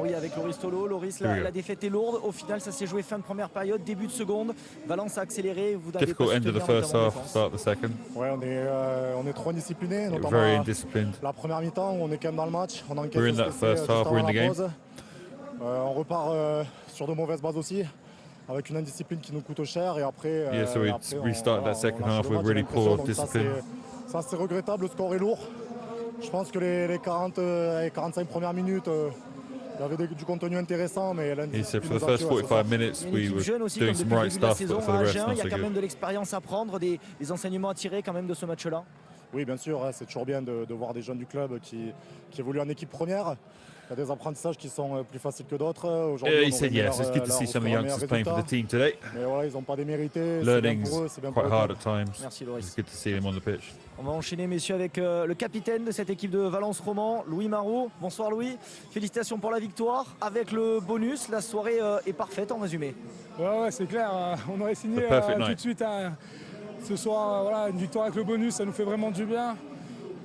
Oui, avec Loris Tolo. Loris, la défaite est lourde. Au final, ça s'est joué fin de première période, début de seconde. Valence a accéléré. Vous n'avez pas Difficult end of the first half, start the second. Ouais, on est trop indisciplinés, notamment Very indisciplined. la première mi-temps où on est quand même dans le match. On encaisse We're in that first half, we're in the game. On repart sur de mauvaises bases aussi, avec une indiscipline qui nous coûte cher. Et après, Yeah, so we restarted that second half with really poor discipline. Ça, c'est regrettable. Le score est lourd. Je pense que les 40 et 45 premières minutes, il y avait du contenu intéressant, mais He said for the first 45 minutes we were doing some right stuff, but for the rest not il y a so quand même good. de l'expérience à prendre, des enseignements à tirer quand même de ce match-là. Oui, bien sûr, c'est toujours bien de voir des jeunes du club qui évoluent en équipe première. Il y a des apprentissages qui sont plus faciles que d'autres. Yeah, he said yes, it's good to see some of the youngsters playing for the team today. Mais voilà, ils n'ont pas démérité. Learning's quite hard at times. Merci Loris. It's good to see them on the pitch. On va enchaîner, messieurs, avec le capitaine de cette équipe de Valence Romans, Louis Marot. Bonsoir Louis, félicitations pour la victoire. Avec le bonus, la soirée est parfaite en résumé. Ouais, c'est clair. On aurait signé tout de suite ce soir. Voilà, une victoire avec le bonus, ça nous fait vraiment du bien.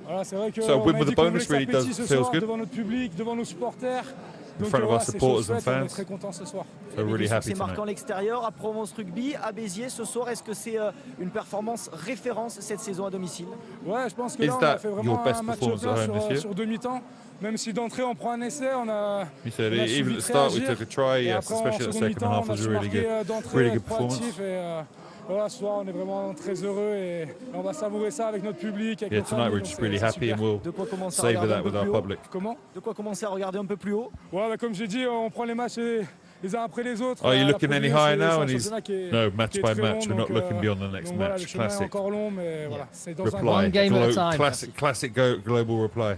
Voilà, c'est vrai que So on win a with dit the qu'on bonus voulait really faire petit ce feels soir good. devant notre public, devant nos supporters. In front of our supporters and on est fans. très contents ce soir. So really happy C'est marquant tonight. l'extérieur à Provence Rugby, à Béziers ce soir. Est-ce que c'est une performance référence cette saison à domicile? Ouais, je pense que Is là on that a fait your vraiment best un match performance at home this bien year? sur demi-temps. Même si d'entrée on prend un essai, on a. He said on a su even at vite the start we réagir. took a try, Et yes, après, en especially at the seconde second half mi-temps, was on a su really good. marquer d'entrée, Really good être performance. proactif et voilà, ce soir on est vraiment très heureux et on va savourer ça avec notre public, avec Yeah, notre tonight famille, we're donc just c'est really happy super. and we'll De quoi commencer à savor regarder un that peu with our plus haut? public. Comment? De quoi commencer à regarder un peu plus haut? Ouais, bah, comme j'ai dit, on prend les matchs les uns après les autres. Are you La looking any Première, higher c'est now? un And he's championnat qui est- no qui match est by très match. long, We're not donc, looking beyond the next donc voilà, match. le chemin est Classic encore long, mais voilà, c'est dans un reply. One game at a time. Classic global reply.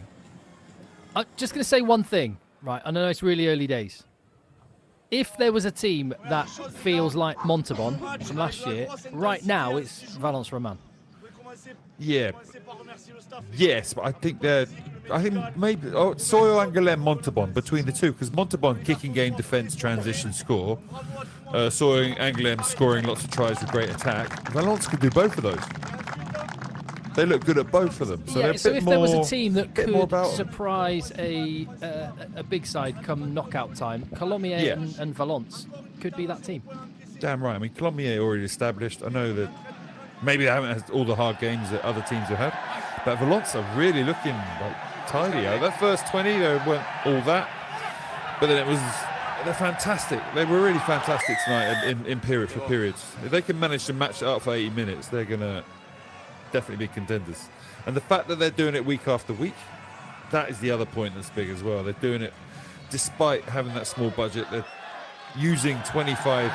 I'm just going to say one thing, right? I know it's really early days. If there was a team that feels like Montauban from last year, right now it's Valence Romans. Yeah. Yes, but I think maybe Soyo Angoulême, Montauban between the two, because Montauban kicking game, defence, transition, score. Soyo Angoulême scoring lots of tries with great attack. Valence could do both of those. They look good at both of them. So Yeah, they're a so bit if more, there was a team that bit more could about 'em. surprise a big side come knockout time, Colomiers Yeah. and Valence could be that team. damn right. I mean, Colombier already established. I know that maybe they haven't had all the hard games that other teams have had, but Valence are really looking like tidy. That first 20, they weren't all that, but then they're fantastic. They were really fantastic tonight in period for periods. If they can manage to match it up for 80 minutes, they're going to definitely be contenders. And the fact that they're doing it week after week, that is the other point that's big as well. They're doing it despite having that small budget. They're using 25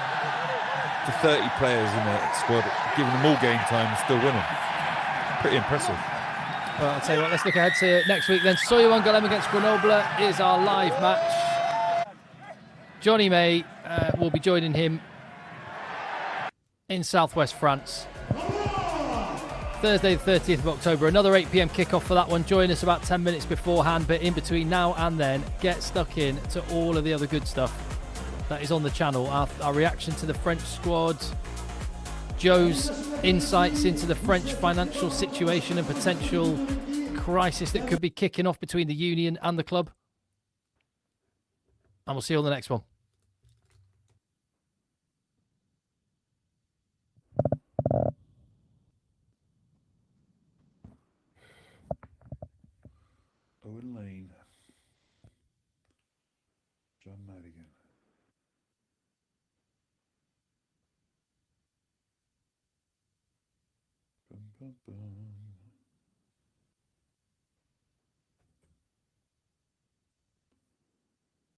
to 30 players in their squad, giving them all game time and still winning. Pretty impressive. Well, I'll tell you what, let's look ahead to next week then. Soyo-Angoulême against Grenoble is our live match. Johnny May will be joining him in southwest France. Thursday the 30th of October, another 8 p.m. kickoff for that one. Join us about 10 minutes beforehand, but in between now and then, get stuck in to all of the other good stuff that is on the channel. Our reaction to the French squad, Joe's insights into the French financial situation and potential crisis that could be kicking off between the union and the club. And we'll see you on the next one. Owen Lane. John Madigan. Bum, bum, bum.